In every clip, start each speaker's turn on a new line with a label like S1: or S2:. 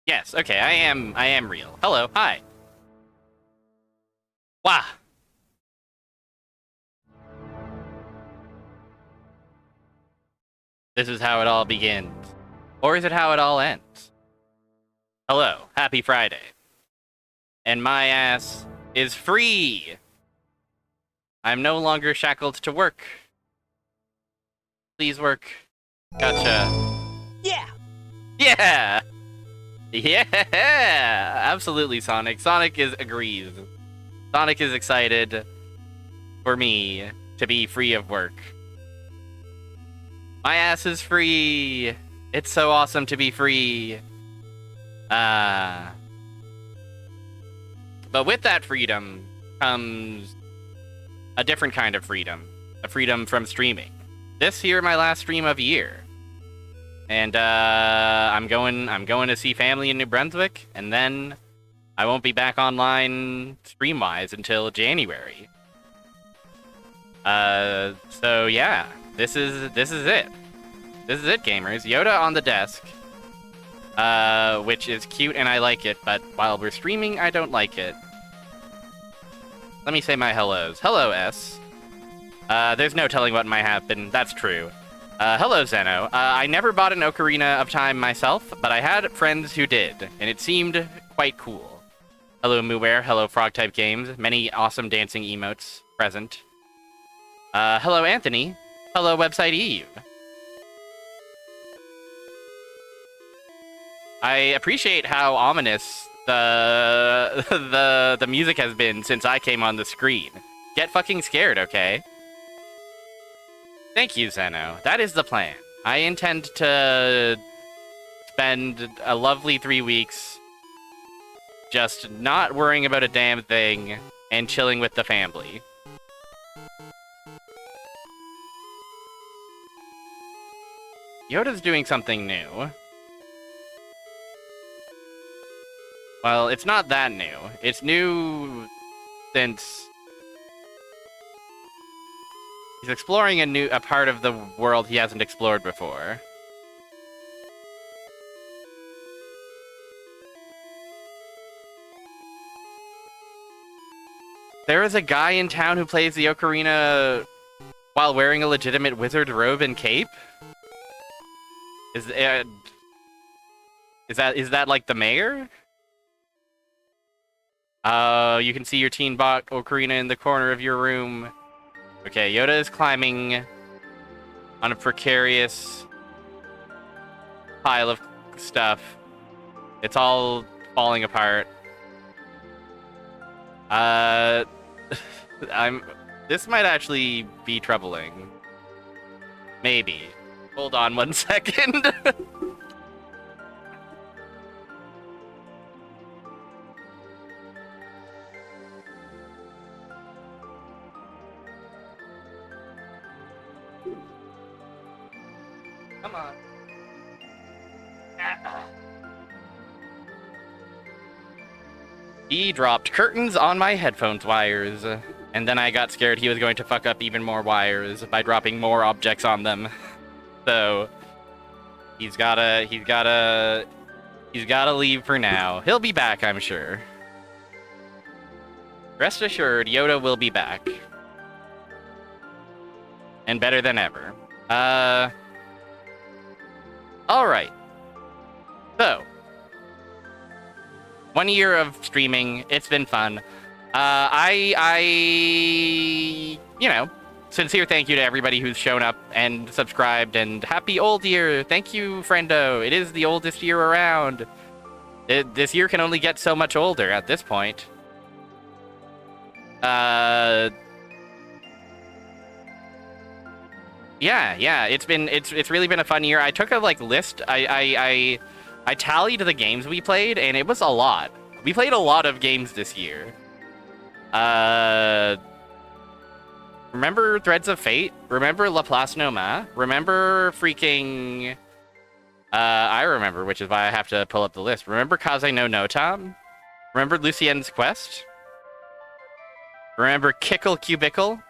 S1: Yes, okay, I am real. Hello, hi. Wow. This is how it all begins. Or is it how it all ends? Hello, happy Friday. And my ass is free! I'm no longer shackled to work. Please work. Gotcha.
S2: Yeah!
S1: Yeah! Yeah! Absolutely, Sonic. Sonic agrees. Sonic is excited for me to be free of work. My ass is free! It's so awesome to be free. But with that freedom comes a different kind of freedom. A freedom from streaming. This here, my last stream of year. And I'm going to see family in New Brunswick, and then I won't be back online stream-wise until January. So yeah, this is it. This is it, gamers. Yoda on the desk, which is cute and I like it, but while we're streaming, I don't like it. Let me say my hellos. Hello, S. There's no telling what might happen. That's true. Hello, Zeno. I never bought an Ocarina of Time myself, but I had friends who did, and it seemed quite cool. Hello, Muware. Hello, Frog-type Games. Many awesome dancing emotes present. Hello, Anthony. Hello, Website Eve. I appreciate how ominous the music has been since I came on the screen. Get fucking scared, okay? Thank you, Zeno. That is the plan. I intend to spend a lovely 3 weeks just not worrying about a damn thing and chilling with the family. Yoda's doing something new. Well, it's not that new. It's new since he's exploring a part of the world he hasn't explored before. There is a guy in town who plays the ocarina while wearing a legitimate wizard robe and cape? Is that like the mayor? You can see your teen bot ocarina in the corner of your room. Okay, Yoda is climbing on a precarious pile of stuff. It's all falling apart. This might actually be troubling. Maybe. Hold on 1 second. Come on. He dropped curtains on my headphones wires, and then I got scared he was going to fuck up even more wires by dropping more objects on them. So he's gotta leave for now. He'll be back, I'm sure. Rest assured, Yoda will be back. And better than ever. Alright. So, 1 year of streaming, it's been fun. Sincere thank you to everybody who's shown up and subscribed, and happy old year! Thank you, friendo! It is the oldest year around! This year can only get so much older at this point. Yeah, it's really been a fun year. I took a list. I tallied the games we played, and it was a lot. We played a lot of games this year. Remember Threads of Fate? Remember La Place Noma? Remember freaking... I remember, which is why I have to pull up the list. Remember Kaze no Notam? Remember Lucien's Quest? Remember Kickle Cubicle?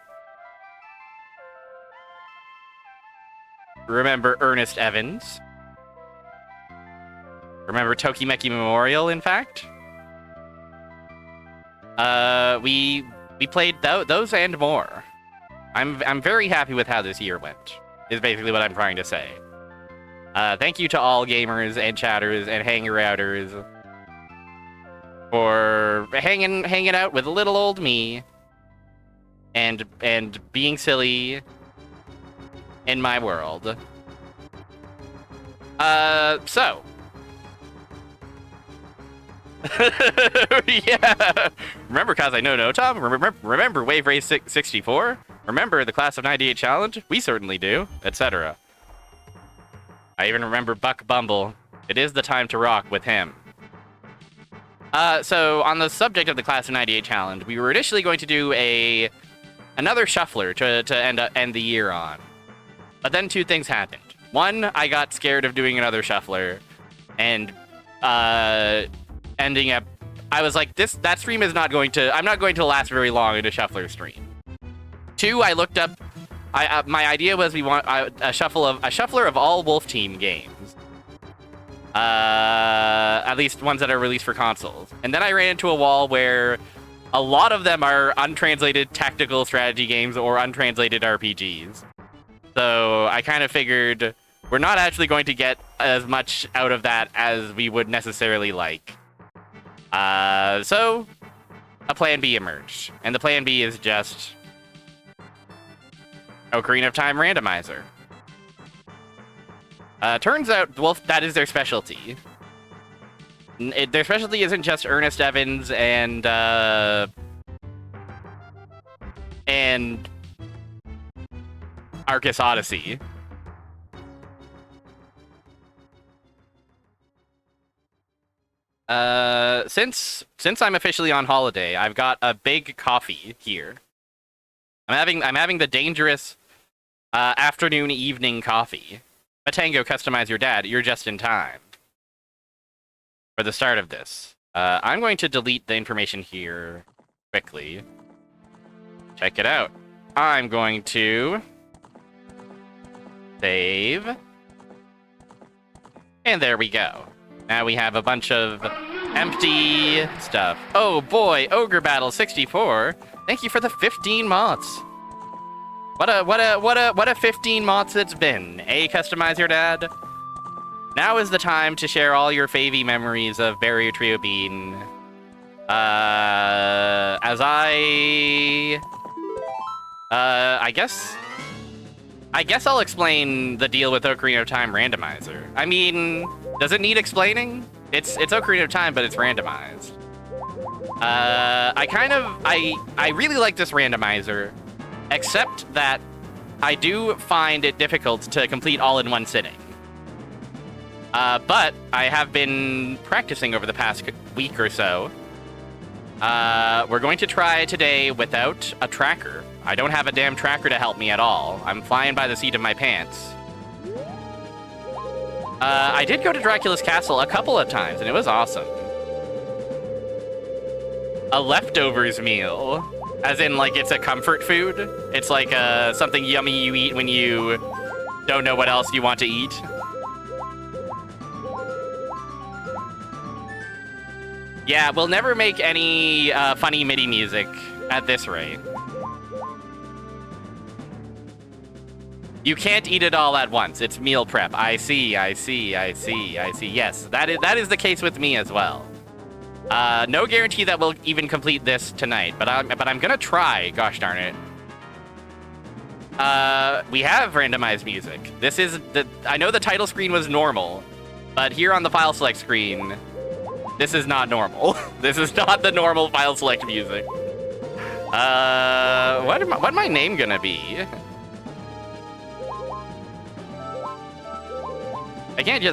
S1: Remember Ernest Evans? Remember Tokimeki Memorial, in fact? We played those and more. I'm very happy with how this year went, is basically what I'm trying to say. Thank you to all gamers and chatters and hanger-outers for hanging out with little old me and being silly in my world. So. Yeah. Remember Kazai no Tom? Remember Wave Race 64? Remember the Class of 98 Challenge? We certainly do, etc. I even remember Buck Bumble. It is the time to rock with him. So on the subject of the Class of 98 Challenge, we were initially going to do another shuffler to end the year on. But then two things happened. One, I got scared of doing another shuffler, and ending up, I was like, that stream is not going to, I'm not going to last very long in a shuffler stream. Two, I looked up, my idea was we want a shuffler of all Wolf Team games. At least ones that are released for consoles. And then I ran into a wall where a lot of them are untranslated tactical strategy games or untranslated RPGs. So I kind of figured we're not actually going to get as much out of that as we would necessarily like. So a plan B emerged. And the plan B is just Ocarina of Time randomizer. Turns out, well, that is their specialty. Their specialty isn't just Ernest Evans and Arcus Odyssey. Since I'm officially on holiday, I've got a big coffee here. I'm having the dangerous afternoon evening coffee. Matango, customize your dad. You're just in time for the start of this. I'm going to delete the information here quickly. Check it out. I'm going to save. And there we go. Now we have a bunch of empty stuff. Oh boy, Ogre Battle 64. Thank you for the 15 mods. What a 15 mods it's been. Customize your dad. Now is the time to share all your favy memories of Barrier Trio Bean. As I guess I'll explain the deal with Ocarina of Time randomizer. I mean, does it need explaining? It's Ocarina of Time, but it's randomized. I really like this randomizer, except that I do find it difficult to complete all in one sitting. But I have been practicing over the past week or so. We're going to try today without a tracker. I don't have a damn tracker to help me at all. I'm flying by the seat of my pants. I did go to Dracula's Castle a couple of times, and it was awesome. A leftovers meal. As in, like, it's a comfort food. It's like something yummy you eat when you don't know what else you want to eat. Yeah, we'll never make any funny MIDI music at this rate. You can't eat it all at once. It's meal prep. I see. Yes, that is the case with me as well. No guarantee that we'll even complete this tonight, but I'm gonna try. Gosh darn it. We have randomized music. This is I know the title screen was normal, but here on the file select screen, this is not normal. This is not the normal file select music. What my name gonna be? I can't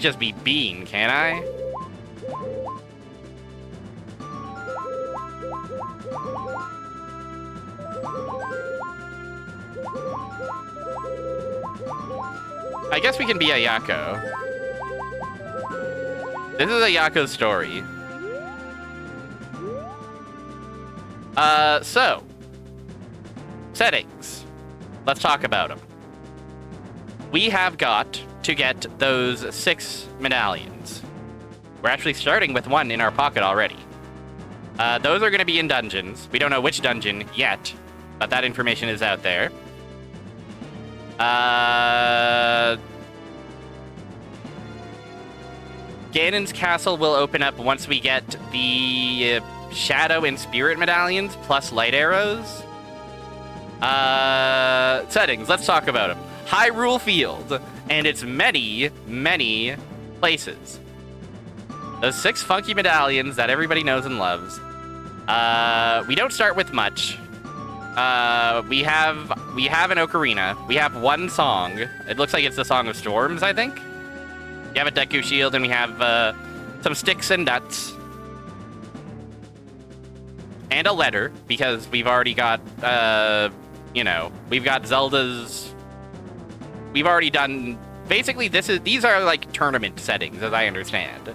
S1: just be Bean, can I? I guess we can be Ayako. This is Ayako's story. So. Settings. Let's talk about them. We have got to get those 6 medallions. We're actually starting with 1 in our pocket already. Those are going to be in dungeons. We don't know which dungeon yet, but that information is out there. Ganon's castle will open up once we get the Shadow and Spirit medallions plus light arrows. Settings, let's talk about them. Hyrule Field and its many, many places. Those 6 funky medallions that everybody knows and loves. We don't start with much. We have an ocarina. We have 1 song. It looks like it's the Song of Storms, I think. We have a Deku Shield, and we have some sticks and nuts. And a letter, because we've already got, we've got Zelda's... We've already done... Basically, these are, like, tournament settings, as I understand.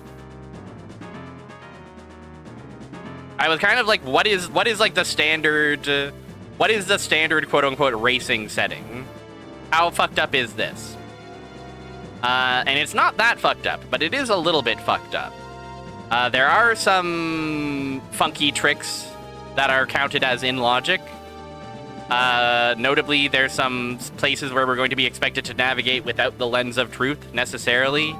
S1: I was kind of like, what is like, the standard... what is the standard, quote-unquote, racing setting? How fucked up is this? And it's not that fucked up, but it is a little bit fucked up. There are some funky tricks that are counted as in logic. Notably, there's some places where we're going to be expected to navigate without the lens of truth, necessarily.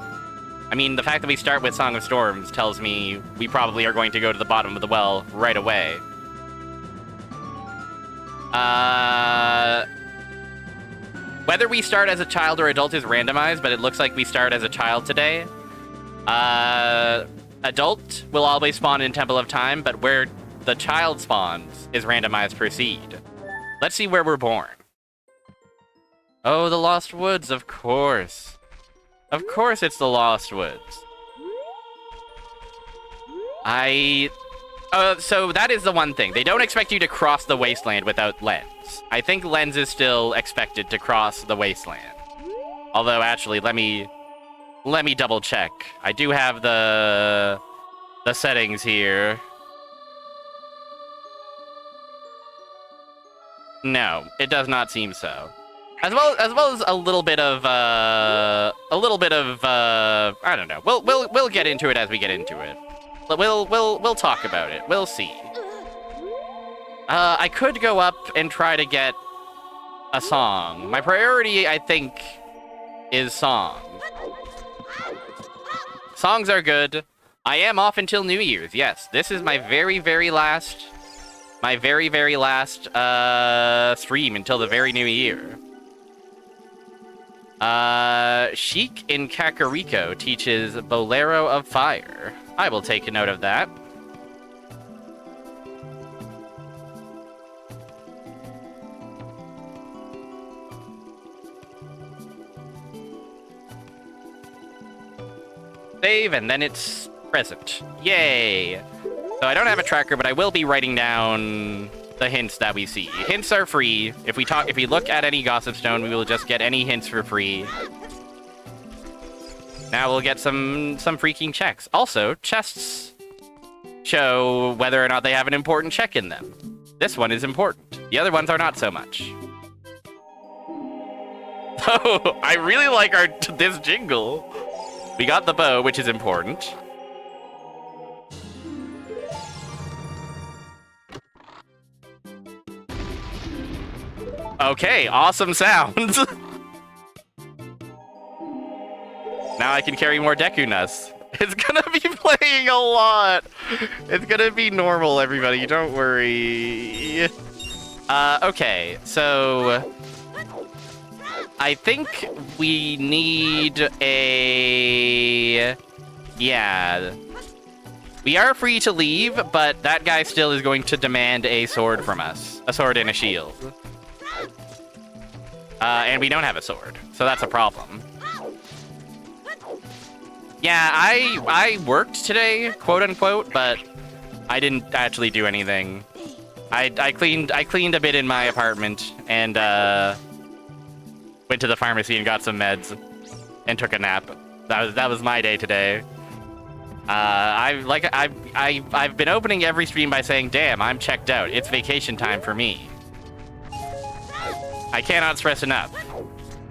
S1: I mean, the fact that we start with Song of Storms tells me we probably are going to go to the bottom of the well right away. Whether we start as a child or adult is randomized, but it looks like we start as a child today. Adult will always spawn in Temple of Time, but where the child spawns is randomized per seed. Let's see where we're born. Oh, the Lost Woods, of course. Of course it's the Lost Woods. So that is the one thing. They don't expect you to cross the wasteland without lens. I think lens is still expected to cross the wasteland. Although, actually, let me double check. I do have the settings here. No, it does not seem so. As well as a little bit of I don't know. We'll get into it as we get into it. We'll talk about it. We'll see. I could go up and try to get a song. My priority, I think, is songs. Songs are good. I am off until New Year's. Yes, this is my very last stream until the very new year. Sheik in Kakariko teaches Bolero of Fire. I will take a note of that. Save, and then it's present. Yay! So I don't have a tracker, but I will be writing down the hints that we see. Hints are free. If we look at any Gossip Stone, we will just get any hints for free. Now we'll get some freaking checks. Also, chests show whether or not they have an important check in them. This one is important. The other ones are not so much. Oh, I really like this jingle. We got the bow, which is important. Okay, awesome sounds. Now I can carry more Deku Nuts. It's gonna be playing a lot. It's gonna be normal, everybody. Don't worry. Okay, so I think we need a... Yeah. We are free to leave, but that guy still is going to demand a sword from us. A sword and a shield. And we don't have a sword, so that's a problem. Yeah, I worked today, quote unquote, but I didn't actually do anything. I cleaned a bit in my apartment and went to the pharmacy and got some meds and took a nap. That was my day today. I've been opening every stream by saying, "Damn, I'm checked out. It's vacation time for me." I cannot stress enough.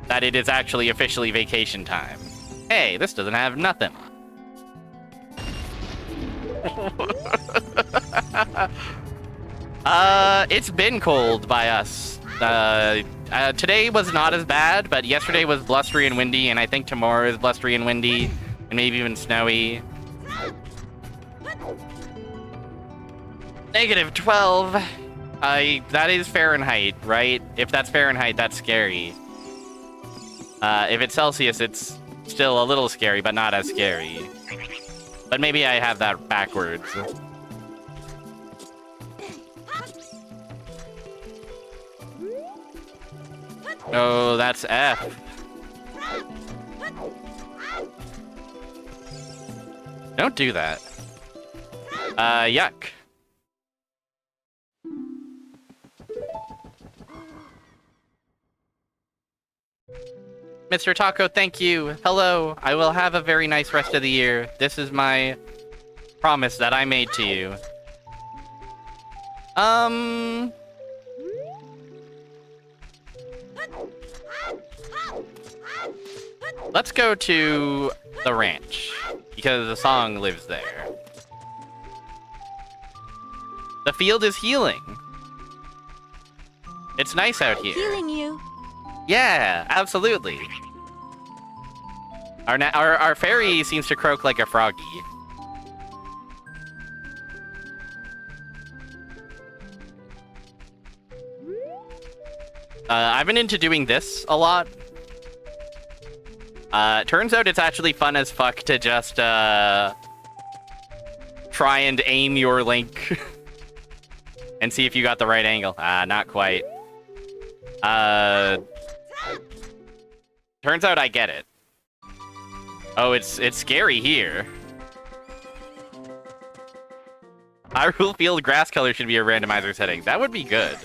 S1: that it is actually officially vacation time. Hey, this doesn't have nothing. It's been cold by us. Today was not as bad, but yesterday was blustery and windy, and I think tomorrow is blustery and windy, and maybe even snowy. -12. That is Fahrenheit, right? If that's Fahrenheit, that's scary. If it's Celsius, it's still a little scary, but not as scary. But maybe I have that backwards. Oh, that's F. Don't do that. Yuck. Mr. Taco, thank you. Hello. I will have a very nice rest of the year. This is my promise that I made to you. Let's go to the ranch, because the song lives there. The field is healing. It's nice out here.
S2: Healing you.
S1: Yeah, absolutely. Our fairy seems to croak like a froggy. I've been into doing this a lot. Turns out it's actually fun as fuck to just, try and aim your Link and see if you got the right angle. Not quite. Turns out I get it. Oh, it's scary here. Hyrule Field grass color should be a randomizer setting. That would be good.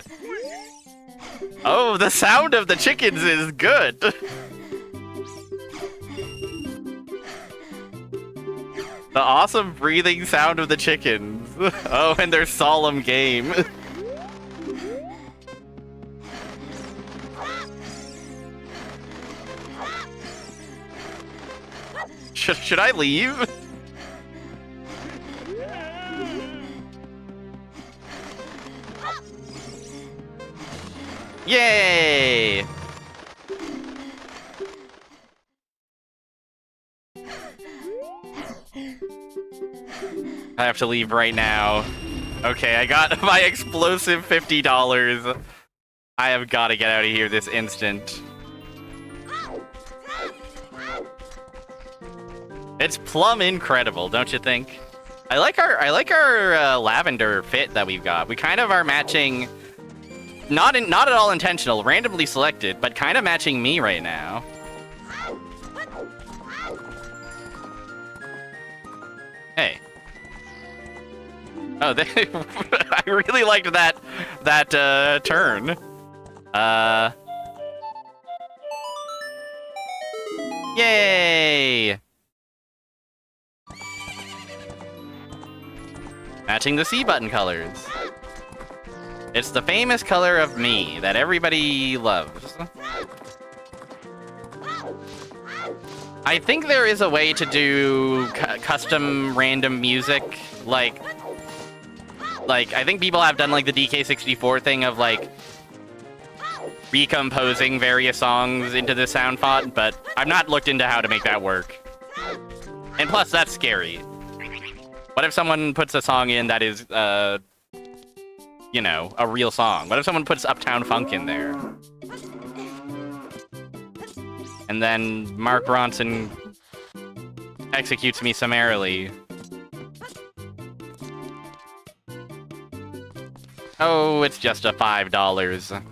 S1: Oh, the sound of the chickens is good. The awesome breathing sound of the chickens. Oh, and their solemn game. Should I leave? Yay! I have to leave right now. Okay, I got my explosive $50. I have got to get out of here this instant. It's plumb incredible, don't you think? I like our lavender fit that we've got. We kind of are matching, not at all intentional, randomly selected, but kind of matching me right now. Hey. Oh, I really liked that turn. Yay! Matching the C button colors. It's the famous color of me that everybody loves. I think there is a way to do custom random music, like I think people have done like the DK64 thing of like recomposing various songs into the sound font, but I've not looked into how to make that work. And plus, that's scary. What if someone puts a song in that is, you know, a real song? What if someone puts Uptown Funk in there? And then Mark Ronson executes me summarily. Oh, it's just a $5.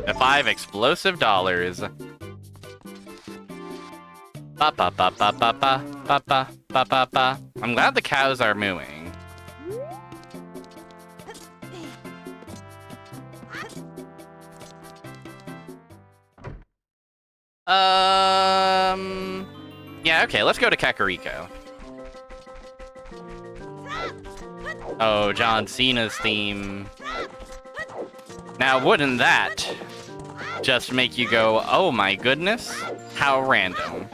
S1: A 5 explosive dollars. Ba ba ba ba ba ba ba ba ba ba ba. I'm glad the cows are mooing. Yeah, okay, let's go to Kakariko. Oh, John Cena's theme. Now, wouldn't that just make you go, oh my goodness, how random.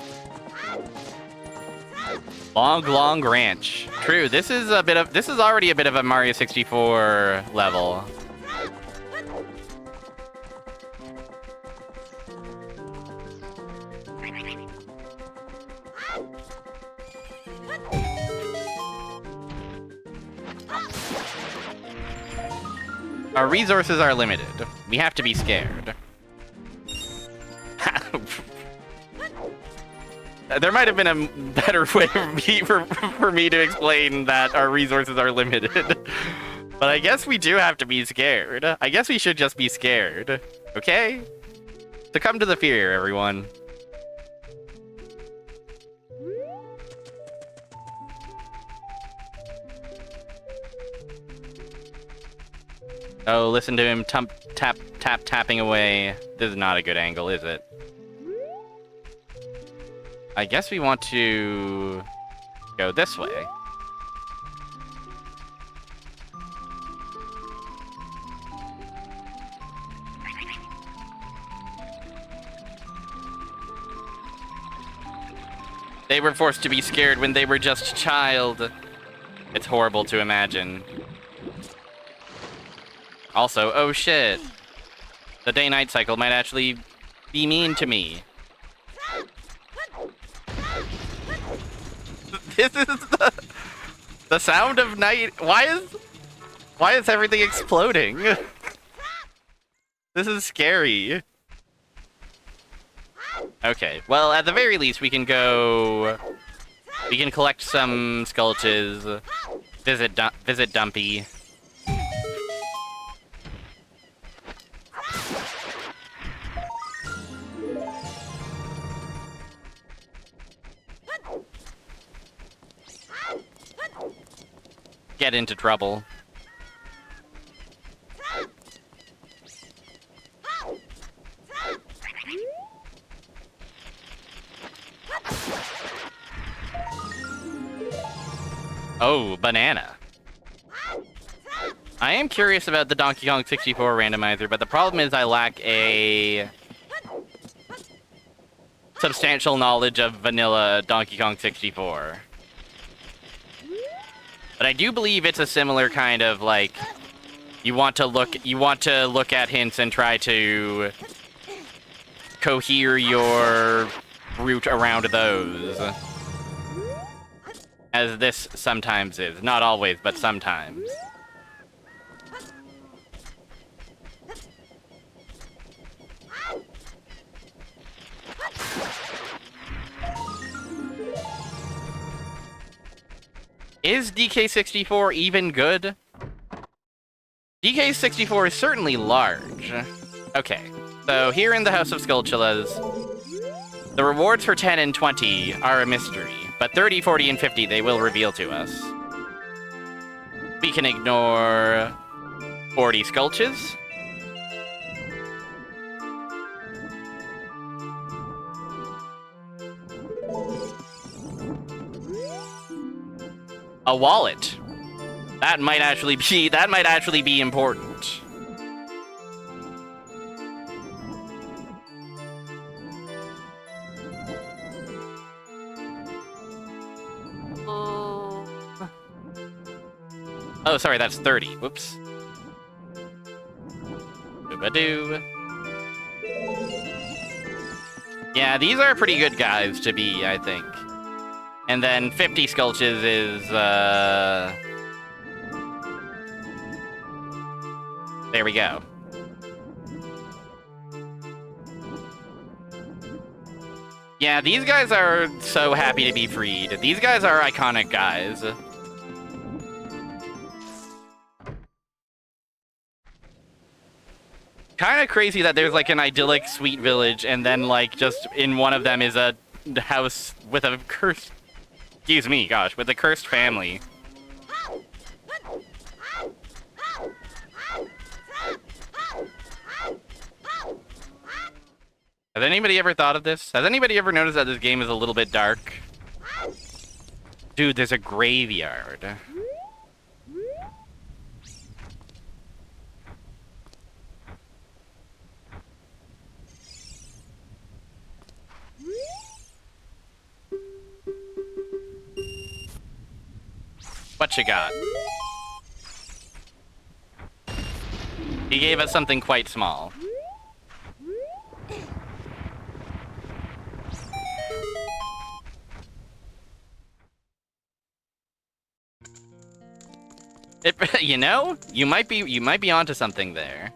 S1: Long, long ranch. True, this is already a bit of a Mario 64 level. Our resources are limited. We have to be scared. There might have been a better way for me to explain that our resources are limited. But I guess we do have to be scared. I guess we should just be scared. Okay? Succumb to the fear, everyone. Oh, listen to him tapping away. This is not a good angle, is it? I guess we want to go this way. They were forced to be scared when they were just a child. It's horrible to imagine. Also, oh shit. The day-night cycle might actually be mean to me. This is the sound of night. Why is everything exploding? This is scary. Okay, well, at the very least, we can go. We can collect some sculptures. Visit Dumpy. Get into trouble. Oh, banana. I am curious about the Donkey Kong 64 randomizer, but the problem is I lack a substantial knowledge of vanilla Donkey Kong 64. But I do believe it's a similar kind of like you want to look at hints and try to cohere your route around those. As this sometimes is. Not always, but sometimes. Is DK64 even good? DK64 is certainly large. Okay, so here in the House of Skulltulas, the rewards for 10 and 20 are a mystery, but 30, 40, and 50 they will reveal to us. We can ignore 40 Sculptures. A wallet. That might actually be important. Oh, sorry, that's 30. Whoops. Doo-ba-doo. Yeah, these are pretty good guys to be, I think. And then 50 Sculptures is, there we go. Yeah, these guys are so happy to be freed. These guys are iconic guys. Kind of crazy that there's like an idyllic sweet village and then like just in one of them is a house with a cursed, excuse me, gosh, with a cursed family. Has anybody ever thought of this? Has anybody ever noticed that this game is a little bit dark? Dude, there's a graveyard. What you got? He gave us something quite small. You know, you might be onto something there.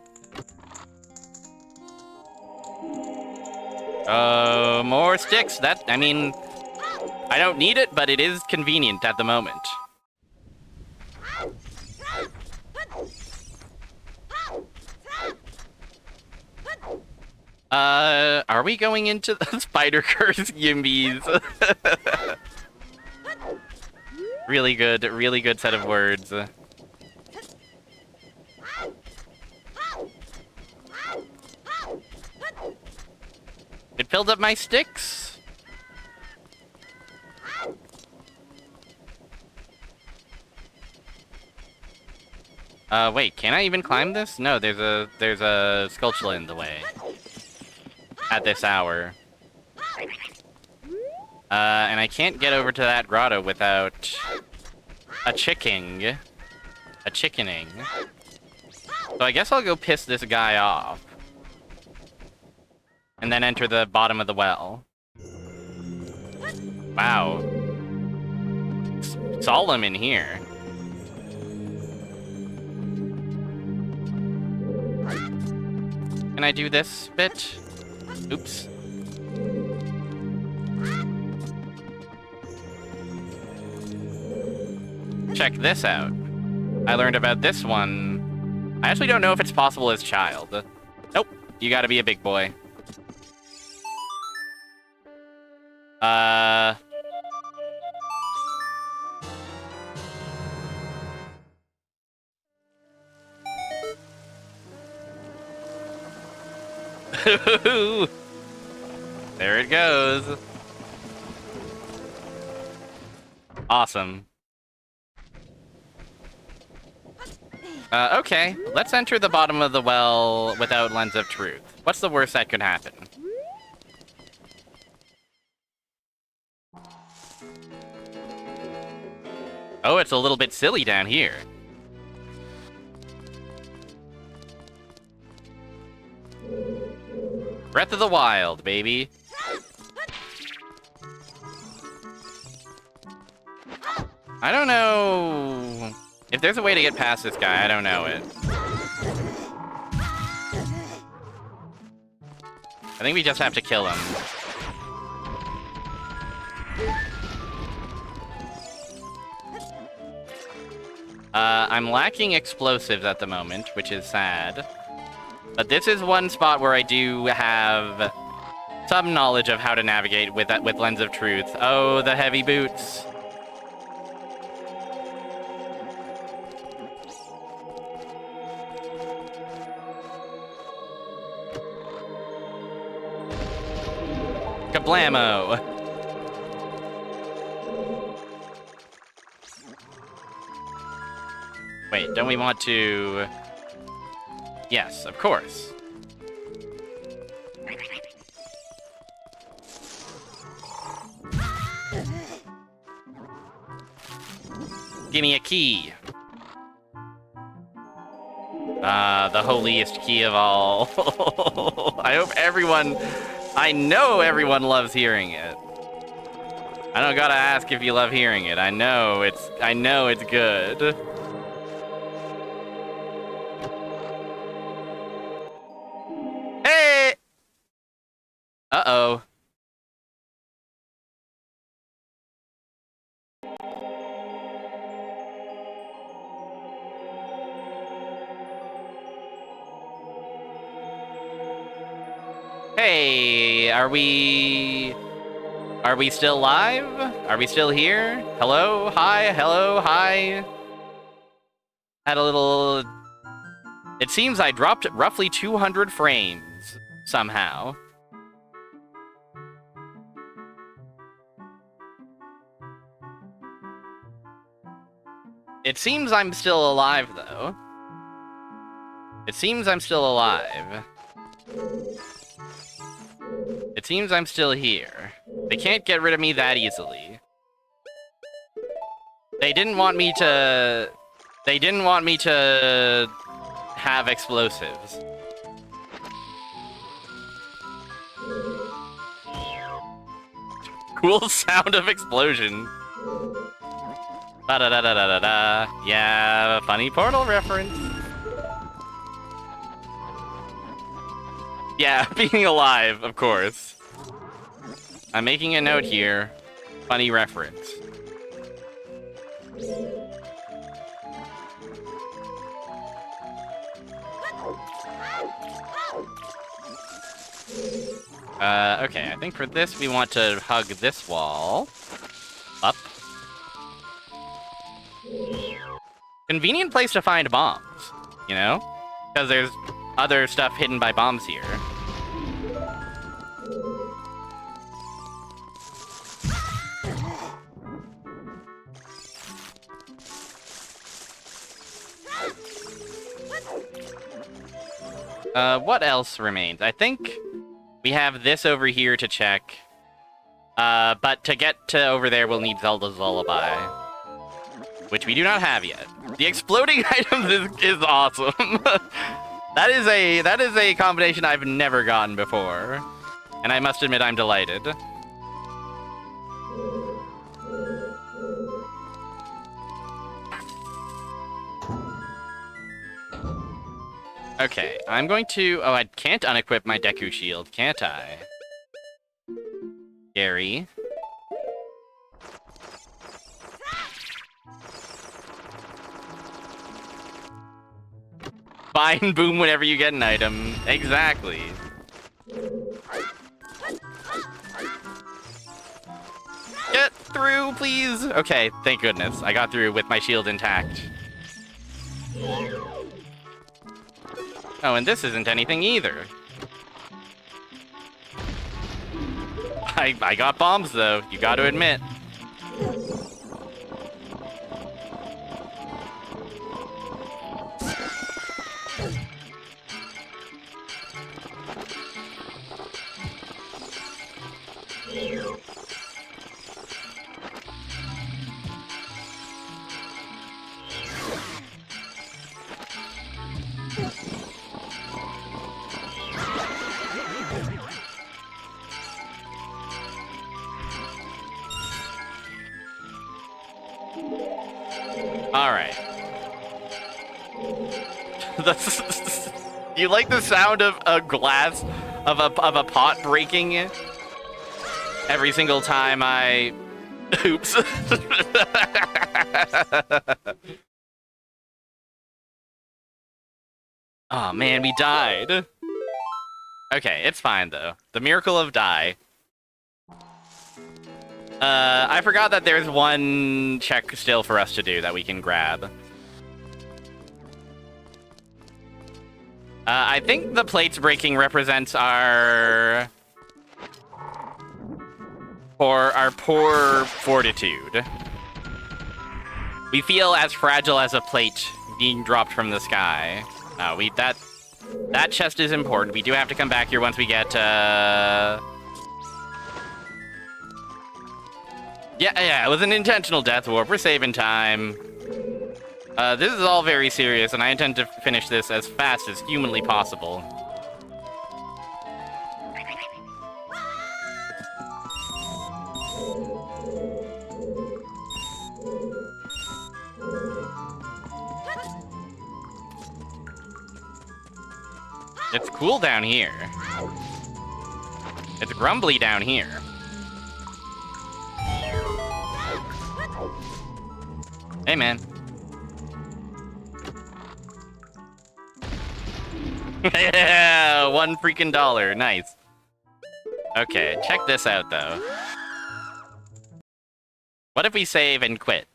S1: More sticks. I mean, I don't need it, but it is convenient at the moment. Are we going into the spider curse yimbies? really good set of words. It filled up my sticks. Wait, can I even climb this? No, there's a Skulltula in the way. At this hour. And I can't get over to that grotto without a chickening. So I guess I'll go piss this guy off. And then enter the bottom of the well. Wow. It's solemn in here. Can I do this bit? Oops. Check this out. I learned about this one. I actually don't know if it's possible as child. Nope. You gotta be a big boy. There it goes. Awesome. Okay, let's enter the bottom of the well without Lens of Truth. What's the worst that could happen? Oh, it's a little bit silly down here. Breath of the Wild, baby. I don't know... If there's a way to get past this guy, I don't know it. I think we just have to kill him. I'm lacking explosives at the moment, which is sad. But this is one spot where I do have some knowledge of how to navigate with Lens of Truth. Oh, the heavy boots. Kablamo! Wait, don't we want to... Yes, of course. Give me a key. The holiest key of all. I hope everyone... I know everyone loves hearing it. I don't gotta ask if you love hearing it. I know it's good. Hey! Uh-oh. Hey, are we still live? Are we still here? Hello? Hi? Hello? Hi? Had a little... It seems I dropped roughly 200 frames, somehow. It seems I'm still alive, though. It seems I'm still alive. It seems I'm still here. They can't get rid of me that easily. They didn't want me to... They didn't want me to have explosives. Cool sound of explosion. Ba-da-da-da-da-da-da. Yeah, funny Portal reference. Yeah, being alive, of course. I'm making a note here. Funny reference. Okay, I think for this we want to hug this wall. Up. Convenient place to find bombs, you know? Because there's other stuff hidden by bombs here. What else remains? I think we have this over here to check. But to get to over there, we'll need Zelda's Lullaby. Which we do not have yet. The exploding items is awesome. That is a combination I've never gotten before. And I must admit I'm delighted. Okay, I'm going to... Oh, I can't unequip my Deku Shield, can't I? Gary. Fine boom whenever you get an item. Exactly. Get through, please! Okay, thank goodness. I got through with my shield intact. Oh, and this isn't anything either. I got bombs, though. You gotta admit. Alright. You like the sound of a glass, of a pot breaking every single time I... Oops. Oh man, we died. Okay, it's fine though. The miracle of die. I forgot that there's one check still for us to do that we can grab. I think the plates breaking represents our poor fortitude. We feel as fragile as a plate being dropped from the sky. That chest is important. We do have to come back here once we get, Yeah, it was an intentional death warp. We're saving time. This is all very serious, and I intend to finish this as fast as humanly possible. It's cool down here. It's grumbly down here. Hey, man. Yeah, $1 freaking. Nice. Okay, check this out, though. What if we save and quit?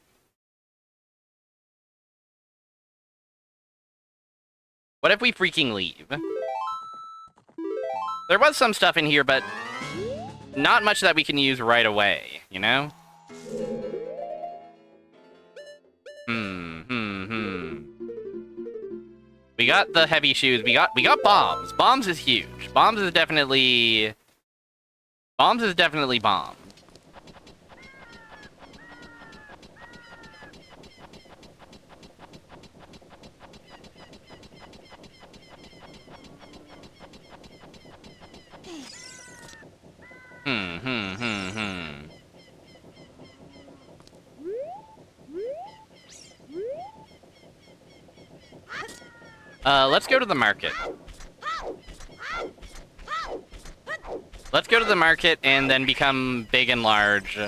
S1: What if we freaking leave? There was some stuff in here, but not much that we can use right away, you know? We got the heavy shoes. We got bombs. Bombs is huge. Bombs is definitely bomb. Let's go to the market. Let's go to the market and then become big and large.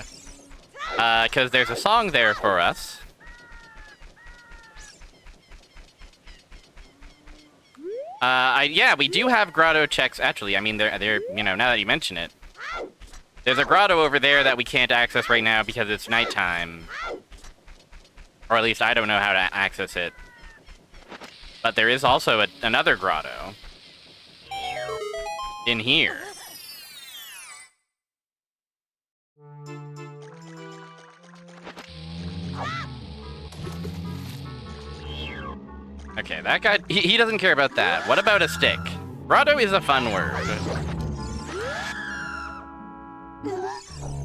S1: Because there's a song there for us. Yeah, we do have grotto checks. Actually, I mean, they're, you know, now that you mention it. There's a grotto over there that we can't access right now because it's nighttime. Or at least I don't know how to access it. But there is also another grotto. In here. Okay, that guy, he doesn't care about that. What about a stick? Grotto is a fun word.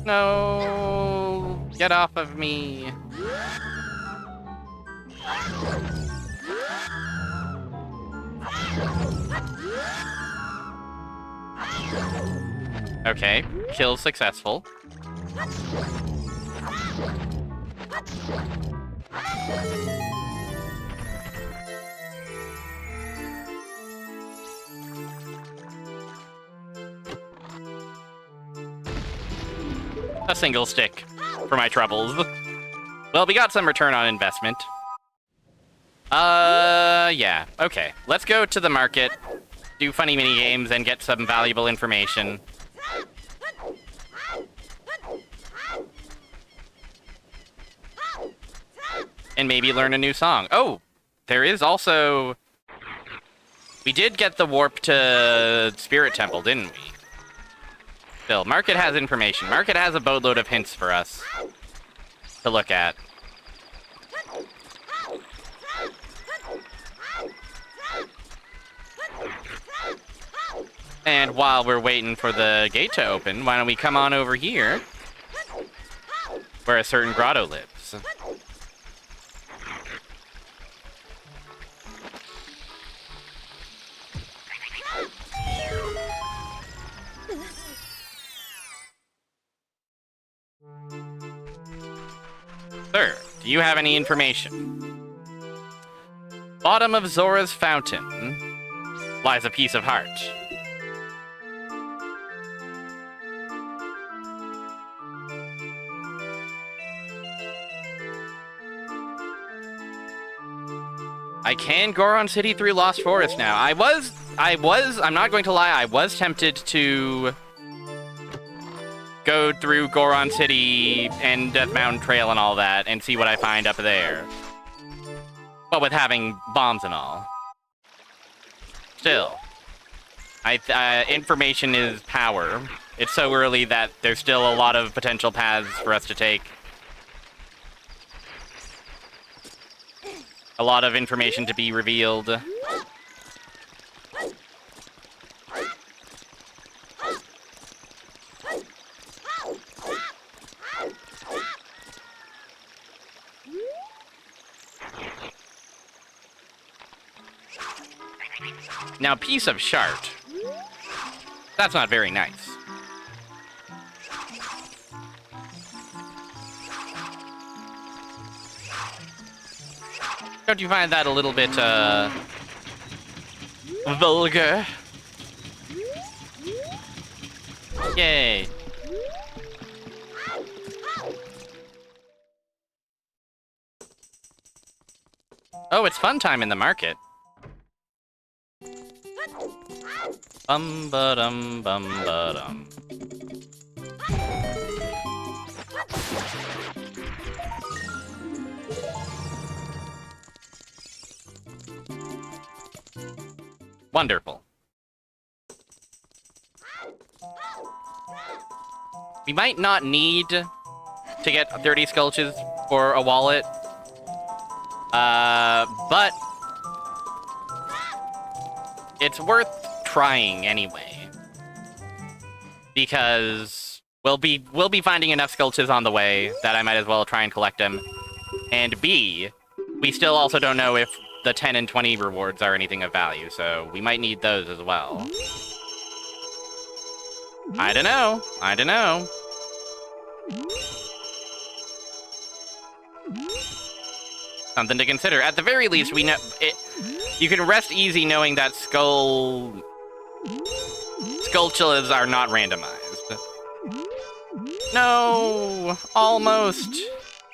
S1: No, get off of me. Okay, kill successful. A single stick for my troubles. Well, we got some return on investment. Yeah, okay. Let's go to the market, do funny mini games, and get some valuable information. And maybe learn a new song. Oh, there is also... We did get the warp to Spirit Temple, didn't we? Still, Market has information. Market has a boatload of hints for us to look at. And while we're waiting for the gate to open, why don't we come on over here, where a certain grotto lives. Sir, do you have any information? Bottom of Zora's fountain lies a piece of heart. I can Goron City through Lost Forest now. I'm not going to lie, I was tempted to go through Goron City and Death Mountain Trail and all that and see what I find up there. But with having bombs and all. Still. Information is power. It's so early that there's still a lot of potential paths for us to take. A lot of information to be revealed. Now, piece of shard. That's not very nice. Don't you find that a little bit, vulgar? Yay. Oh, it's fun time in the market. Bum-ba-dum, bum-ba-dum. Wonderful. We might not need to get 30 sculptures for a wallet. But it's worth trying anyway. Because we'll be finding enough sculptures on the way that I might as well try and collect them. And B, we still also don't know if the 10 and 20 rewards are anything of value, so we might need those as well. I don't know. I don't know. Something to consider. At the very least, we know it. You can rest easy knowing that Skulltulas are not randomized. No, almost.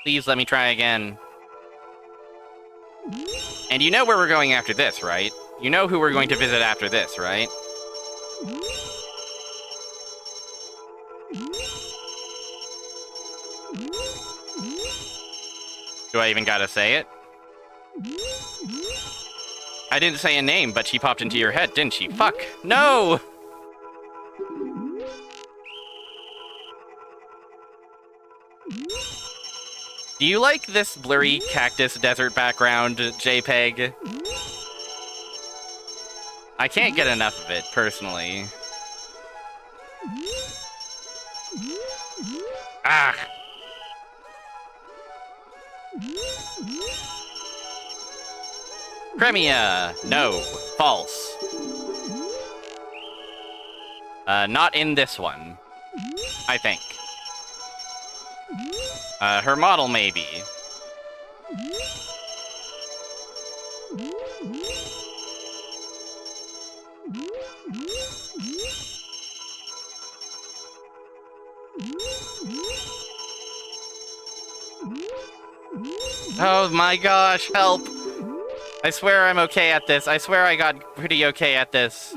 S1: Please let me try again. And you know where we're going after this, right? You know who we're going to visit after this, right? Do I even gotta say it? I didn't say a name, but she popped into your head, didn't she? Fuck! No! Do you like this blurry cactus desert background, JPEG? I can't get enough of it, personally. Ah! Cremia! No. False. Not in this one. I think. Her model, maybe. Oh my gosh, help! I swear I'm okay at this. I swear I got pretty okay at this.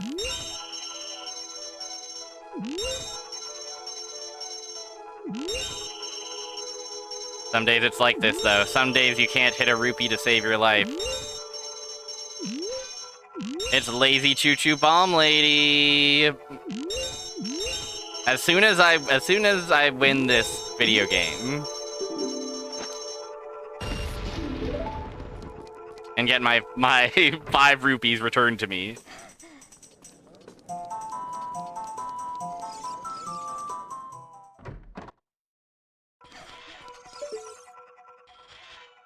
S1: Some days it's like this, though. Some days you can't hit a rupee to save your life. It's lazy choo-choo bomb lady. As soon as I win this video game and get my 5 rupees returned to me.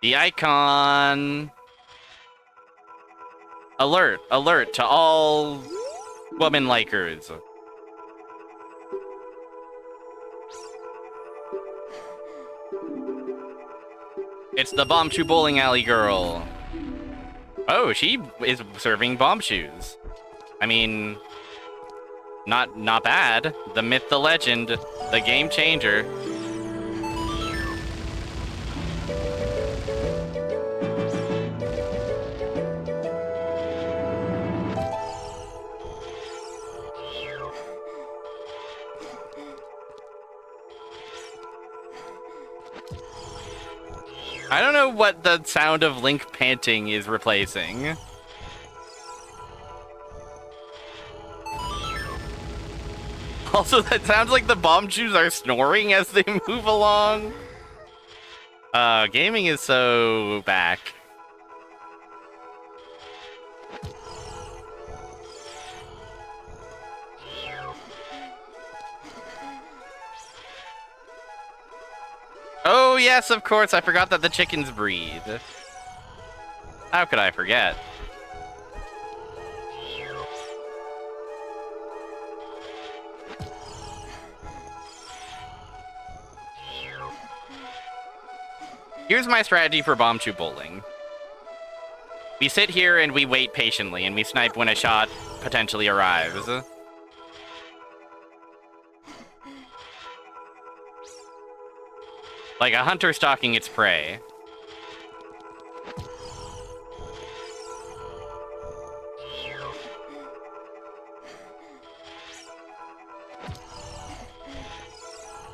S1: The icon. Alert, alert to all woman likers. It's the Bombchu bowling alley girl. Oh, she is serving bomb shoes. I mean, not bad. The myth, the legend, the game changer. I don't know what the sound of Link panting is replacing. Also, that sounds like the Bombchus are snoring as they move along. Gaming is so back. Oh, yes, of course. I forgot that the chickens breed. How could I forget? Here's my strategy for Bombchu bowling. We sit here and we wait patiently, and we snipe when a shot potentially arrives. Like a hunter stalking its prey.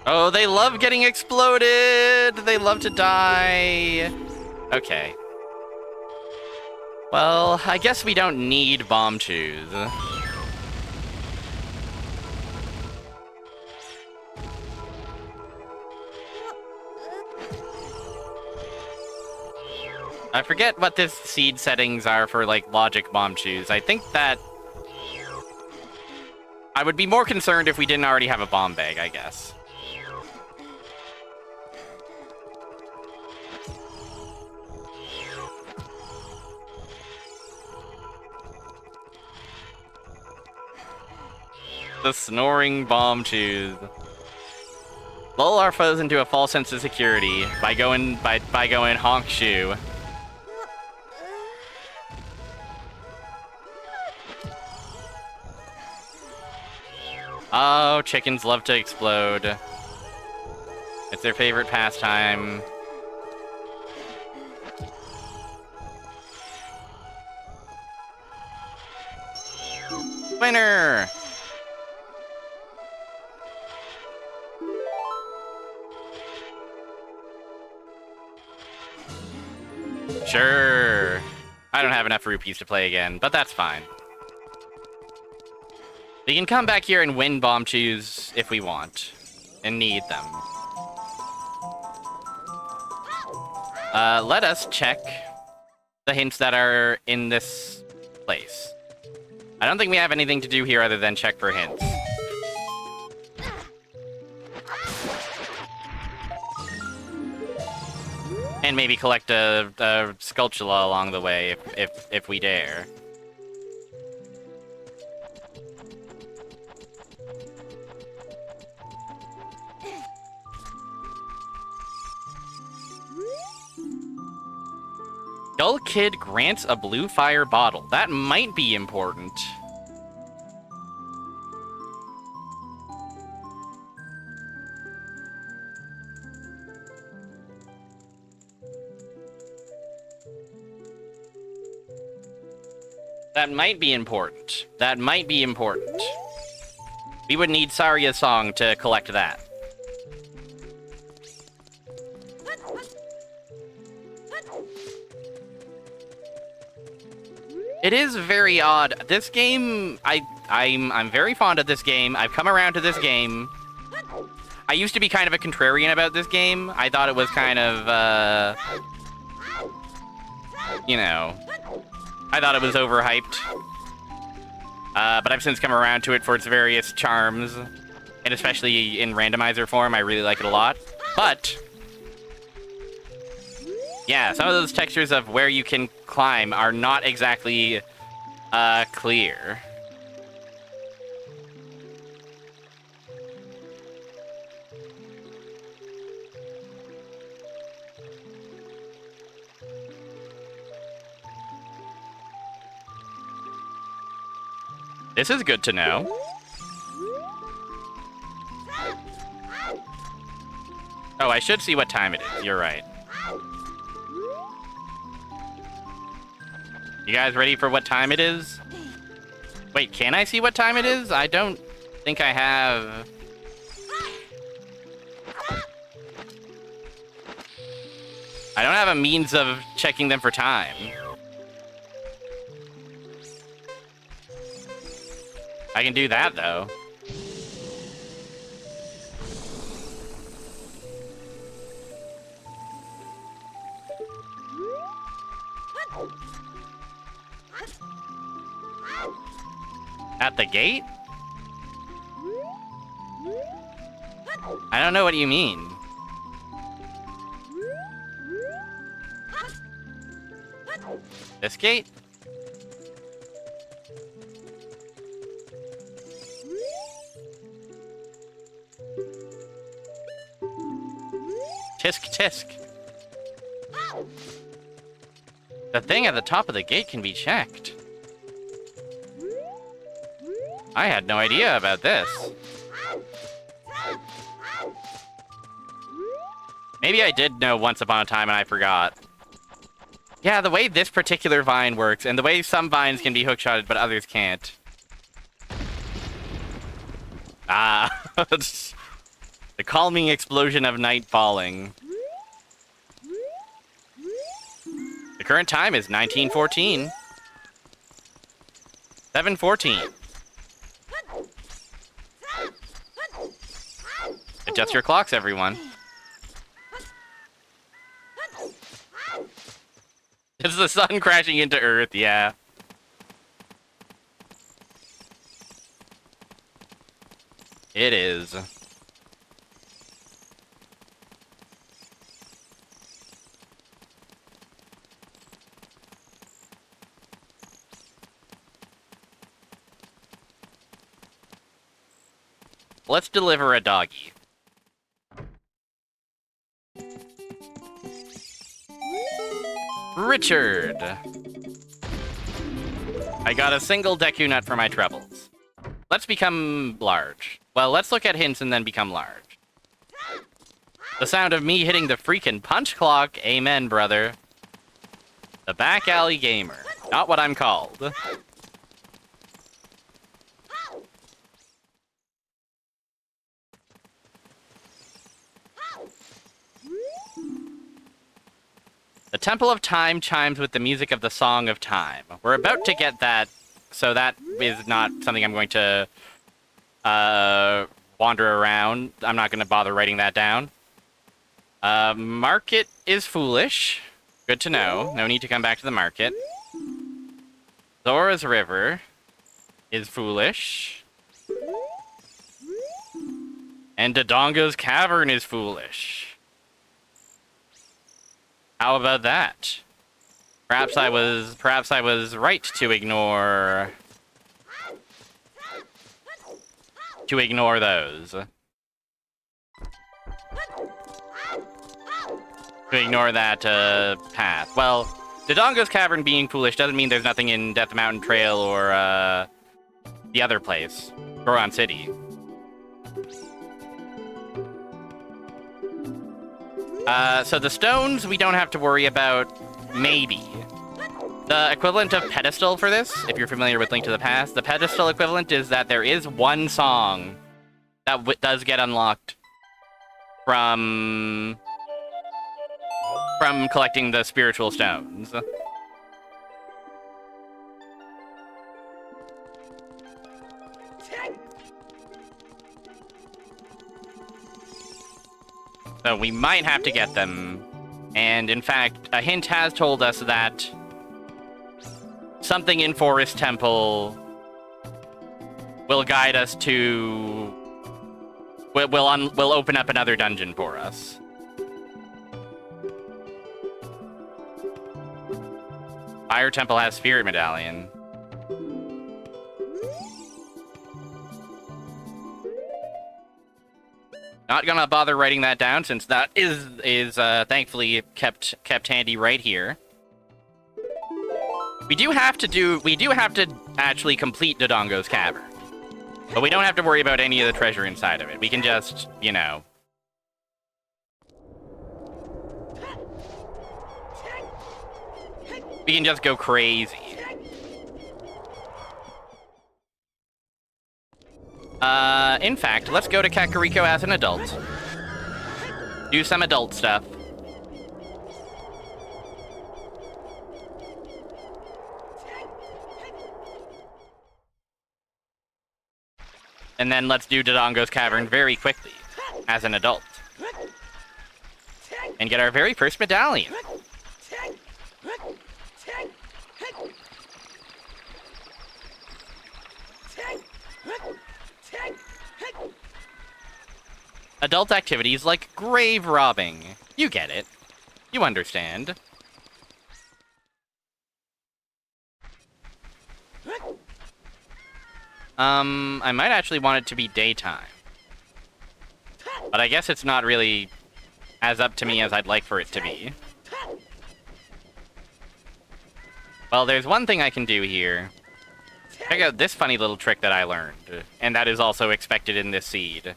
S1: Oh, they love getting exploded! They love to die! Okay. Well, I guess we don't need Bombchus. I forget what the seed settings are for, like, logic Bombchus. I think that I would be more concerned if we didn't already have a bomb bag, I guess. The snoring bomb chews. Lull our foes into a false sense of security by going honk shoe. Oh, chickens love to explode. It's their favorite pastime. Winner! Sure. I don't have enough rupees to play again, but that's fine. We can come back here and win bomb chews if we want and need them. Let us check the hints that are in this place. I don't think we have anything to do here other than check for hints. And maybe collect a Skulltula along the way if we dare. Skull Kid grants a blue fire bottle. That might be important. That might be important. That might be important. We would need Saria's song to collect that. It is very odd. This game, I'm very fond of this game. I've come around to this game. I used to be kind of a contrarian about this game. I thought it was kind of, you know, I thought it was overhyped. But I've since come around to it for its various charms. And especially in randomizer form, I really like it a lot. But yeah, some of those textures of where you can climb are not exactly clear. This is good to know. Oh, I should see what time it is. You're right. You guys ready for what time it is? Wait, can I see what time it is? I don't think I have. I don't have a means of checking them for time. I can do that, though. At the gate? I don't know what you mean. This gate? Tisk tisk. The thing at the top of the gate can be checked. I had no idea about this. Maybe I did know once upon a time and I forgot. Yeah, the way this particular vine works, and the way some vines can be hookshotted but others can't. Ah, the calming explosion of night falling. The current time is 19:14. 7:14. Adjust your clocks, everyone. It's the sun crashing into Earth, yeah. It is. Let's deliver a doggy. Richard! I got a single Deku Nut for my troubles. Let's become large. Well, let's look at hints and then become large. The sound of me hitting the freaking punch clock. Amen, brother. The back alley gamer. Not what I'm called. The Temple of Time chimes with the music of the Song of Time. We're about to get that, so that is not something I'm going to wander around. I'm not going to bother writing that down. Market is foolish. Good to know. No need to come back to the market. Zora's River is foolish. And Dodongo's Cavern is foolish. How about that? Perhaps I was right to ignore those. To ignore that path. Well, Dodongo's Cavern being foolish doesn't mean there's nothing in Death Mountain Trail or the other place, Goron City. So the stones we don't have to worry about, maybe. The equivalent of pedestal for this, if you're familiar with Link to the Past, the pedestal equivalent is that there is one song that does get unlocked from collecting the spiritual stones. So we might have to get them. And in fact, a hint has told us that something in Forest Temple will guide us to... will open up another dungeon for us. Fire Temple has Spirit Medallion. Not gonna bother writing that down since that is thankfully kept handy right here. We do have to actually complete Dodongo's Cavern. But we don't have to worry about any of the treasure inside of it. We can just, you know. We can just go crazy. In fact, let's go to Kakariko as an adult. Do some adult stuff. And then let's do Dodongo's Cavern very quickly, as an adult. And get our very first medallion. Adult activities like grave robbing. You get it. You understand. I might actually want it to be daytime. But I guess it's not really as up to me as I'd like for it to be. Well, there's one thing I can do here. Check out this funny little trick that I learned. And that is also expected in this seed.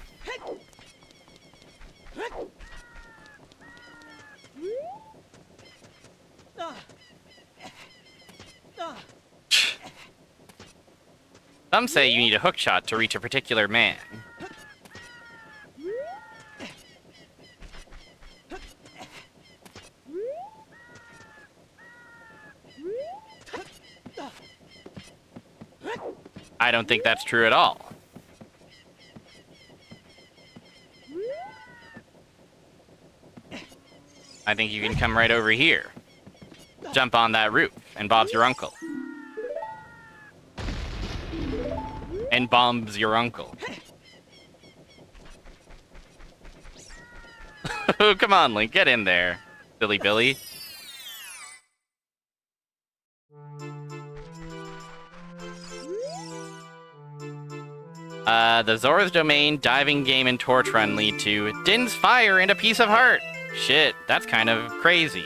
S1: Some say you need a hook shot to reach a particular man. I don't think that's true at all. I think you can come right over here. Jump on that roof, and Bob's your uncle. And Bomb's your uncle. Come on, Link, get in there, Billy Billy. The Zora's Domain, diving game, and torch run lead to Din's Fire and a piece of heart. Shit, that's kind of crazy.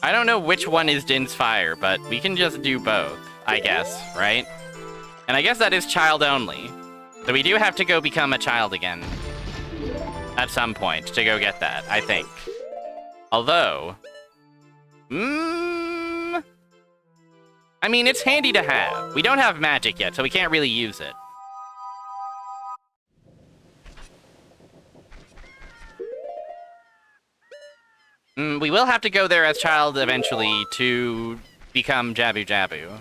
S1: I don't know which one is Din's Fire, but we can just do both, I guess, right? And I guess that is child only. So we do have to go become a child again. At some point, to go get that, I think. Although... I mean, it's handy to have. We don't have magic yet, so we can't really use it. We will have to go there as child eventually to become Jabu Jabu.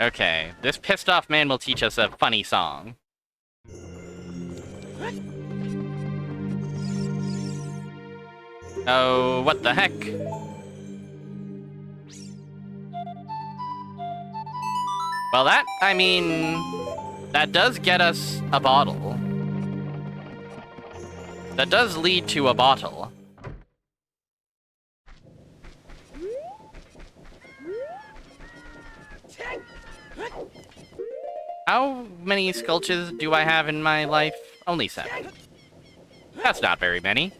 S1: Okay, this pissed off man will teach us a funny song. Oh, what the heck? Well, that, I mean, that does get us a bottle. That does lead to a bottle. How many sculptures do I have in my life? Only 7. That's not very many.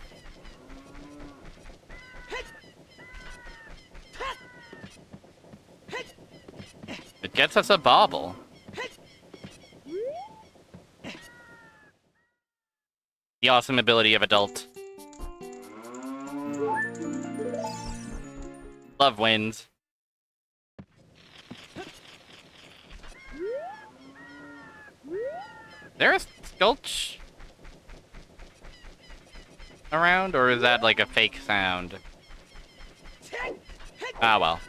S1: It gets us a bauble. The awesome ability of adult. Love wins. There a sculpture around, or is that like a fake sound? Ah, well.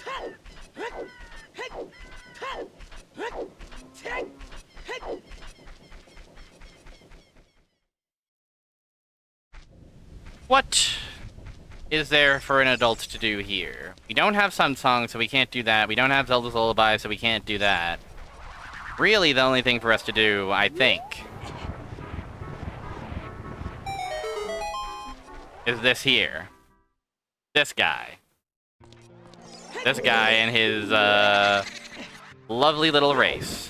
S1: What is there for an adult to do here? We don't have Sun Song, so we can't do that. We don't have Zelda's Lullaby, so we can't do that. Really, the only thing for us to do, I think, is this here. This guy. This guy and his, lovely little race.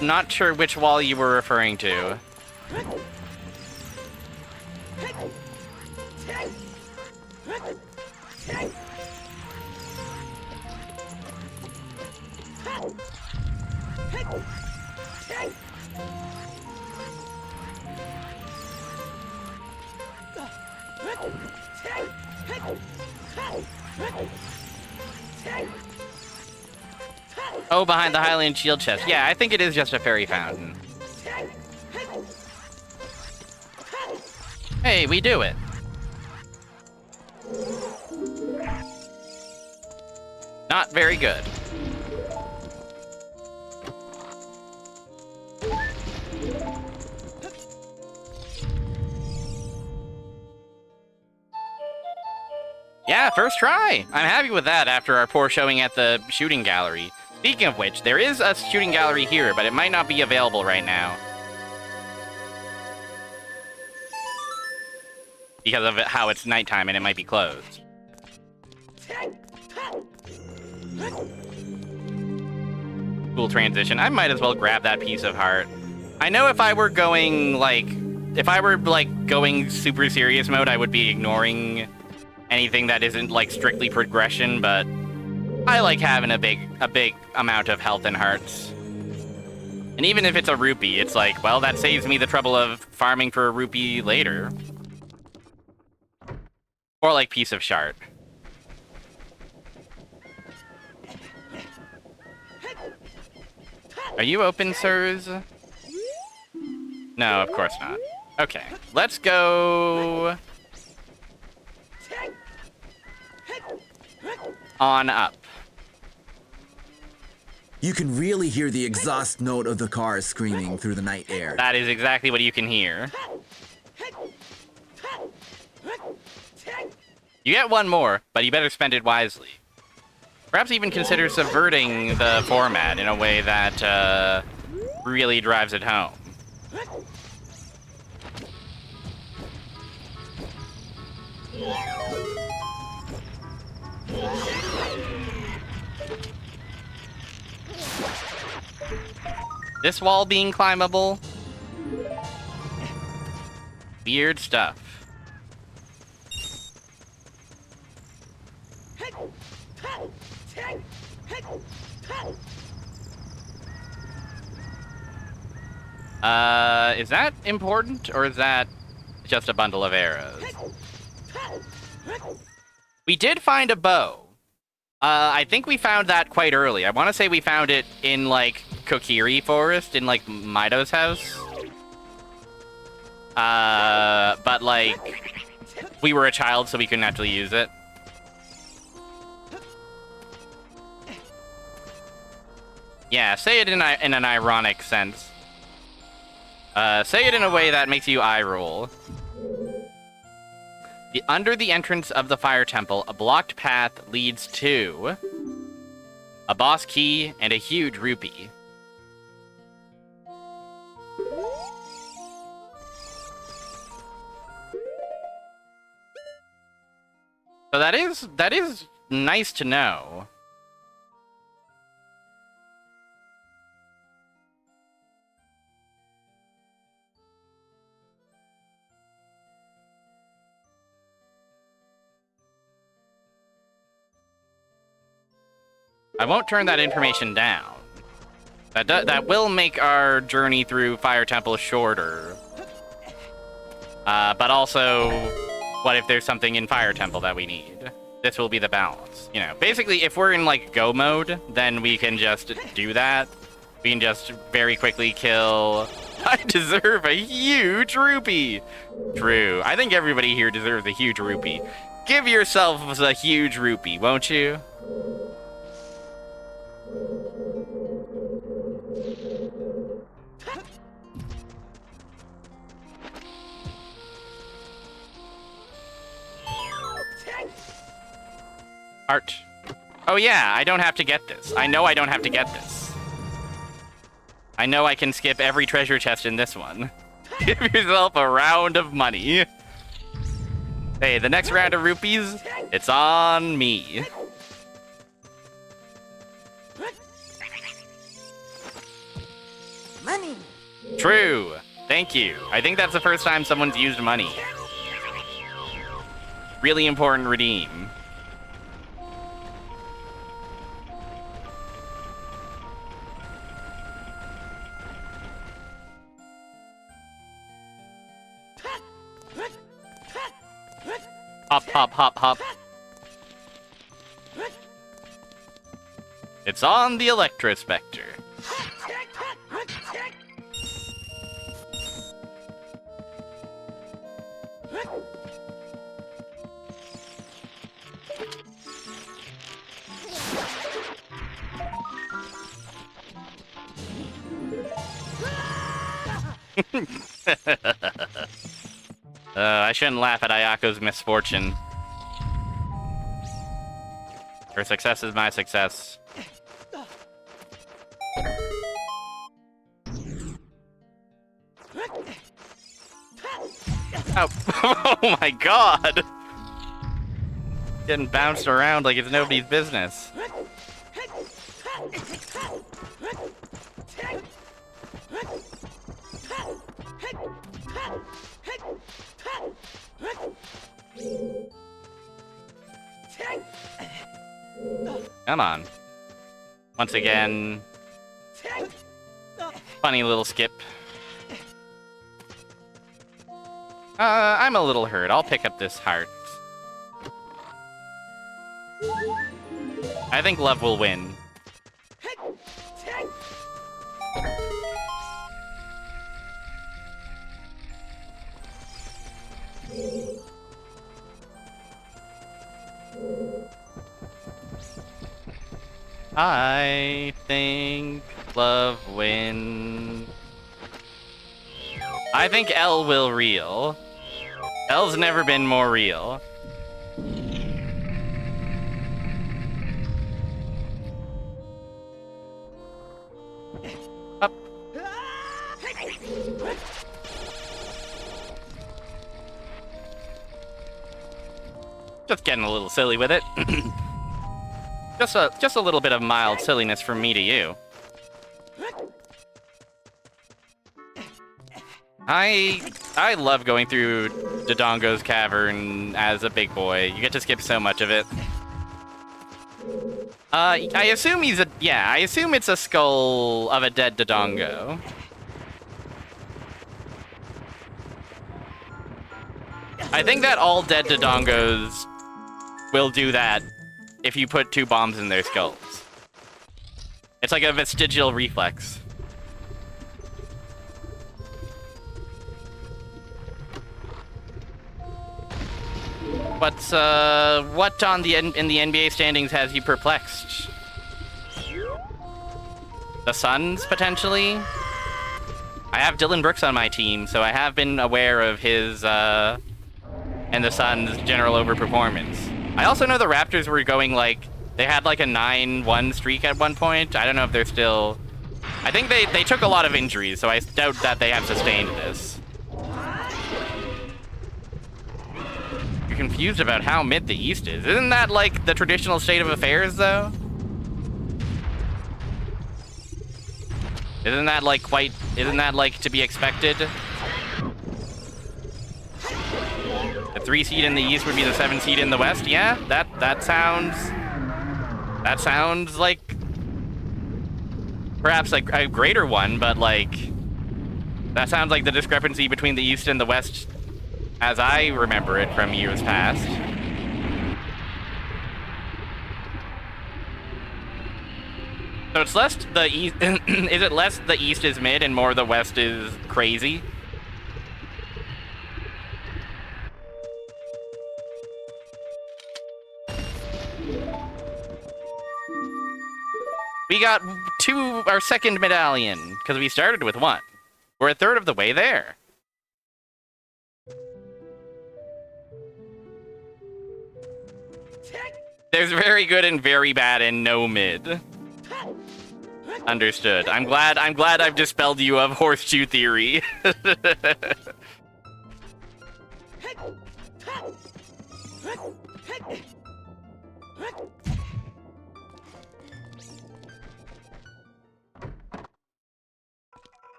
S1: Not sure which wall you were referring to. Oh, behind the Hylian shield chest. Yeah, I think it is just a fairy fountain. Hey, we do it. Not very good. Yeah, first try! I'm happy with that after our poor showing at the shooting gallery. Speaking of which, there is a shooting gallery here, but it might not be available right now. Because of how it's nighttime and it might be closed. Cool transition. I might as well grab that piece of heart. I know if I were going, going super serious mode, I would be ignoring anything that isn't, like, strictly progression, but I like having a big amount of health and hearts. And even if it's a rupee, it's like, well, that saves me the trouble of farming for a rupee later. Or, like, piece of shard. Are you open, sirs? No, of course not. Okay, let's go on up.
S2: You can really hear the exhaust note of the cars screaming through the night air.
S1: That is exactly what you can hear. You get one more, but you better spend it wisely. Perhaps even consider subverting the format in a way that really drives it home. This wall being climbable? Weird stuff. Is that important, or is that just a bundle of arrows? We did find a bow. I think we found that quite early. I want to say we found it in, like, Kokiri Forest, in, like, Mido's house. But, like, we were a child, so we couldn't actually use it. Yeah, say it in an ironic sense. Say it in a way that makes you eye roll. Under the entrance of the fire temple, a blocked path leads to a boss key and a huge rupee. So that is nice to know. I won't turn that information down. That will make our journey through Fire Temple shorter. But also, what if there's something in Fire Temple that we need? This will be the balance. You know, basically, if we're in, like, go mode, then we can just do that. We can just very quickly kill... I deserve a huge rupee! True. I think everybody here deserves a huge rupee. Give yourselves a huge rupee, won't you? Art. Oh yeah, I don't have to get this. I know I don't have to get this. I know I can skip every treasure chest in this one. Give yourself a round of money. Hey, the next round of rupees, it's on me.
S3: Money.
S1: True. Thank you. I think that's the first time someone's used money. Really important redeem. Hop, hop, hop, hop. It's on the Electrospectre. I shouldn't laugh at Ayako's misfortune. Her success is my success. Oh, oh my god! Getting bounced around like it's nobody's business. Come on. Once again, funny little skip. I'm a little hurt. I'll pick up this heart. I think love will win. I think love wins. I think L will reel. L's never been more real. Up. Just getting a little silly with it. Just a little bit of mild silliness from me to you. I love going through Dodongo's cavern as a big boy. You get to skip so much of it. I assume I assume it's a skull of a dead Dodongo. I think that all dead Dodongos will do that if you put 2 bombs in their skulls. It's like a vestigial reflex. What in the NBA standings has you perplexed? The Suns, potentially? I have Dylan Brooks on my team, so I have been aware of his, and the Suns' general overperformance. I also know the Raptors were going, they had, a 9-1 streak at one point. I don't know if they're still... I think they took a lot of injuries, so I doubt that they have sustained this. You're confused about how mid the East is. Isn't that, the traditional state of affairs, though? Isn't that, to be expected? The 3 seed in the East would be the 7 seed in the West? Yeah, that sounds like perhaps a greater one, but that sounds like the discrepancy between the East and the West as I remember it from years past. So it's less the East is it less the East is mid and more the West is crazy? We got our second medallion, because we started with 1. We're a third of the way there. There's very good and very bad and no mid. Understood. I'm glad I've dispelled you of horseshoe theory.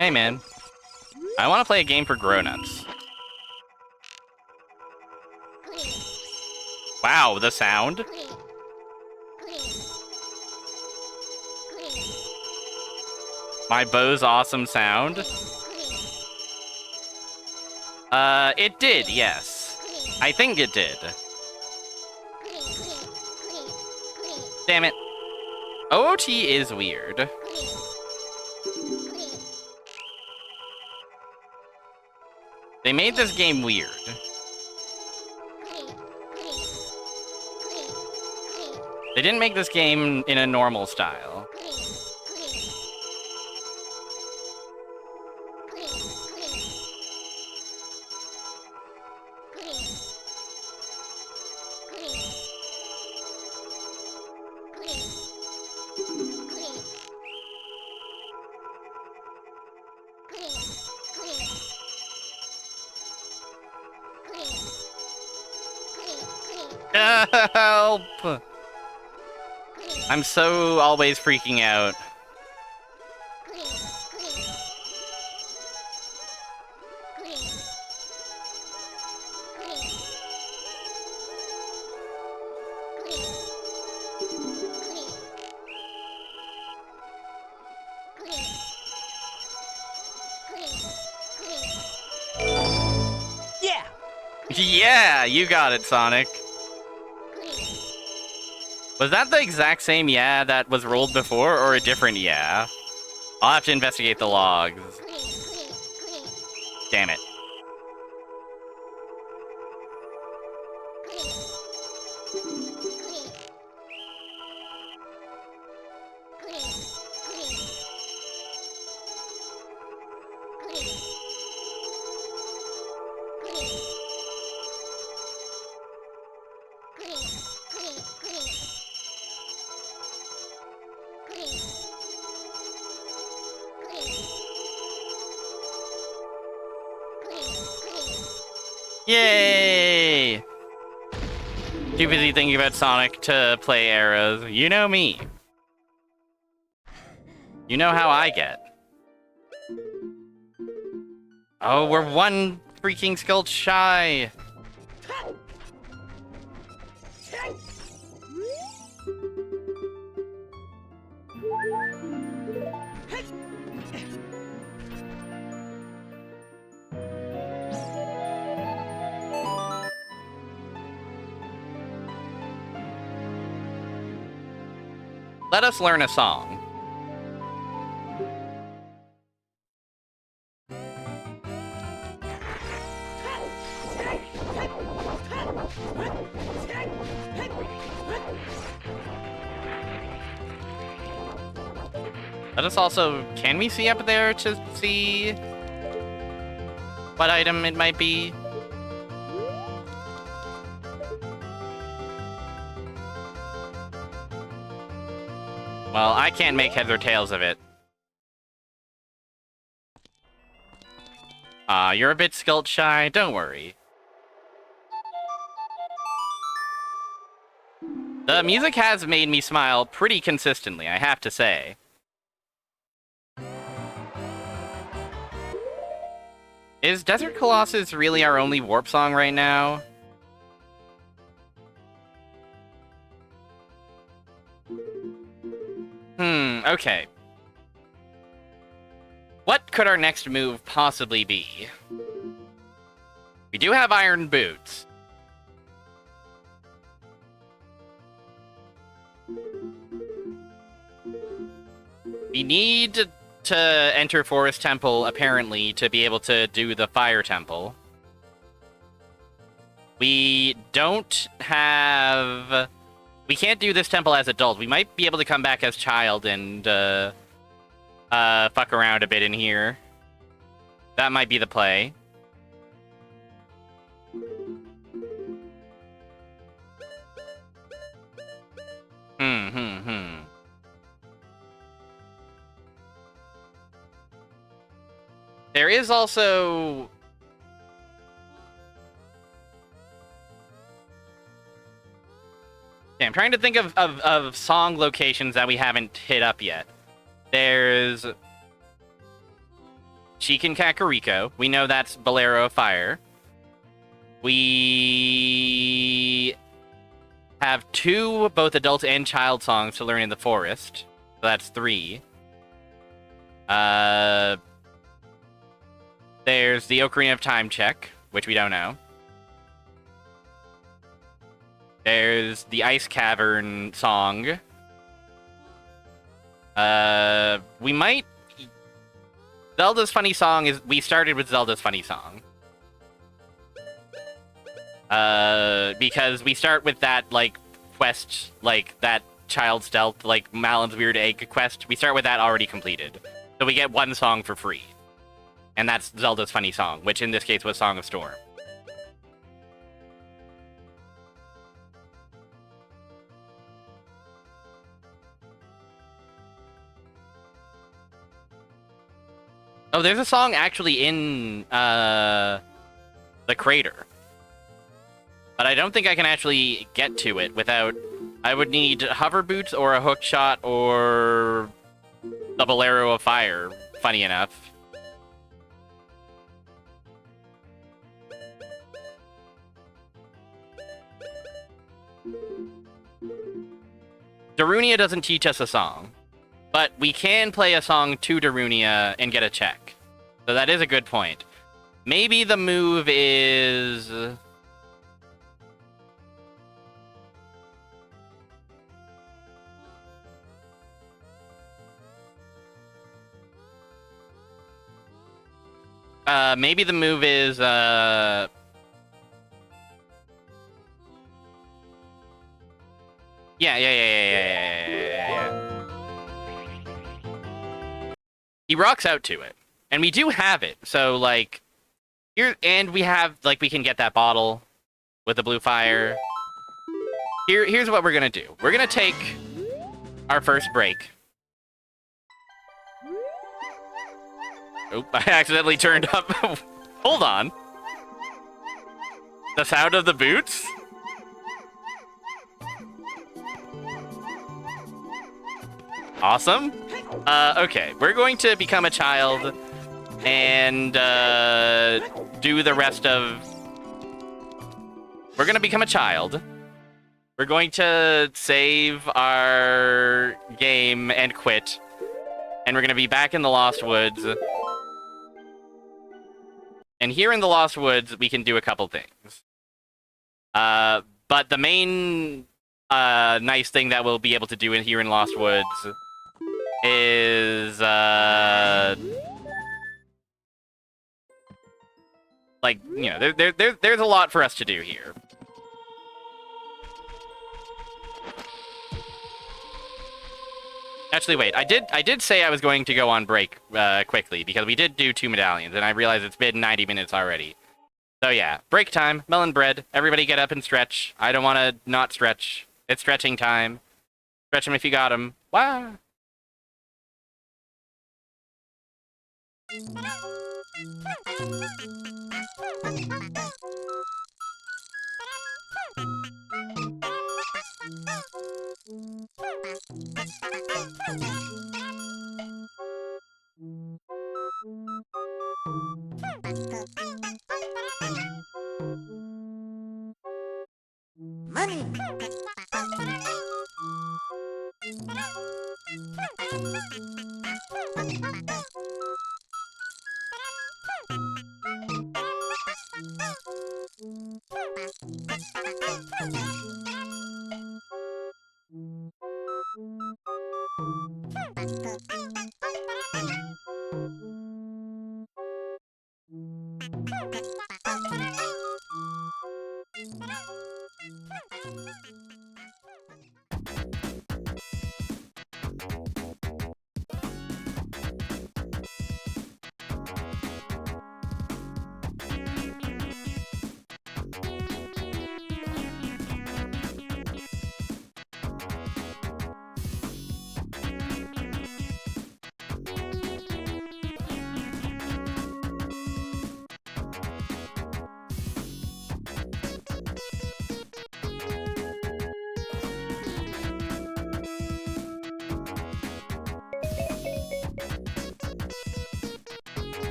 S1: Hey man, I want to play a game for grown-ups. Wow, the sound. My bow's awesome sound. It did, yes. I think it did. Damn it. OOT is weird. They made this game weird. They didn't make this game in a normal style. Help! I'm so always freaking out.
S3: Yeah!
S1: Yeah, you got it, Sonic. Was that the exact same yeah that was rolled before, or a different yeah? I'll have to investigate the logs. Damn it. Yay! Too busy thinking about Sonic to play arrows. You know me. You know how I get. Oh, we're one freaking skull shy. Let us learn a song. Let us also... Can we see up there to see what item it might be? Well, I can't make heads or tails of it. You're a bit sculpt shy. Don't worry. The music has made me smile pretty consistently, I have to say. Is Desert Colossus really our only warp song right now? Okay. What could our next move possibly be? We do have iron boots. We need to enter Forest Temple, apparently, to be able to do the Fire Temple. We don't have... We can't do this temple as adults. We might be able to come back as child and fuck around a bit in here. That might be the play. There is also... Yeah, I'm trying to think of song locations that we haven't hit up yet. There's Chicken Kakariko. We know that's Bolero of Fire. We have 2 both adult and child songs to learn in the forest. So that's 3. There's the Ocarina of Time check, which we don't know. There's the Ice Cavern song. We might... Zelda's Funny Song is... We started with Zelda's Funny Song. Because we start with that, like, quest, like, that child stealth, like, Malon's Weird Egg quest. We start with that already completed. So we get 1 song for free. And that's Zelda's Funny Song, which in this case was Song of Storm. Oh, there's a song actually in the crater. But I don't think I can actually get to it without... I would need hover boots or a hook shot or the Bolero of Fire, funny enough. Darunia doesn't teach us a song. But we can play a song to Darunia and get a check. So that is a good point. Maybe the move is... maybe the move is, Yeah. He rocks out to it. And we do have it. So, like, here, and we have, like, we can get that bottle with the blue fire. Here's what we're gonna do. We're gonna take our first break. Oop, I accidentally turned up. Hold on. The sound of the boots? Awesome. Okay, we're going to become a child and do the rest of... We're going to become a child. We're going to save our game and quit. And we're going to be back in the Lost Woods. And here in the Lost Woods, we can do a couple things. But the main nice thing that we'll be able to do in here in Lost Woods is like, you know, there's a lot for us to do here. Actually, wait, I did say I was going to go on break quickly, because we did do 2 medallions, and I realized it's been 90 minutes already. So yeah, break time, melon bread, everybody get up and stretch. I don't want to not stretch. It's stretching time. Stretch them if you got them. Wow.
S3: Money.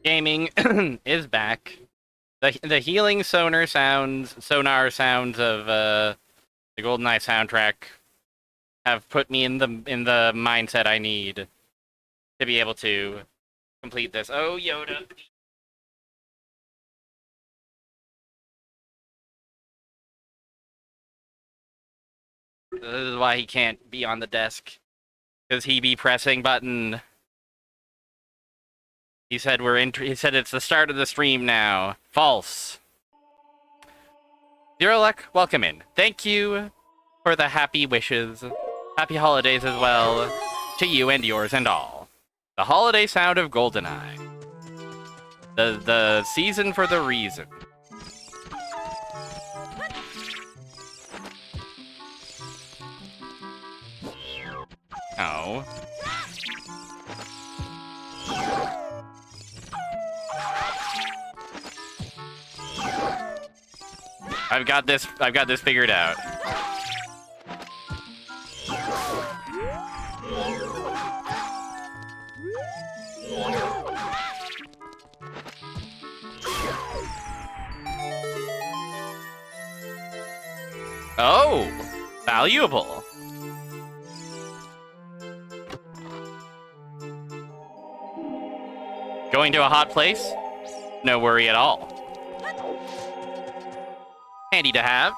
S1: Gaming is back. The healing sonar sounds of the GoldenEye soundtrack have put me in the mindset I need to be able to complete this. Oh, Yoda. This is why he can't be on the desk, because he be pressing button. He said he said it's the start of the stream now. False. Zero Luck, welcome in. Thank you for the happy wishes. Happy holidays as well to you and yours and all. The holiday sound of GoldenEye. The season for the reason. Oh. I've got this figured out. Oh, valuable. Going to a hot place? No worry at all. Handy to have.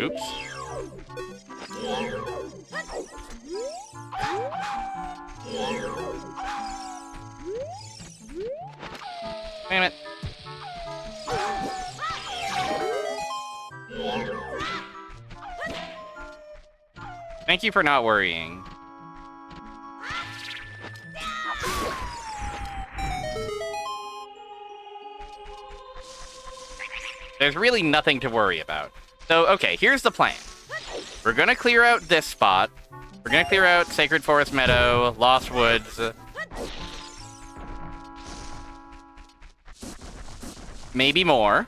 S1: Oops. Damn it. Thank you for not worrying. There's really nothing to worry about. So, okay, here's the plan. We're gonna clear out this spot. We're gonna clear out Sacred Forest Meadow, Lost Woods. Maybe more.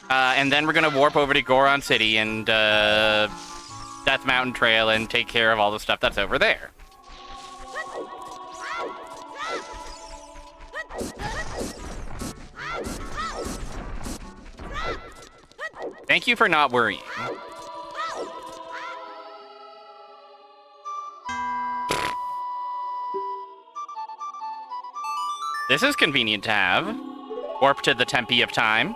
S1: And then we're gonna warp over to Goron City and Death Mountain Trail and take care of all the stuff that's over there. Thank you for not worrying. This is convenient to have. Warp to the Tempe of Time.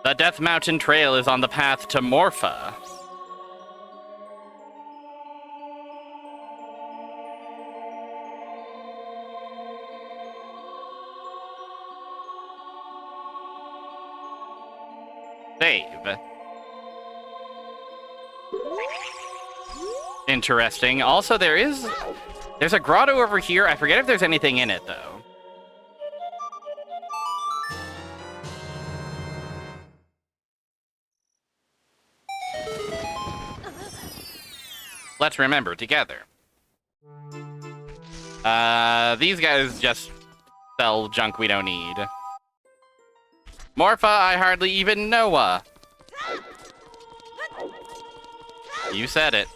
S1: The Death Mountain Trail is on the path to Morpha. Save. Interesting. Also, there's a grotto over here. I forget if there's anything in it, though. Let's remember together. These guys just sell junk we don't need. Morpha, I hardly even know. You said it.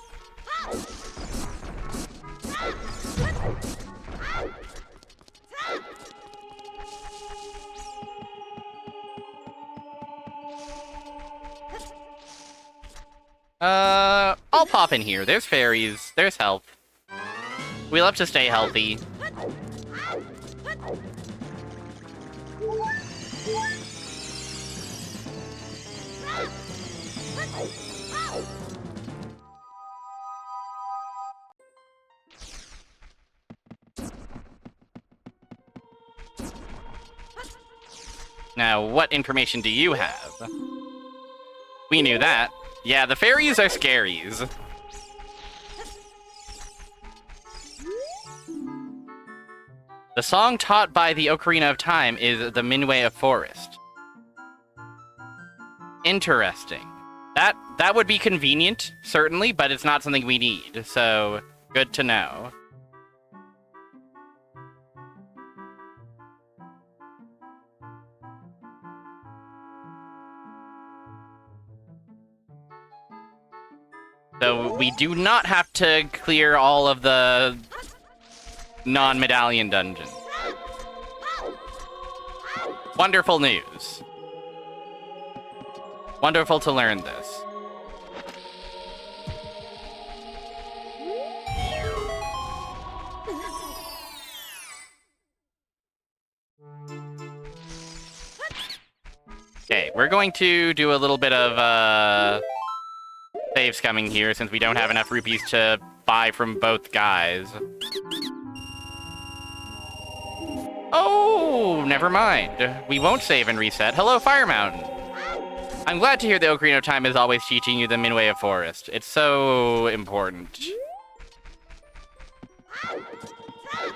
S1: I'll pop in here. There's fairies. There's health. We love to stay healthy. Now, what information do you have? We knew that. Yeah, the fairies are scaries. The song taught by the Ocarina of Time is the Minway of Forest. Interesting. That would be convenient, certainly, but it's not something we need, so good to know. So we do not have to clear all of the non-medallion dungeons. Wonderful news. Wonderful to learn this. Okay, we're going to do a little bit of save scumming here since we don't have enough rupees to buy from both guys. Oh, never mind. We won't save and reset. Hello, Fire Mountain. I'm glad to hear the Ocarina of Time is always teaching you the Minway of Forest. It's so important.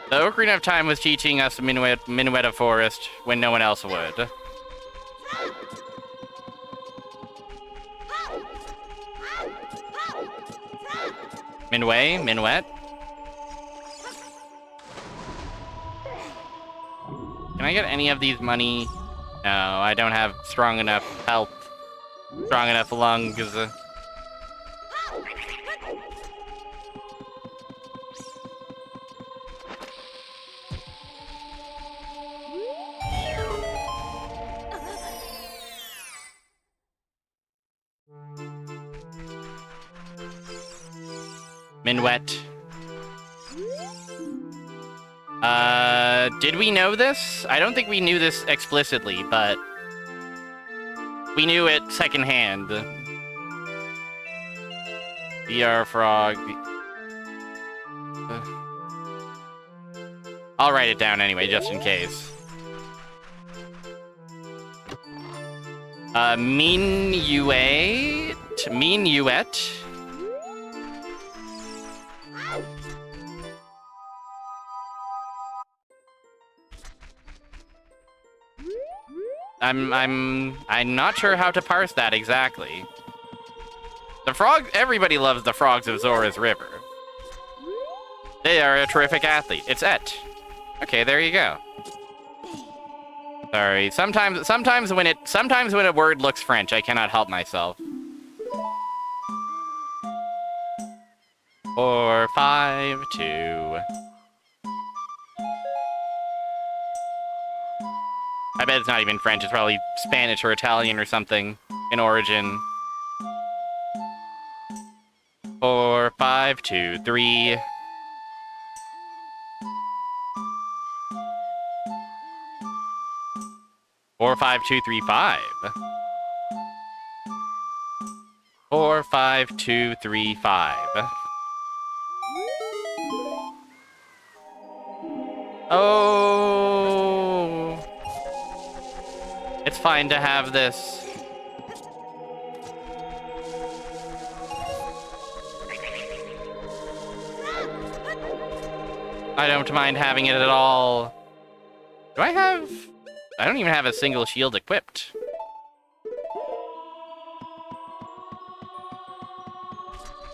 S1: The Ocarina of Time was teaching us Minway of Forest when no one else would. Minway? Minuet? Can I get any of these money? No, I don't have strong enough health. Strong enough lungs. Minuet. Did we know this? I don't think we knew this explicitly, but we knew it secondhand. VR frog. I'll write it down anyway, just in case. Minuet? Minuet? I'm not sure how to parse that exactly. The frog, everybody loves the frogs of Zora's River. They are a terrific athlete. It's Et. Okay, there you go. Sorry, sometimes when a word looks French, I cannot help myself. 4, 5, 2. I bet it's not even French, it's probably Spanish or Italian or something in origin. 4, 5, 2, 3. Four, 5, 2, 3, 5. 4, 5, 2, 3, 5. Oh. It's fine to have this. I don't mind having it at all. Do I have... I don't even have a single shield equipped.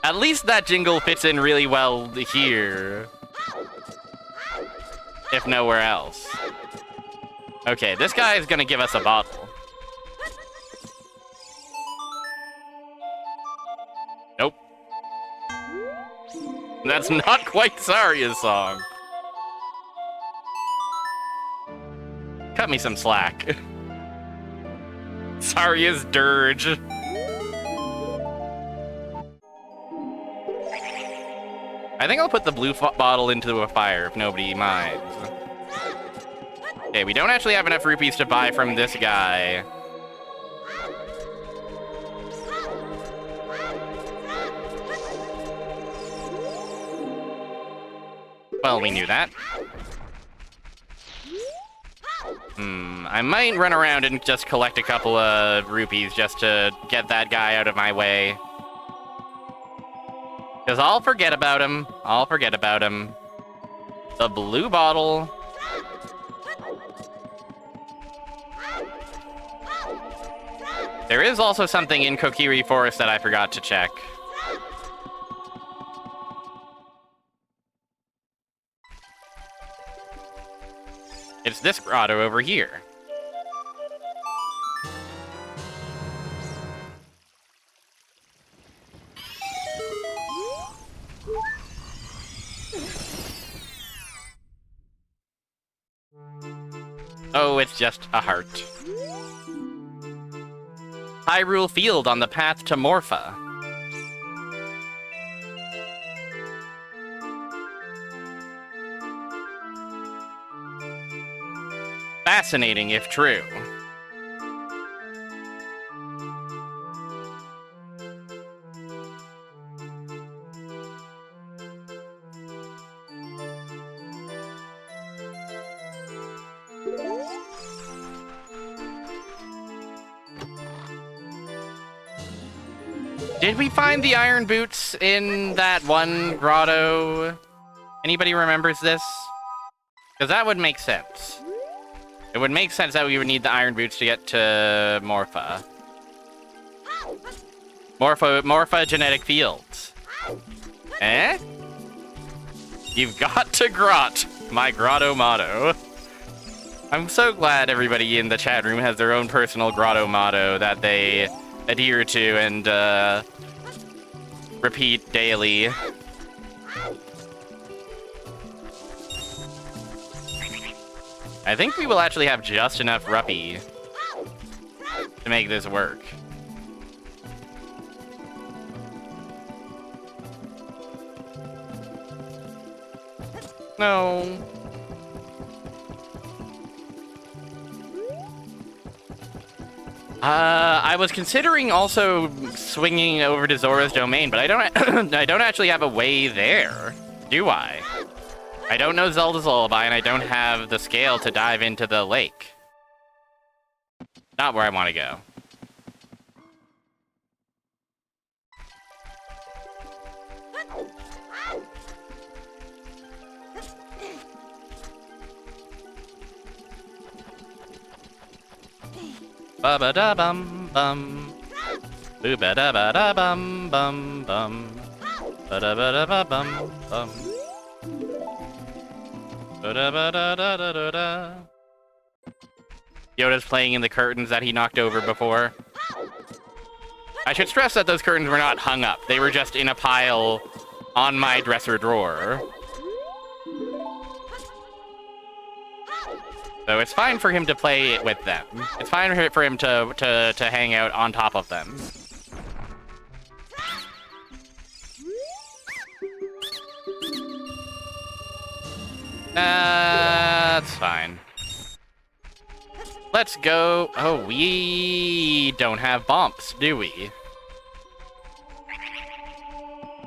S1: At least that jingle fits in really well here. If nowhere else. Okay, this guy is gonna give us a bottle. Nope. That's not quite Saria's song. Cut me some slack. Saria's dirge. I think I'll put the blue bottle into a fire if nobody minds. Okay, we don't actually have enough rupees to buy from this guy. Well, we knew that. I might run around and just collect a couple of rupees just to get that guy out of my way. Because I'll forget about him. I'll forget about him. The blue bottle. There is also something in Kokiri Forest that I forgot to check. It's this grotto over here. Oh, it's just a heart. Hyrule Field on the path to Morpha. Fascinating if true. Did we find the iron boots in that one grotto? Anybody remembers this? Because that would make sense. It would make sense that we would need the iron boots to get to Morpha. Morpha genetic fields. Eh? You've got to grot, my grotto motto. I'm so glad everybody in the chat room has their own personal grotto motto that they adhere to and repeat daily. I think we will actually have just enough Ruppy to make this work. No. I was considering also swinging over to Zora's Domain, but I don't I don't actually have a way there, do I? I don't know Zelda's Lullaby, and I don't have the scale to dive into the lake. Not where I want to go. Ba ba da bum bum, boo ba da ba da bum bum bum, ba da ba da ba bum bum, ba da ba da da da da da. Yoda's playing in the curtains that he knocked over before. I should stress that those curtains were not hung up; they were just in a pile on my dresser drawer. So it's fine for him to play with them. It's fine for him to hang out on top of them. That's fine. Let's go. Oh, we don't have bumps, do we?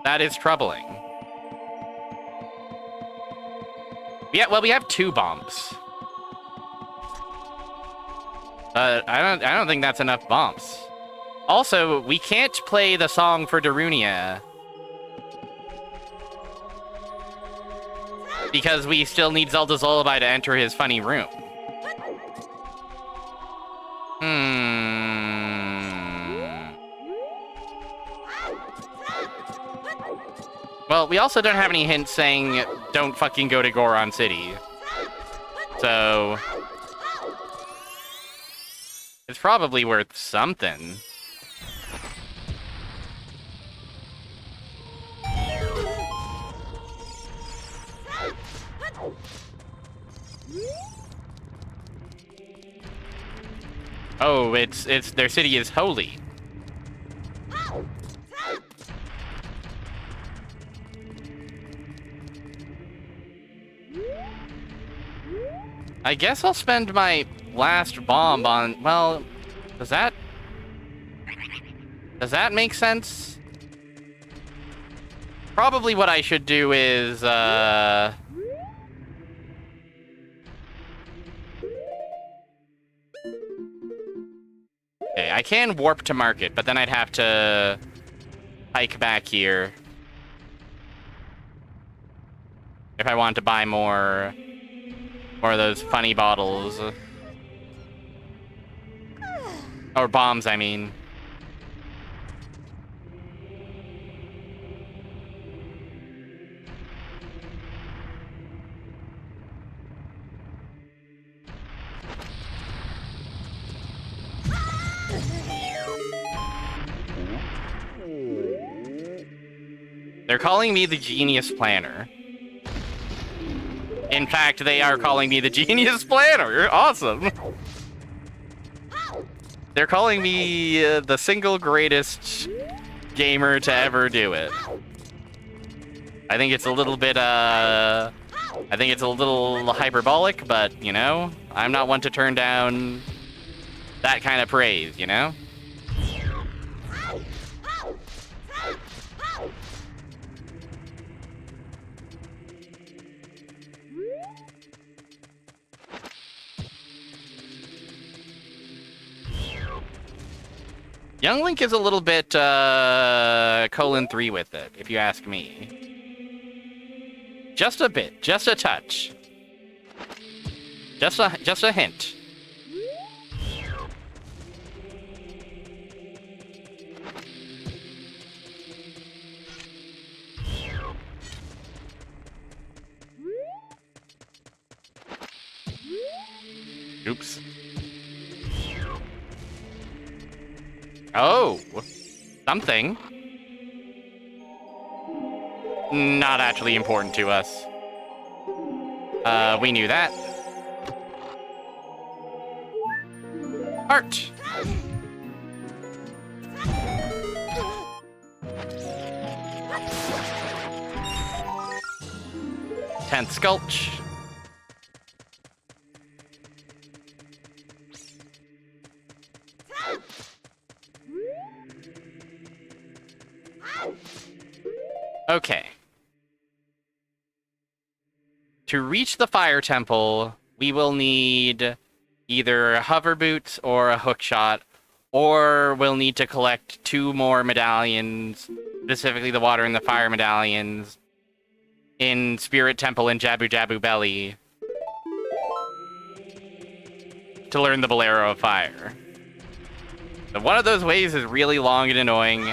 S1: That is troubling. Yeah, well, we have 2 bumps. I don't think that's enough bumps. Also, we can't play the song for Darunia because we still need Zelda's Lullaby to enter his funny room. Well, we also don't have any hints saying don't fucking go to Goron City. So it's probably worth something. Oh, it's their city is holy. I guess I'll spend my last bomb on, well, does that make sense? Probably what I should do is, okay, I can warp to market, but then I'd have to hike back here if I want to buy more of those funny bottles. Or bombs, I mean. They're calling me the genius planner. In fact, they are calling me the genius planner. Awesome. They're calling me the single greatest gamer to ever do it. I think it's a little bit, I think it's a little hyperbolic, but, you know, I'm not one to turn down that kind of praise, you know? Young Link is a little bit, :3 with it, if you ask me. Just a bit, just a touch. Just a hint. Oops. Oh! Something. Not actually important to us. We knew that. Art! 10th Sculch. Okay. To reach the Fire Temple, we will need either a hover boot or a hook shot, or we'll need to collect 2 more medallions, specifically the Water and the Fire medallions, in Spirit Temple and Jabu Jabu Belly, to learn the Bolero of Fire. So one of those ways is really long and annoying.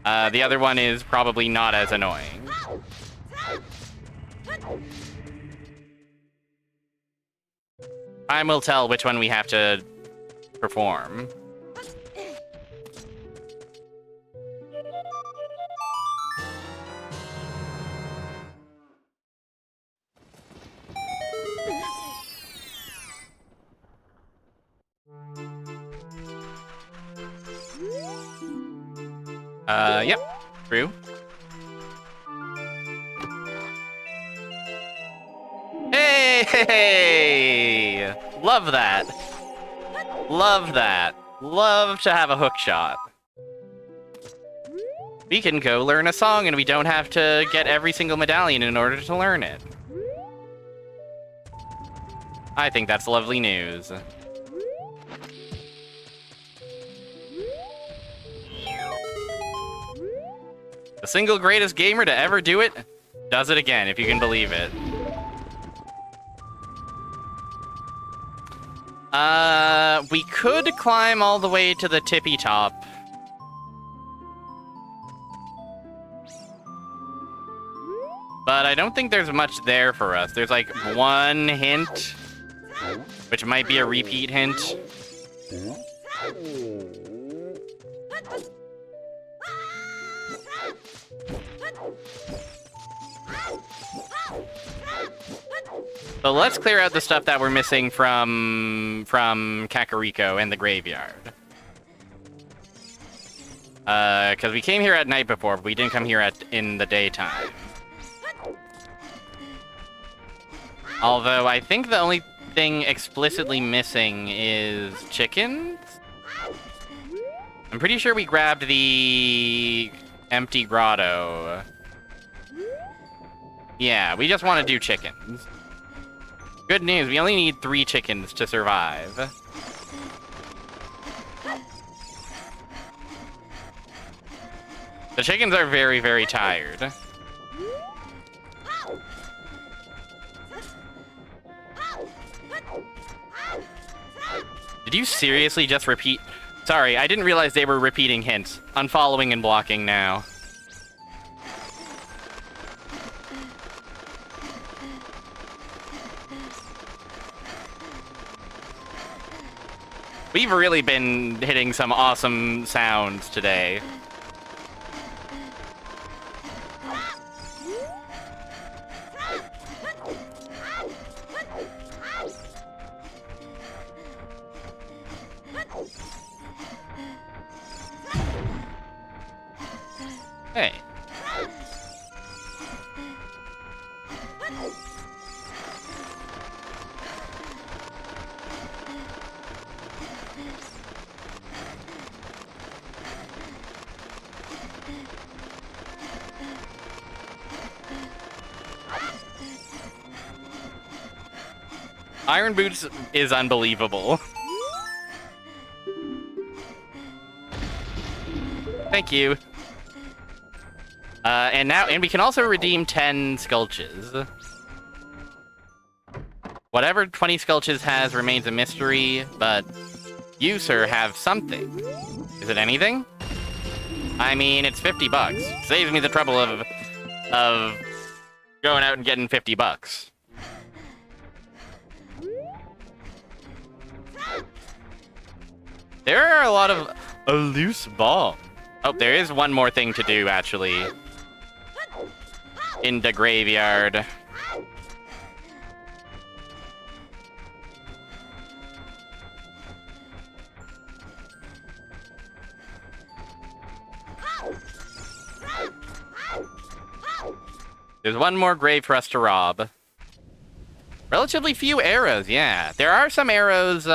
S1: The other one is probably not as annoying. Time will tell which one we have to perform. Yep, true. Hey! Love that. Love that. Love to have a hook shot. We can go learn a song and we don't have to get every single medallion in order to learn it. I think that's lovely news. The single greatest gamer to ever do it does it again, if you can believe it. We could climb all the way to the tippy top. But I don't think there's much there for us. There's like 1 hint, which might be a repeat hint. So let's clear out the stuff that we're missing from Kakariko and the graveyard. Because we came here at night before, but we didn't come here in the daytime. Although I think the only thing explicitly missing is chickens? I'm pretty sure we grabbed the empty grotto. Yeah, we just want to do chickens. Good news, we only need 3 chickens to survive. The chickens are very, very tired. Did you seriously just repeat? Sorry, I didn't realize they were repeating hints. Unfollowing and blocking now. We've really been hitting some awesome sounds today. Hey. Iron Boots is unbelievable. Thank you. And we can also redeem 10 Sculches. Whatever 20 Sculches has remains a mystery, but you, sir, have something. Is it anything? I mean, it's $50. Saves me the trouble of going out and getting $50. There are a lot of a loose ball. Oh, there is one more thing to do, actually. In the graveyard. There's one more grave for us to rob. Relatively few arrows, yeah. There are some arrows,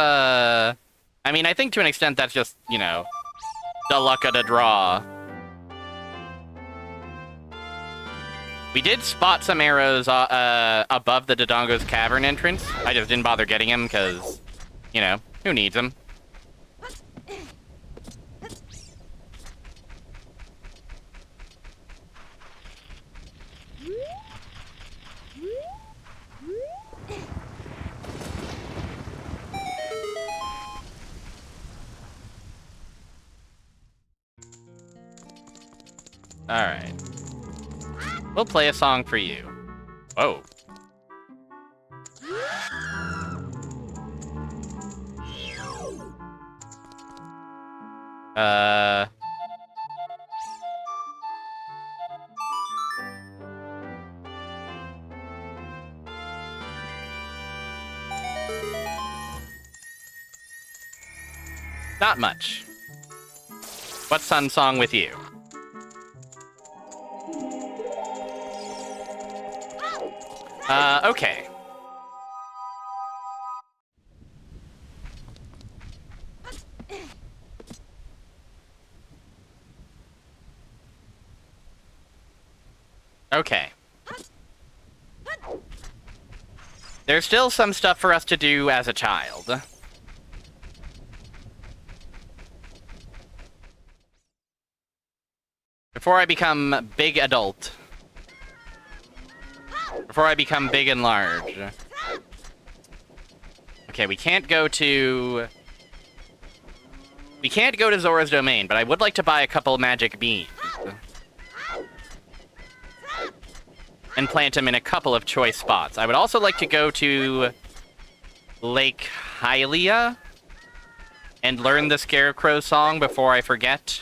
S1: I mean, I think to an extent that's just, you know, the luck of the draw. We did spot some arrows above the Dodongo's cavern entrance. I just didn't bother getting them because, you know, who needs them? Alright. We'll play a song for you. Whoa. Not much. What's Sun Song with you? Okay. Okay. There's still some stuff for us to do as a child. Before I become big adult. Before I become big and large. Okay, we can't go to... We can't go to Zora's Domain, but I would like to buy a couple magic beans. And plant them in a couple of choice spots. I would also like to go to Lake Hylia and learn the Scarecrow song before I forget.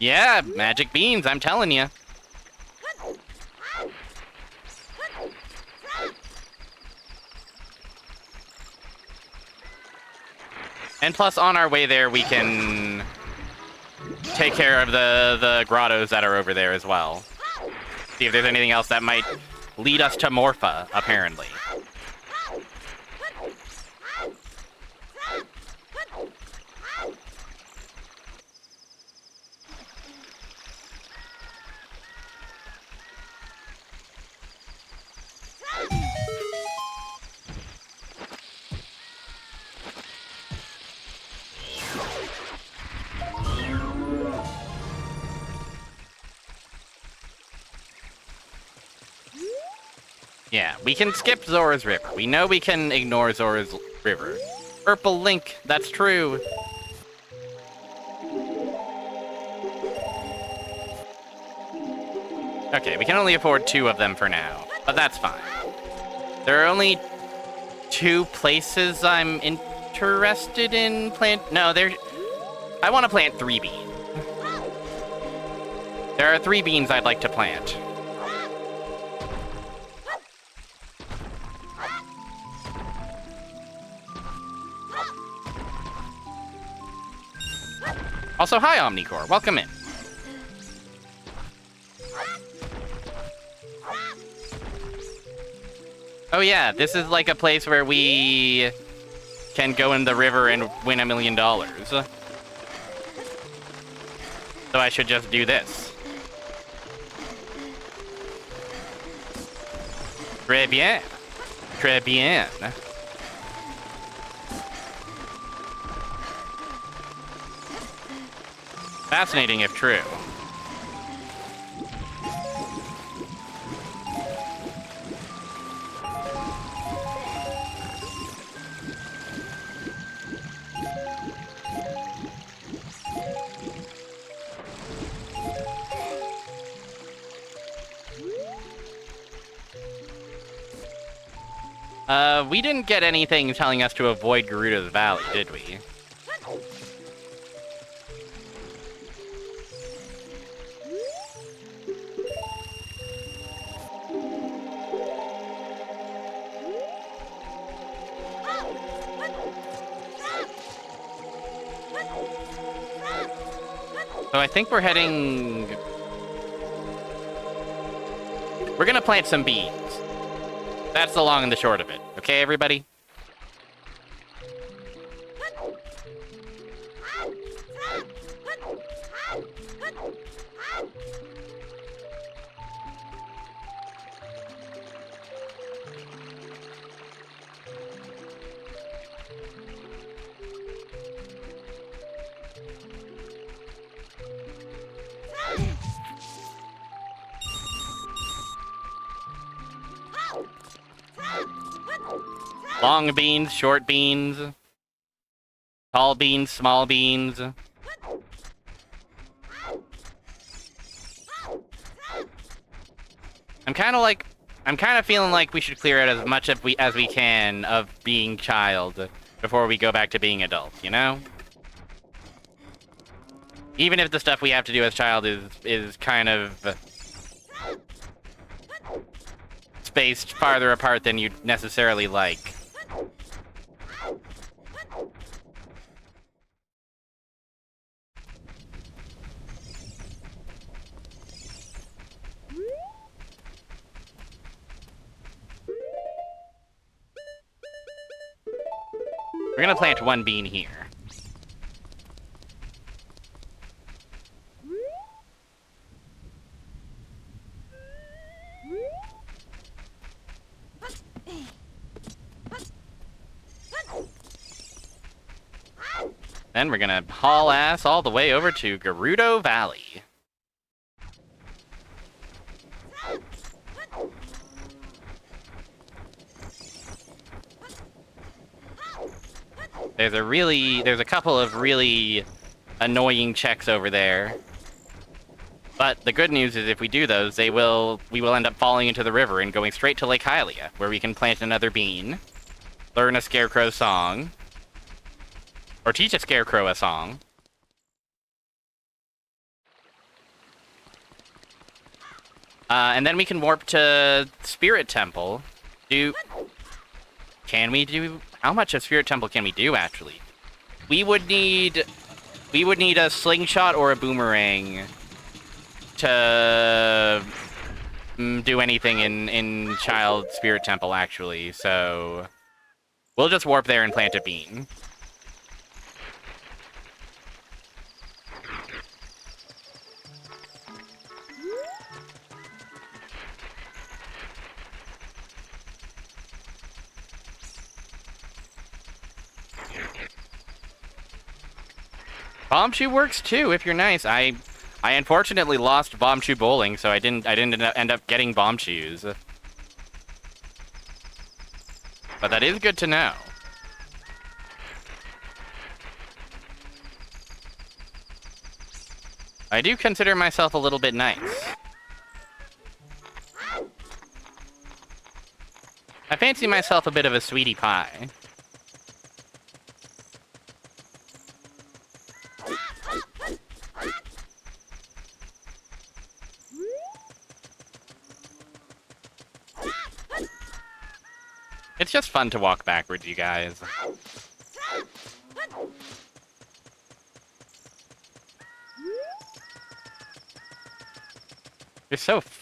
S1: Yeah, magic beans, I'm telling you. And plus, on our way there, we can take care of the grottos that are over there as well. See if there's anything else that might lead us to Morpha, apparently. Yeah, we can skip Zora's River. We know we can ignore Zora's River. Purple Link, that's true. Okay, we can only afford 2 of them for now, but that's fine. There are only 2 places I'm interested in No, I want to plant 3 beans. There are 3 beans I'd like to plant. Also, hi, Omnicore. Welcome in. Oh yeah, this is like a place where we can go in the river and win $1 million. So I should just do this. Très bien. Très bien. Fascinating if true. We didn't get anything telling us to avoid Gerudo's Valley, did we? So I think we're heading... We're gonna plant some beans. That's the long and the short of it. Okay, everybody? Long beans, short beans, tall beans, small beans. I'm kind of feeling like we should clear out as much as we can of being child before we go back to being adult, you know? Even if the stuff we have to do as child is kind of spaced farther apart than you'd necessarily like. We're gonna plant one bean here. Then we're gonna haul ass all the way over to Gerudo Valley. There's a couple of really annoying checks over there. But the good news is if we do those, we will end up falling into the river and going straight to Lake Hylia, where we can plant another bean, learn a scarecrow song, or teach a scarecrow a song. And then we can warp to Spirit Temple. How much of Spirit Temple can we do, actually? We would need a slingshot or a boomerang to do anything in Child Spirit Temple, actually. So we'll just warp there and plant a bean. Bombchu works too, if you're nice. I unfortunately lost Bombchu bowling, so I didn't end up getting Bombchus. But that is good to know. I do consider myself a little bit nice. I fancy myself a bit of a sweetie pie. It's just fun to walk backwards, you guys.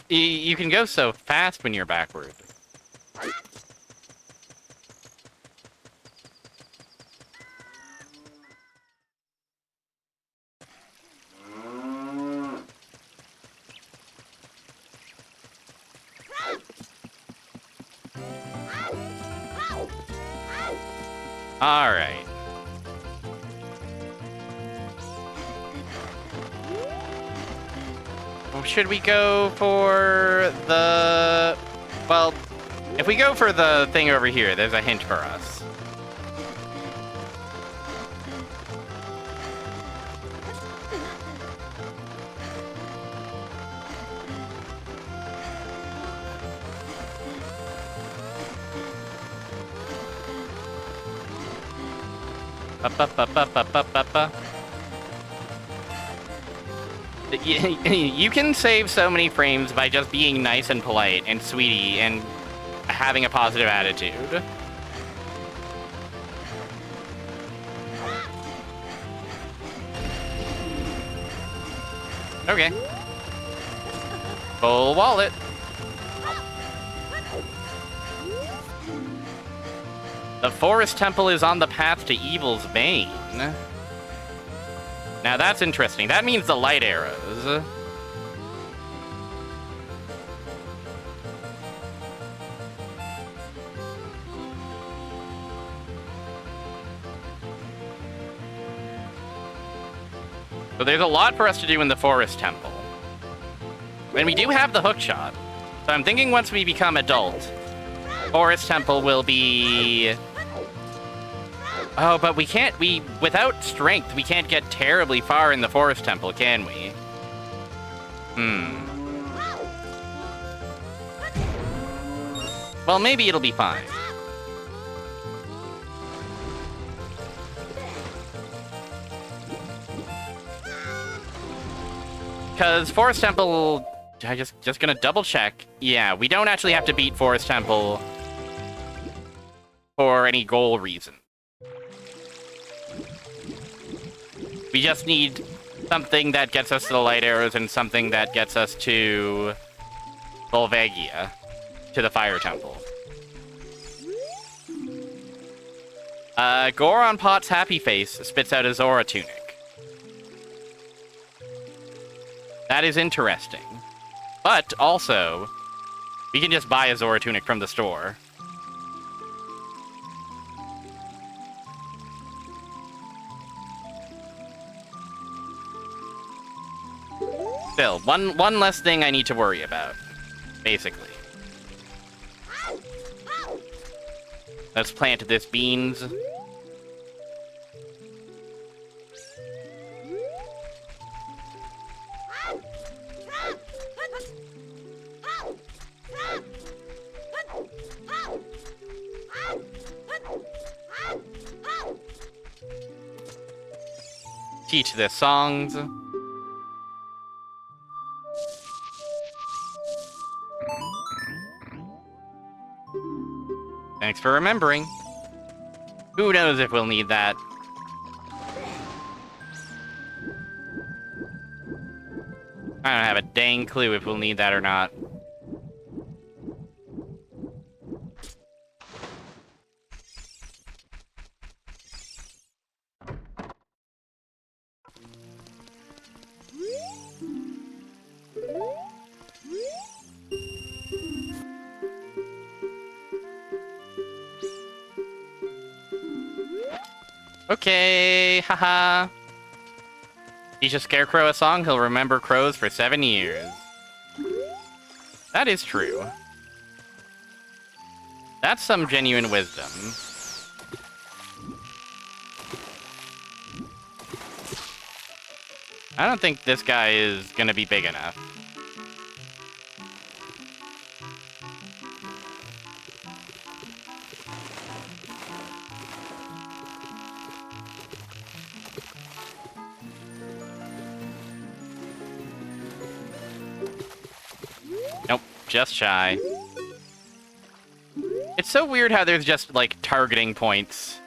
S1: You can go so fast when you're backward. All right. Should we go for the... Well, if we go for the thing over here, there's a hint for us. Ba-ba-ba-ba-ba-ba-ba. You can save so many frames by just being nice and polite and sweetie and having a positive attitude. Okay. Full wallet. The forest temple is on the path to evil's bane. Now that's interesting. That means the light arrows. So there's a lot for us to do in the forest temple. And we do have the hook shot. So I'm thinking once we become adult, forest temple will be... Oh, but we can't, without strength, we can't get terribly far in the forest temple, can we? Well, maybe it'll be fine. Because Forest Temple, I just gonna double check. Yeah, we don't actually have to beat Forest Temple for any goal reason. We just need something that gets us to the light arrows and something that gets us to Volvagia, to the Fire Temple. Goron Pot's happy face spits out a Zora tunic. That is interesting. But also, we can just buy a Zora tunic from the store. Still, one less thing I need to worry about, basically. Let's plant this beans. Teach this songs. Thanks for remembering. Who knows if we'll need that. I don't have a dang clue if we'll need that or not. Okay, haha. Teach a scarecrow a song, he'll remember crows for 7 years. That is true. That's some genuine wisdom. I don't think this guy is gonna be big enough. Nope, just shy. It's so weird how there's just, like, targeting points.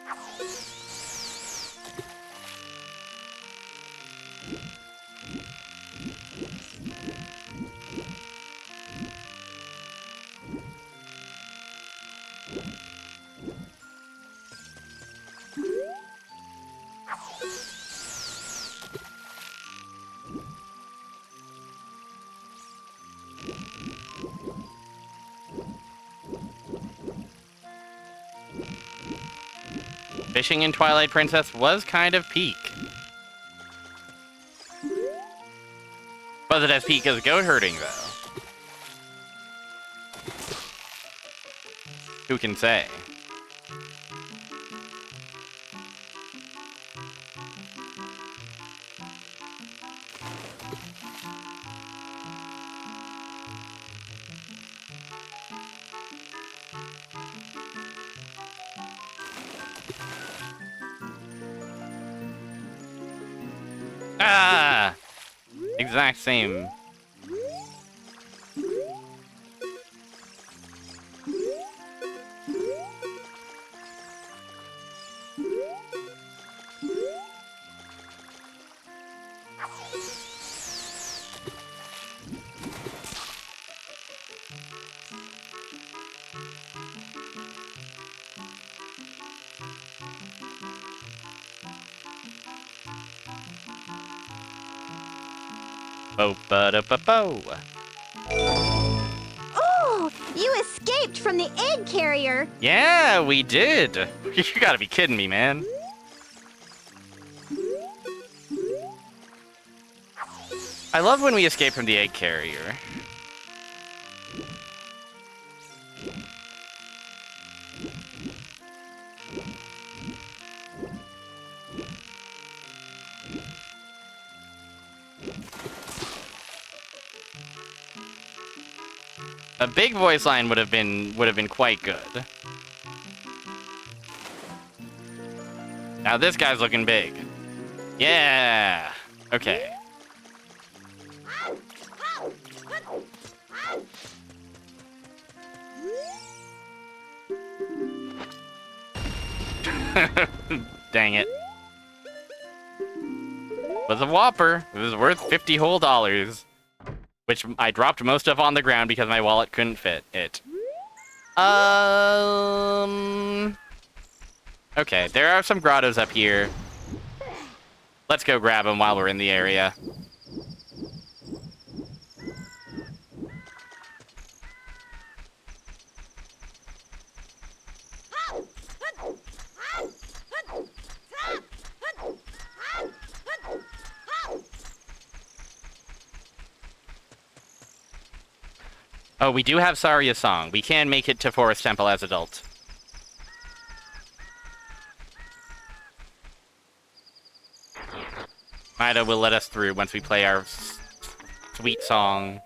S1: Fishing in Twilight Princess was kind of peak. Was it as peak as goat herding, though? Who can say? Exact same. Bo-ba-da-ba-bo.
S4: Oh, you escaped from the egg carrier.
S1: Yeah, we did. You gotta be kidding me, man. I love when we escape from the egg carrier. A big voice line would have been quite good. Now this guy's looking big. Yeah. Okay. Dang it. Was a whopper. It was worth 50 whole dollars. Which I dropped most of on the ground because my wallet couldn't fit it. Okay, there are some grottos up here. Let's go grab them while we're in the area. Oh, we do have Saria's song. We can make it to Forest Temple as adults. Mida will let us through once we play our sweet song.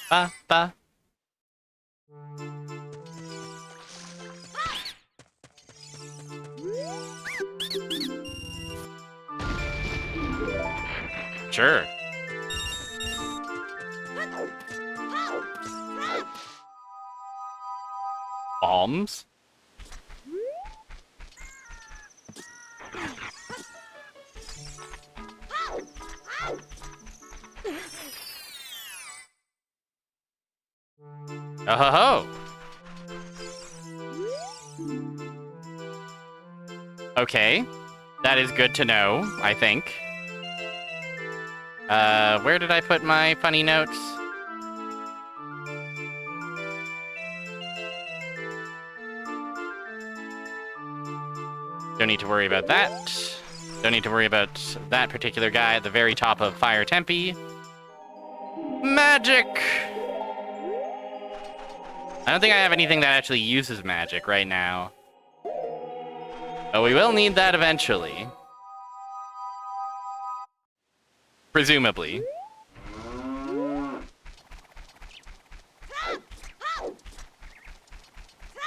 S1: Ba, ba. Sure. Bombs? Oh ho ho! Okay. That is good to know, I think. Where did I put my funny notes? Don't need to worry about that. Don't need to worry about that particular guy at the very top of Fire Tempe. Magic! I don't think I have anything that actually uses magic right now. But we will need that eventually. Presumably.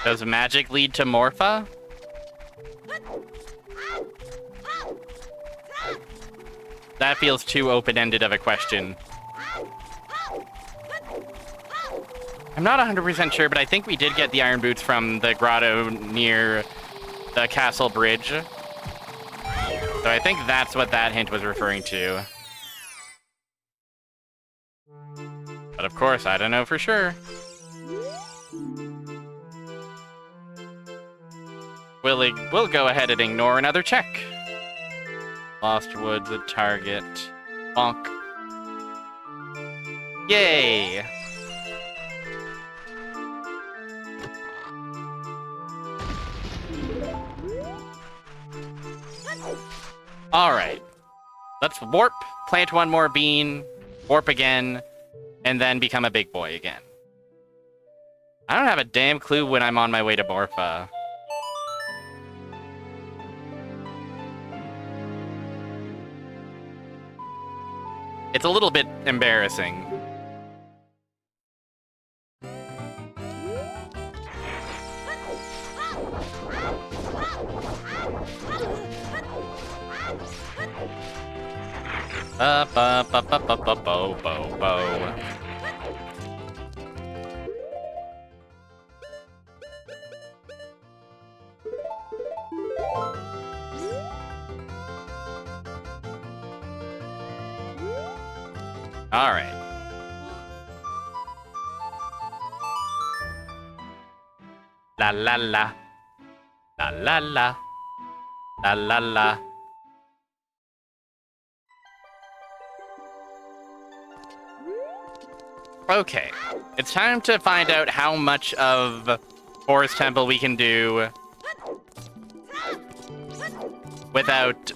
S1: Does magic lead to Morpha? That feels too open-ended of a question. I'm not 100% sure, but I think we did get the iron boots from the grotto near the castle bridge. So I think that's what that hint was referring to. But of course, I don't know for sure. We'll go ahead and ignore another check. Lost Woods, a target. Bonk. Yay! Alright. Let's warp, plant one more bean, warp again, and then become a big boy again. I don't have a damn clue when I'm on my way to Morpha. It's a little bit embarrassing. Ba ba ba ba ba ba bo bo bo. All right. La la la. La la la. La la la. Okay. It's time to find out how much of Forest Temple we can do without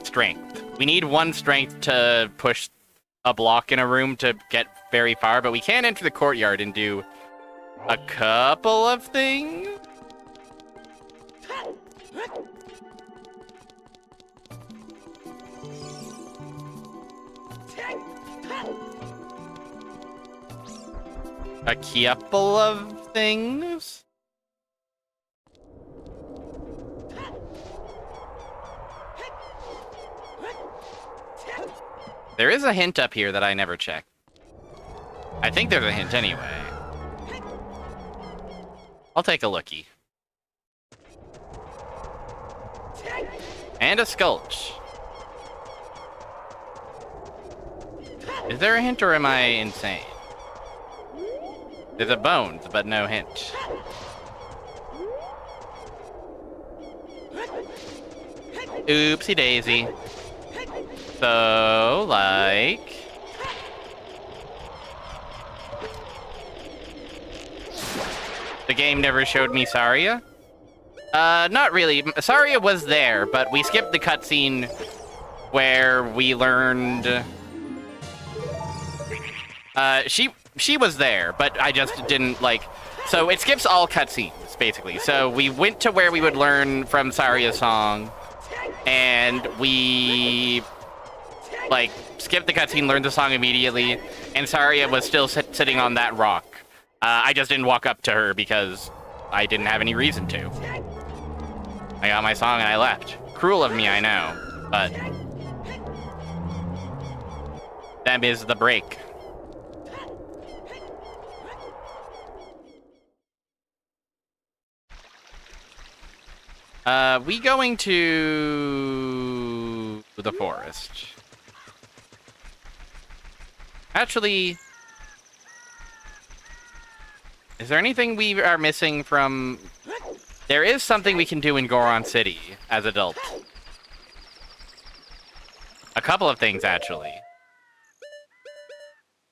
S1: strength. We need 1 strength to push a block in a room to get very far, but we can enter the courtyard and do a couple of things. A couple of things. There is a hint up here that I never checked. I think there's a hint anyway. I'll take a lookie. And a sculch. Is there a hint or am I insane? There's a bones, but no hint. Oopsie daisy. So, like... The game never showed me Saria? Not really. Saria was there, but we skipped the cutscene where we learned... She was there, but I just didn't, like... So it skips all cutscenes, basically. So we went to where we would learn from Saria's song, and we... like, skipped the cutscene, learned the song immediately, and Saria was still sitting on that rock. I just didn't walk up to her because I didn't have any reason to. I got my song and I left. Cruel of me, I know, but... that is the break. We going to the forest. Actually, is there anything we are missing from... There is something we can do in Goron City as adults. A couple of things, actually.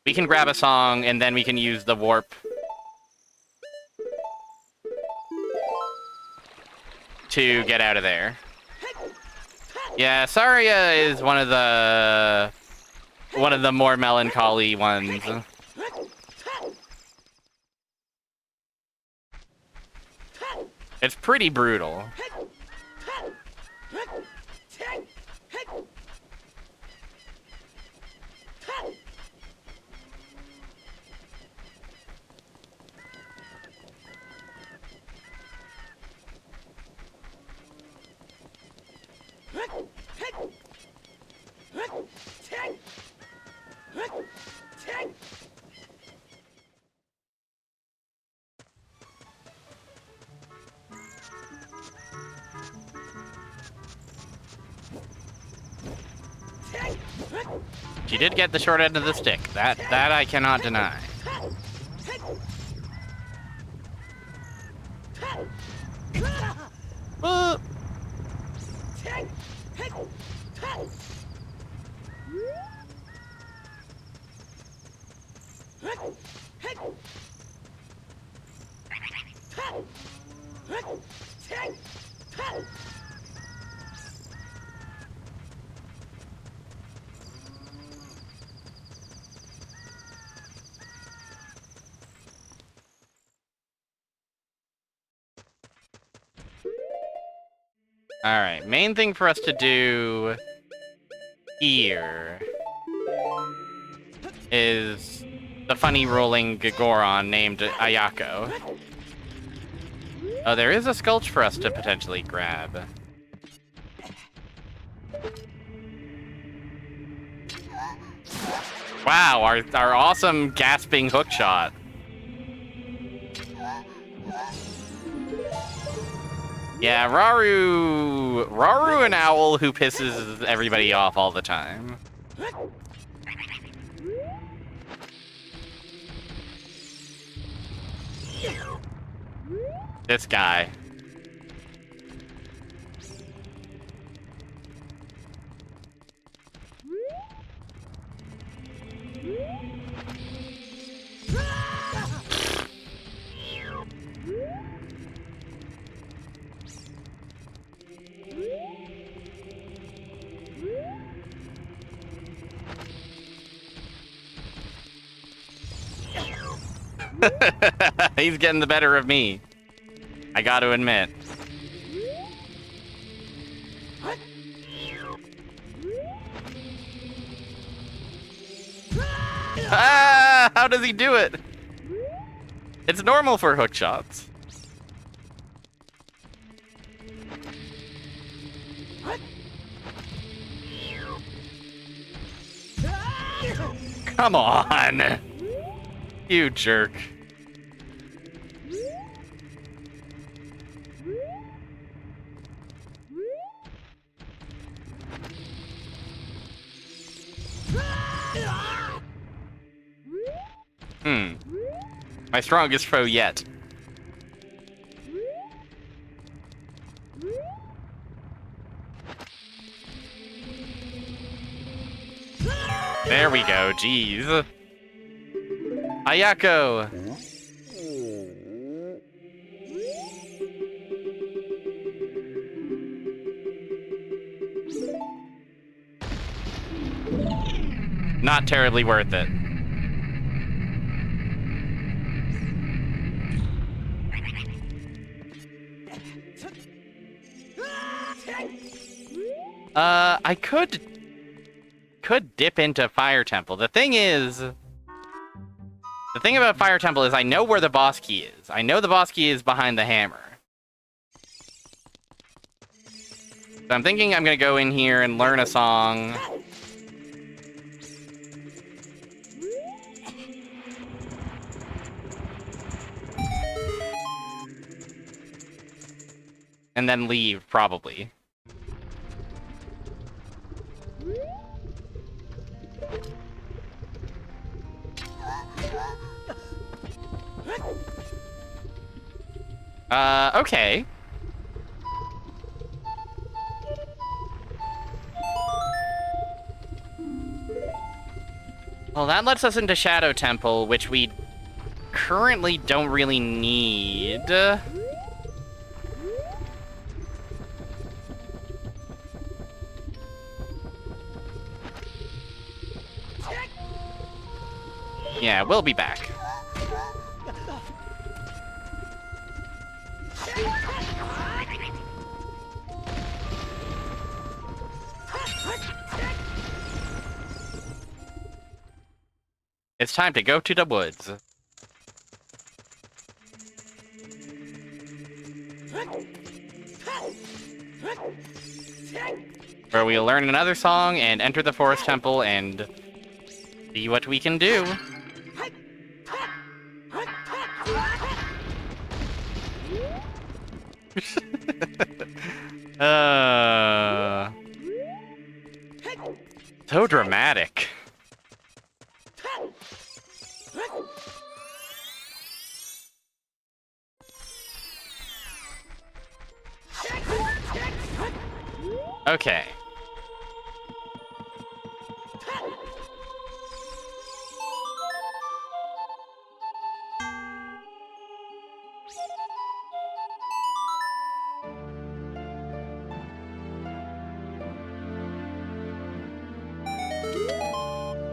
S1: We can grab a song, and then we can use the warp to get out of there. Yeah, Saria is one of the more melancholy ones. It's pretty brutal. She did get the short end of the stick. That I cannot deny. Alright, main thing for us to do here is the funny rolling Goron named Ayako. Oh, there is a Sculch for us to potentially grab. Wow, our awesome gasping hook shot. Yeah, Raru an owl who pisses everybody off all the time. This guy. He's getting the better of me. I gotta admit. Ah! How does he do it? It's normal for hook shots. Come on! You jerk. My strongest foe yet. There we go, jeez. Ayako! Not terribly worth it. I could dip into Fire Temple. The thing about Fire Temple is I know where the boss key is. I know the boss key is behind the hammer. So I'm thinking I'm gonna go in here and learn a song. And then leave, probably. Okay. Well, that lets us into Shadow Temple, which we currently don't really need. Yeah, we'll be back. It's time to go to the woods. Where we'll learn another song and enter the Forest Temple and see what we can do. So dramatic. Okay.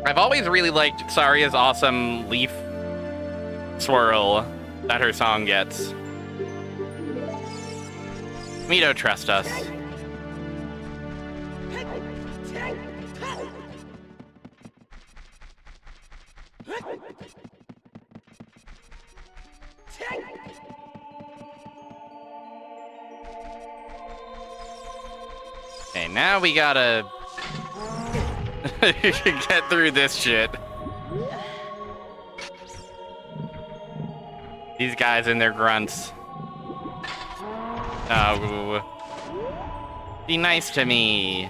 S1: I've always really liked Saria's awesome leaf swirl that her song gets. Mito, trust us. Okay, now we gotta get through this shit. These guys and their grunts. Oh, be nice to me.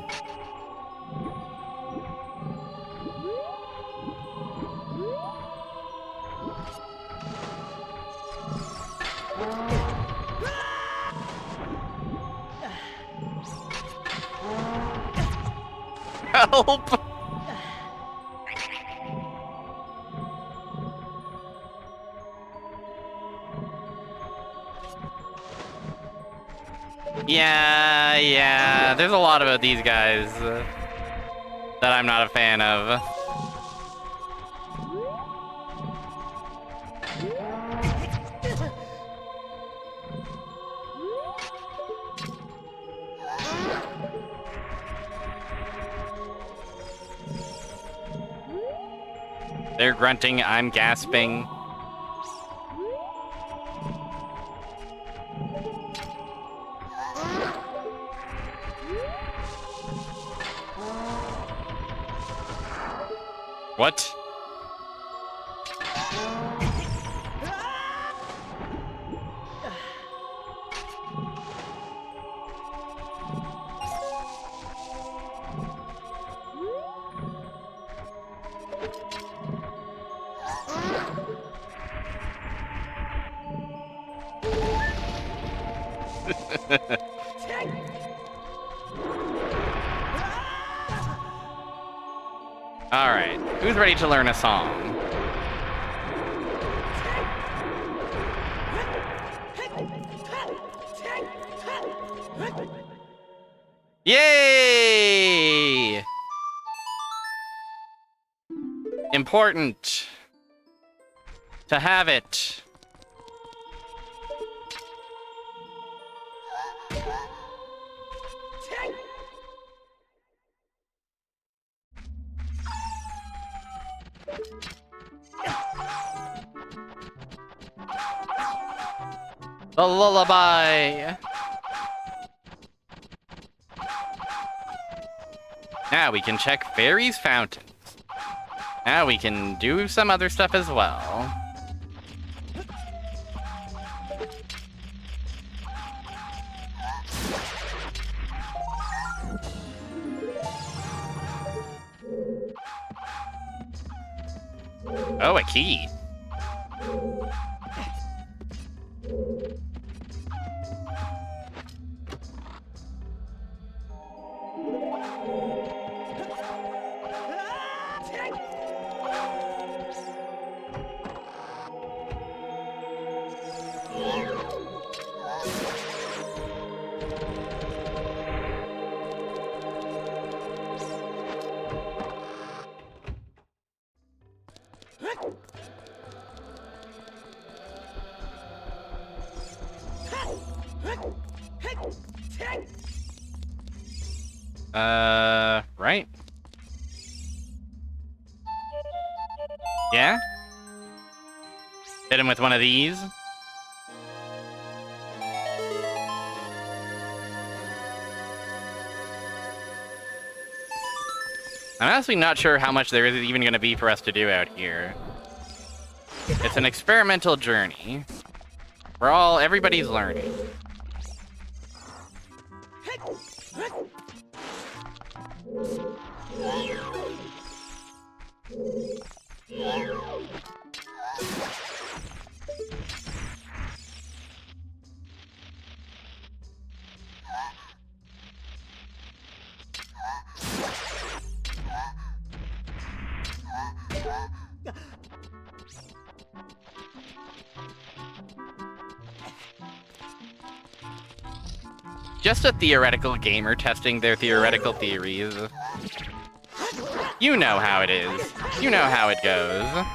S1: Help! Yeah, there's a lot about these guys that I'm not a fan of. They're grunting, I'm gasping. What? Alright, who's ready to learn a song? Yay! Important to have it. The lullaby. Now we can check Fairy's fountains. Now we can do some other stuff as well. Oh, a key. Right? Yeah? Hit him with one of these. I'm honestly not sure how much there is even going to be for us to do out here. It's an experimental journey. Everybody's learning. Just a theoretical gamer testing their theoretical theories. You know how it is. You know how it goes.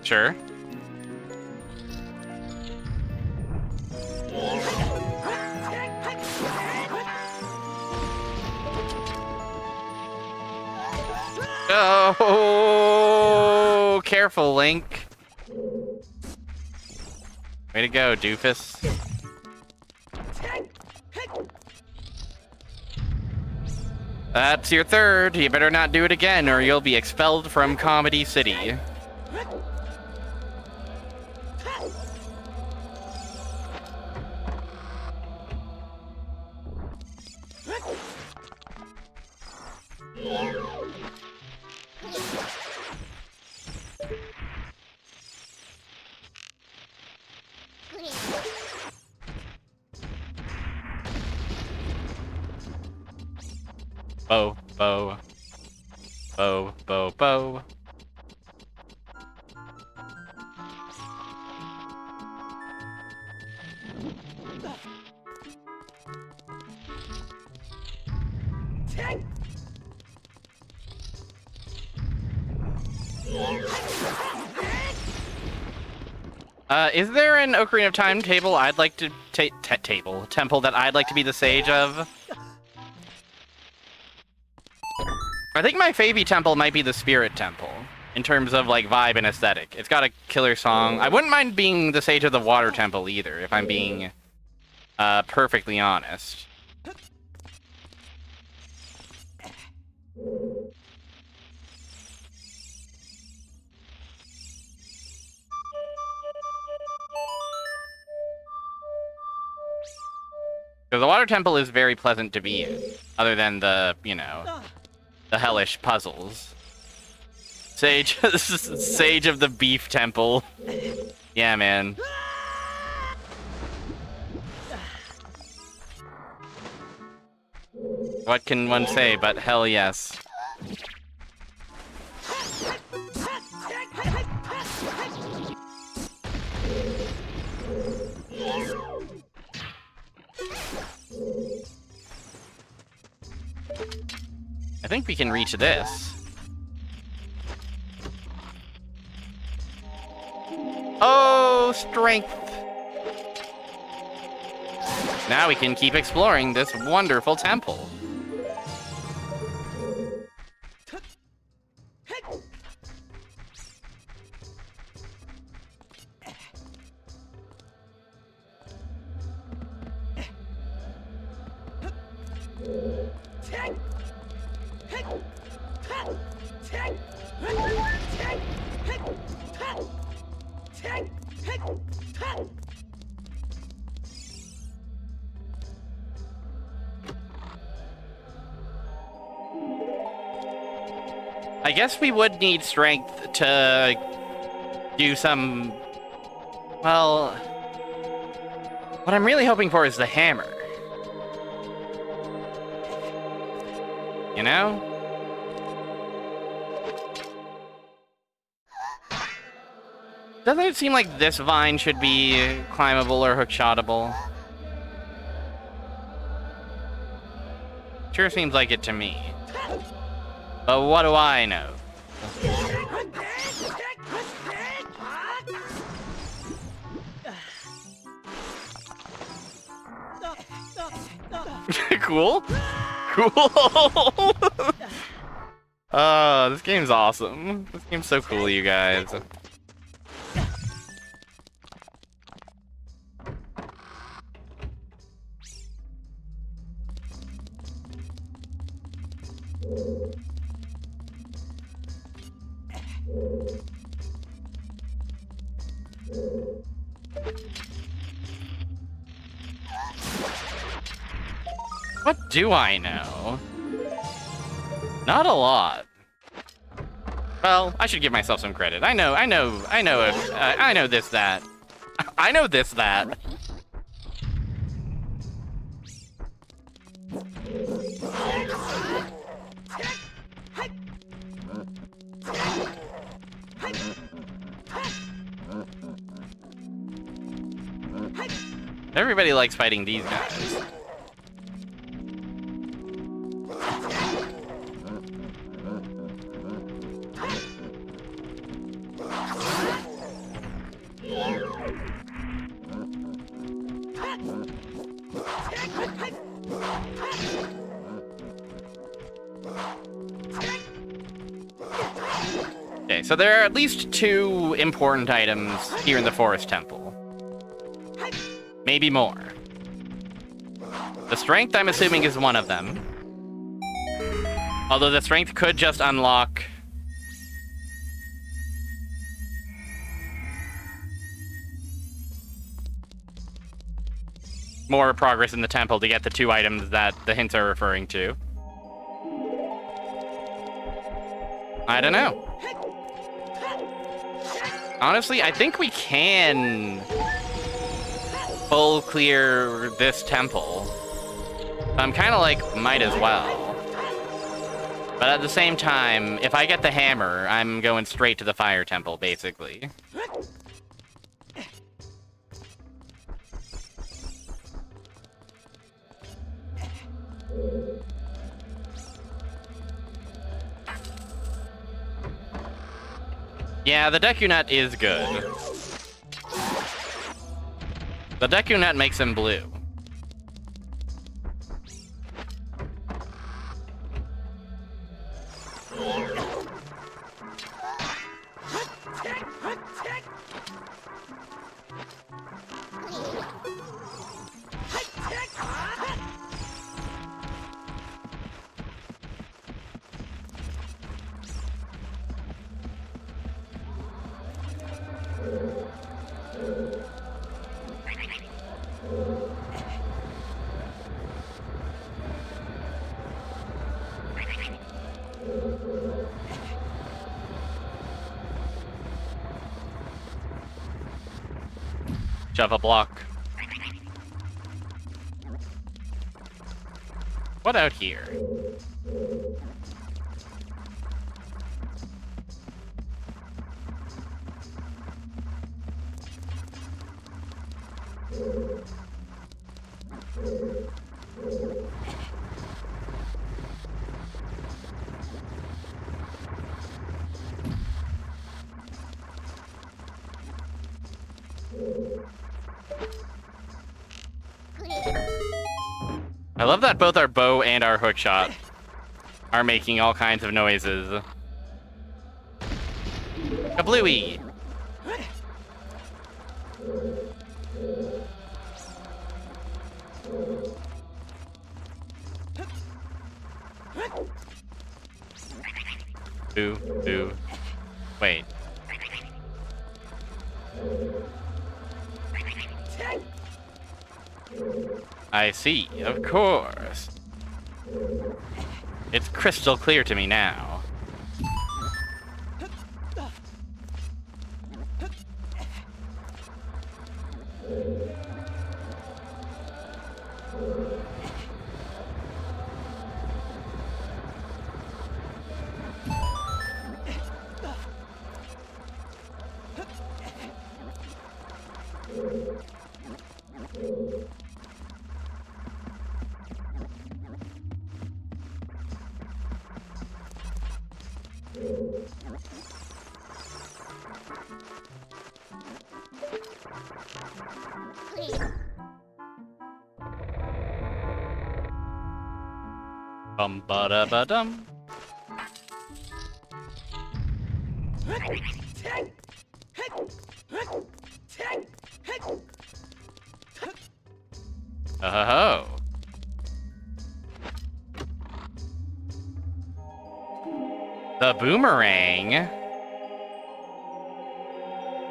S1: Sure. Oh, careful, Link. Way to go, doofus. That's your third. You better not do it again, or you'll be expelled from Comedy City. Bow, bow. Bow, bow, bow. Is there an Ocarina of Time table I'd like to temple that I'd like to be the sage of? I think my favy temple might be the Spirit Temple, in terms of, like, vibe and aesthetic. It's got a killer song. I wouldn't mind being the sage of the Water Temple either, if I'm being, perfectly honest. Because the Water Temple is very pleasant to be in, other than the, you know, the hellish puzzles. Sage, Sage of the Beef Temple. Yeah, man. What can one say but hell yes? I think we can reach this. Oh, strength! Now we can keep exploring this wonderful temple. I guess we would need strength to do some... Well... What I'm really hoping for is the hammer. You know? Doesn't it seem like this vine should be climbable or hookshotable? Sure seems like it to me. But what do I know? Cool? Cool! This game's awesome. This game's so cool, you guys. What do I know? Not a lot. Well, I should give myself some credit. I know this, that. I know this, that. Everybody likes fighting these guys. So there are at least 2 important items here in the Forest Temple. Maybe more. The Strength, I'm assuming, is one of them. Although the Strength could just unlock... more progress in the temple to get the 2 items that the hints are referring to. I don't know. Honestly, I think we can full clear this temple. I'm kind of like, might as well. But at the same time, if I get the hammer, I'm going straight to the fire temple, basically. Yeah, the Deku Nut is good. The Deku Nut makes him blue. Shove a block. What out here? I love that both our bow and our hookshot are making all kinds of noises. Kablooey! Boo, boo. Wait. I see, of course. It's crystal clear to me now. Bum ba da ba dum. Oh. The boomerang.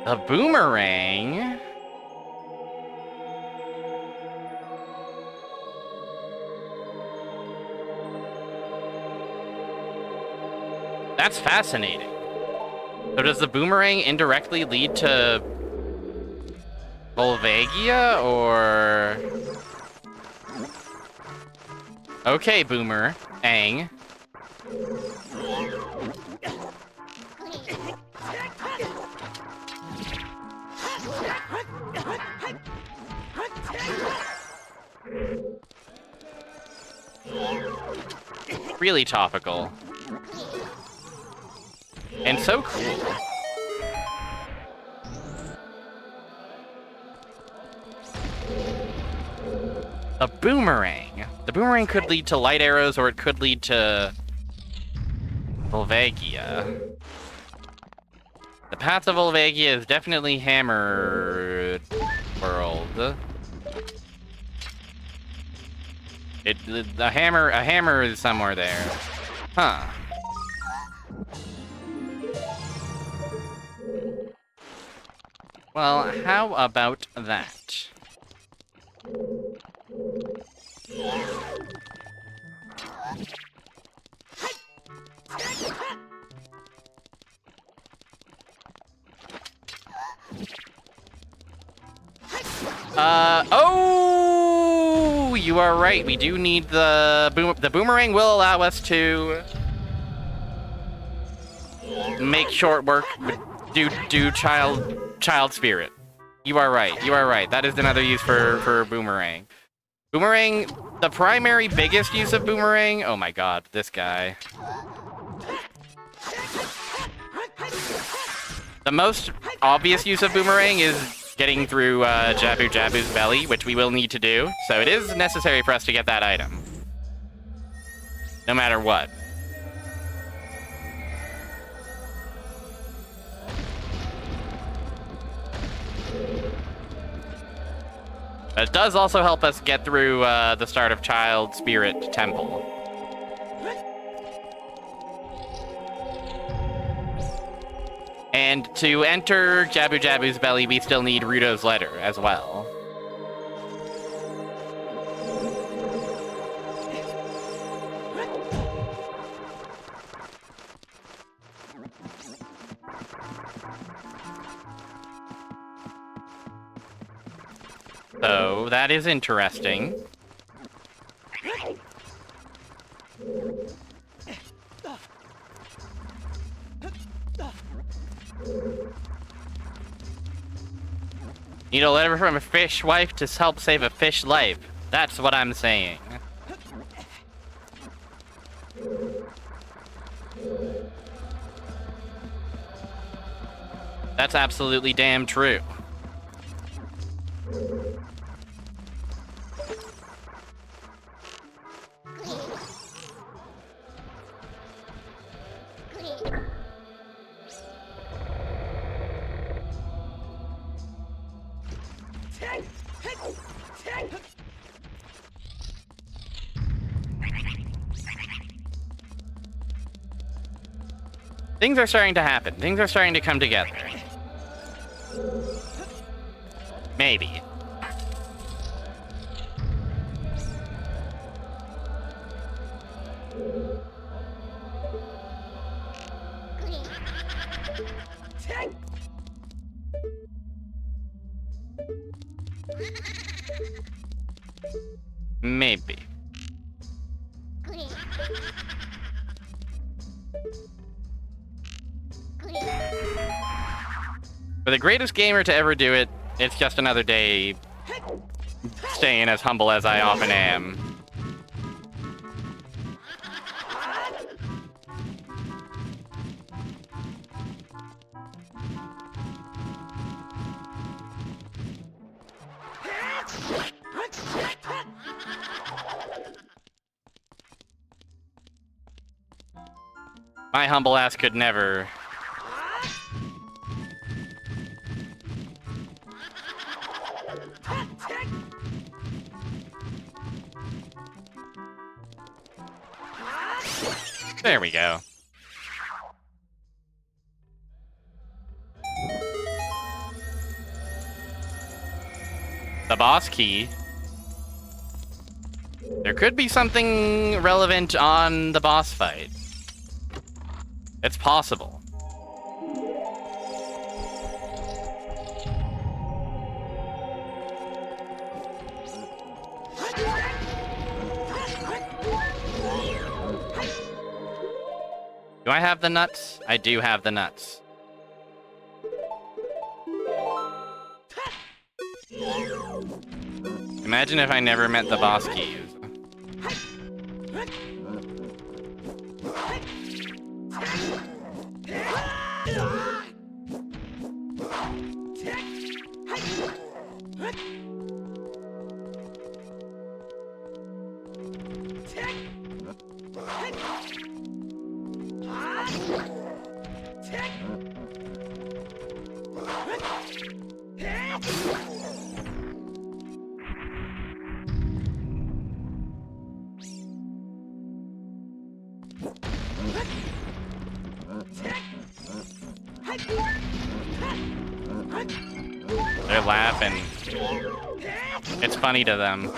S1: The boomerang. That's fascinating. So does the boomerang indirectly lead to Volvagia, or... Okay, Boomer. Ang. Really topical. And so cool. A boomerang. The boomerang could lead to light arrows, or it could lead to Volvagia. Path of Volvagia is definitely Hammer World. A hammer is somewhere there. Huh. Well, how about that? Oh, you are right. We do need the boomerang will allow us to make short work do child spirit. You are right. You are right. That is another use for boomerang. Boomerang, the primary biggest use of boomerang. Oh my god, this guy. The most obvious use of boomerang is getting through Jabu Jabu's belly, which we will need to do. So it is necessary for us to get that item. No matter what. It does also help us get through the start of Child Spirit Temple. And to enter Jabu Jabu's belly, we still need Ruto's letter as well. So, that is interesting. Need a letter from a fish wife to help save a fish life. That's what I'm saying. That's absolutely damn true. Things are starting to happen. Things are starting to come together. Maybe. Maybe. For the greatest gamer to ever do it, it's just another day staying as humble as I often am. My humble ass could never. There we go. The boss key. There could be something relevant on the boss fight. It's possible. Do I have the nuts? I do have the nuts. Imagine if I never met the boss keys. They're laughing. It's funny to them.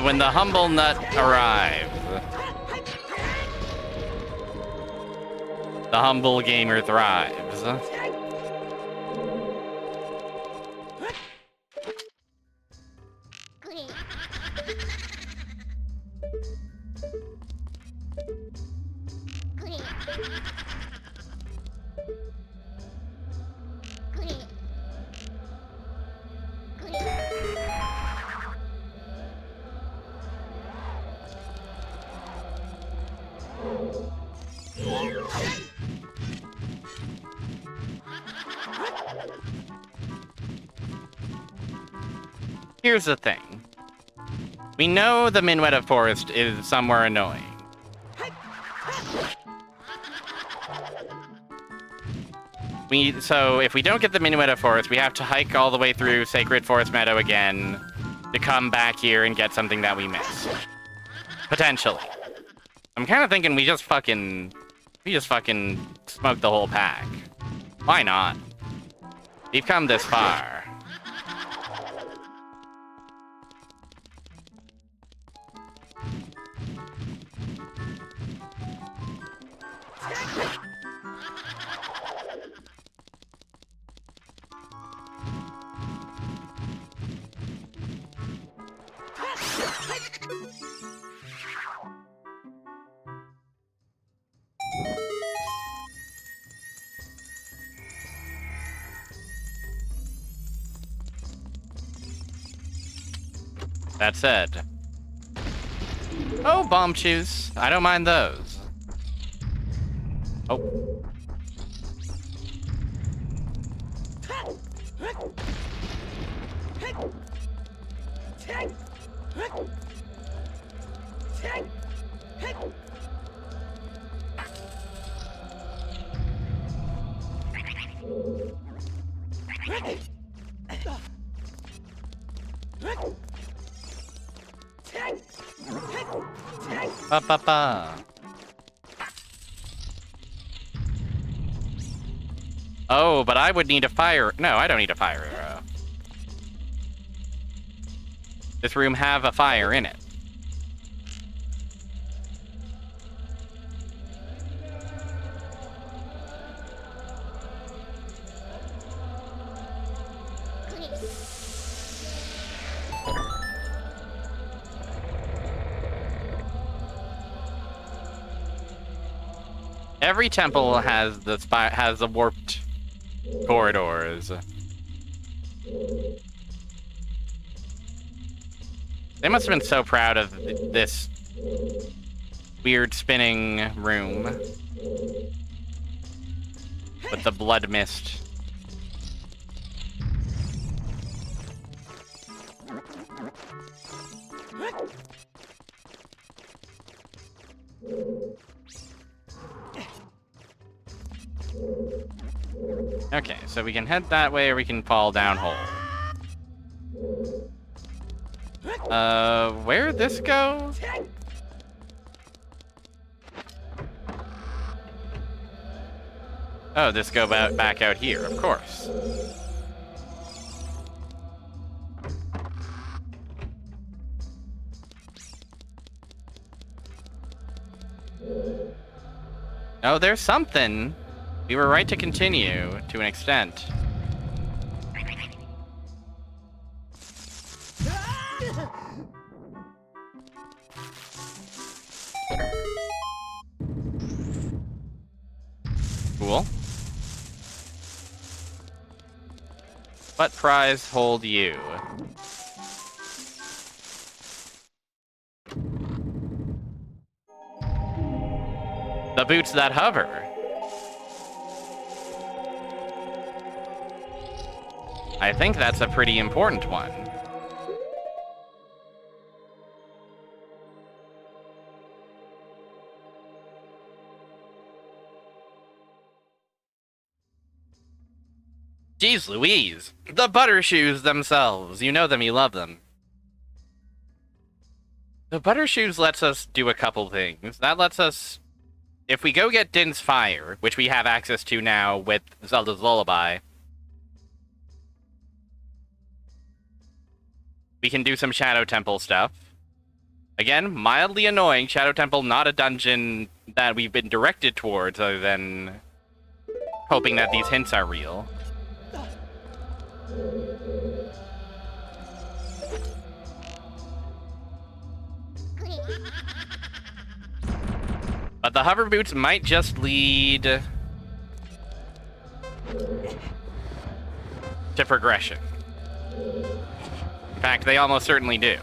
S1: When the humble nut arrives, the humble gamer thrives. Here's the thing. We know the Minweta Forest is somewhere annoying. So if we don't get the Minweta Forest, we have to hike all the way through Sacred Forest Meadow again to come back here and get something that we missed. Potentially. I'm kind of thinking we just fucking smoke the whole pack. Why not? We've come this far. That said. Oh, bomb shoes. I don't mind those. Oh. Ba ba ba. Oh, but I would need a fire. No, I don't need a fire arrow. This room have a fire in it. Every temple has the warped corridors. They must have been so proud of this weird spinning room with the blood mist. Okay, so we can head that way or we can fall down hole. Where'd this go? Oh, this go back out here, of course. Oh, there's something. We were right to continue, to an extent. Cool. What prize hold you? The boots that hover. I think that's a pretty important one. Jeez Louise, the butter shoes themselves. You know them, you love them. The butter shoes lets us do a couple things. That lets us, if we go get Din's Fire, which we have access to now with Zelda's Lullaby, we can do some Shadow Temple stuff. Again, mildly annoying. Shadow Temple, not a dungeon that we've been directed towards, other than hoping that these hints are real. But the hover boots might just lead to progression. In fact, they almost certainly do.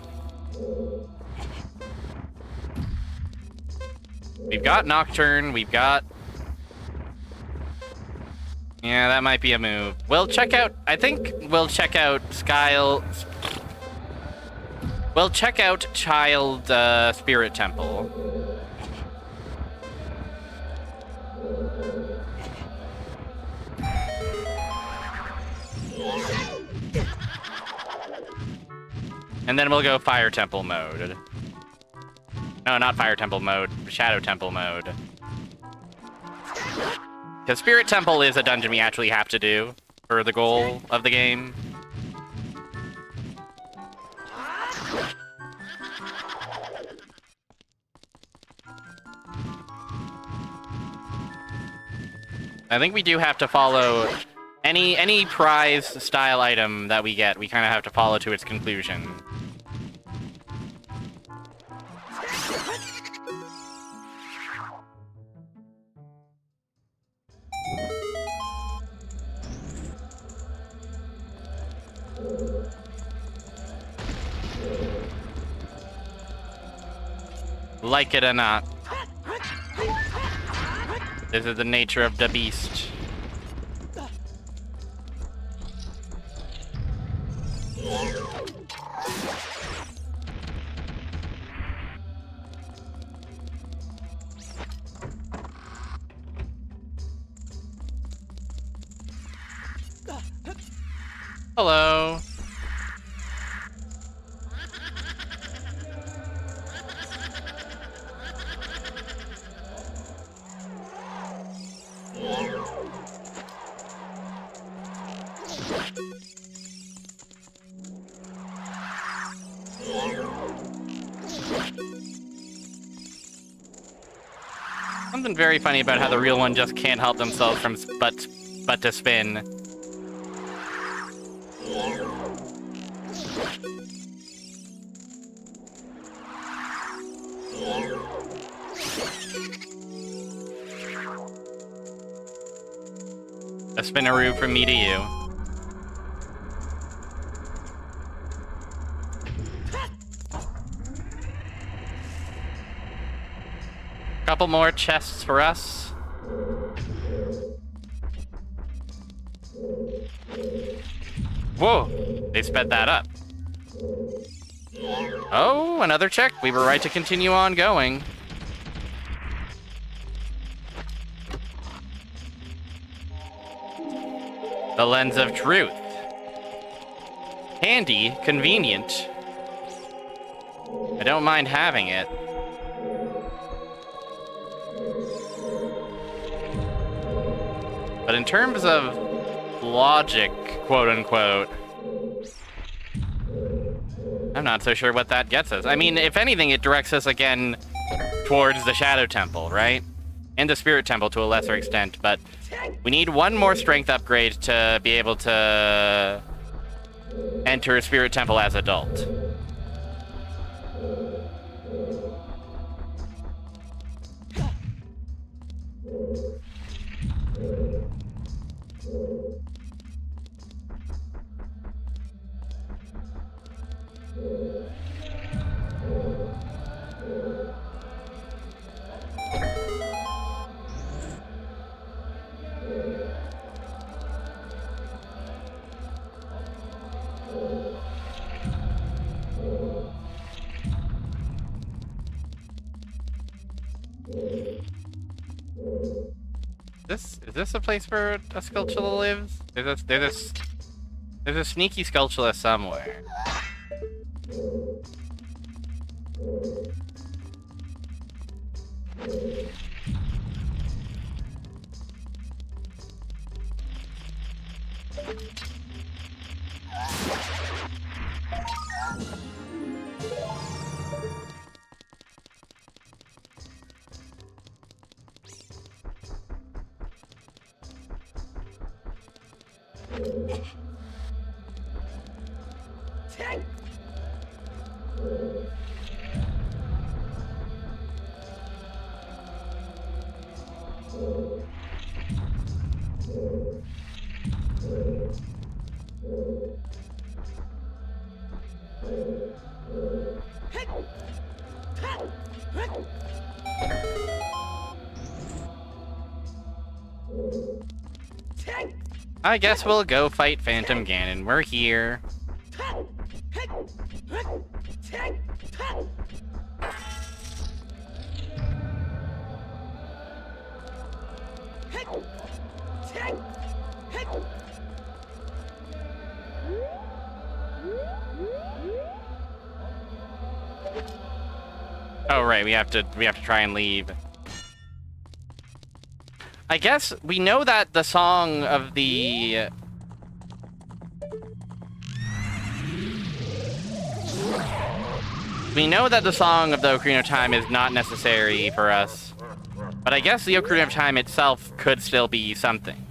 S1: We've got Nocturne, we've got... Yeah, that might be a move. We'll check out... I think we'll check out Skyle... We'll check out Child Spirit Temple. And then we'll go Fire Temple mode. No, not Fire Temple mode. Shadow Temple mode. Because Spirit Temple is a dungeon we actually have to do for the goal of the game. I think we do have to follow any prize style item that we get. We kind of have to follow to its conclusion. Like it or not. This is the nature of the beast. Hello. Something very funny about how the real one just can't help themselves from but to spin. A spinaroo from me to you. Couple more chests for us. Whoa, they sped that up. Oh, another check. We were right to continue on going. The Lens of Truth. Handy, convenient. I don't mind having it. But in terms of logic, quote-unquote, I'm not so sure what that gets us. I mean, if anything, it directs us again towards the Shadow Temple, right? And the Spirit Temple to a lesser extent, but we need one more strength upgrade to be able to enter Spirit Temple as adult. Is this a place where a Skulltula lives? There's a sneaky Skulltula somewhere. I guess we'll go fight Phantom Ganon. We're here. Oh right, we have to try and leave. I guess we know that the song of the... We know that the song of the Ocarina of Time is not necessary for us. But I guess the Ocarina of Time itself could still be something.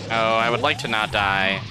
S1: Oh, I would like to not die.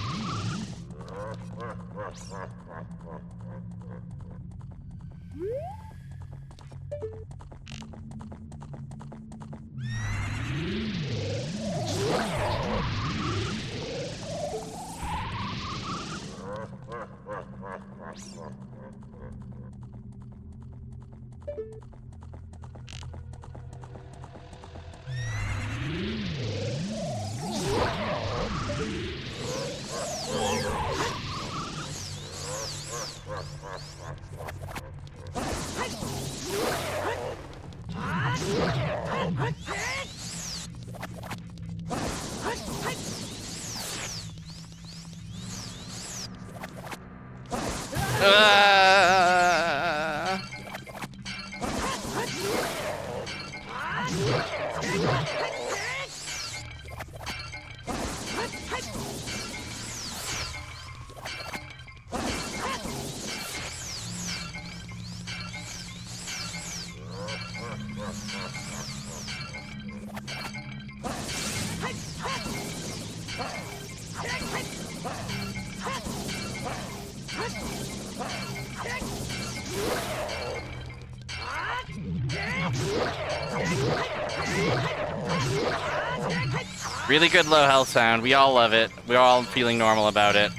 S1: Really good low health sound. We all love it. We're all feeling normal about it.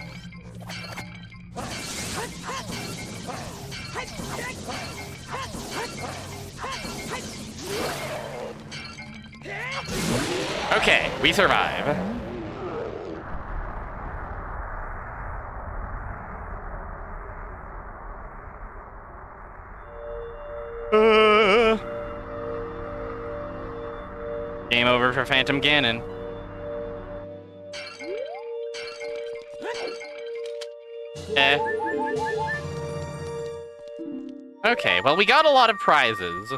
S1: Okay, we survive. Game over for Phantom Ganon. Okay, well, we got a lot of prizes.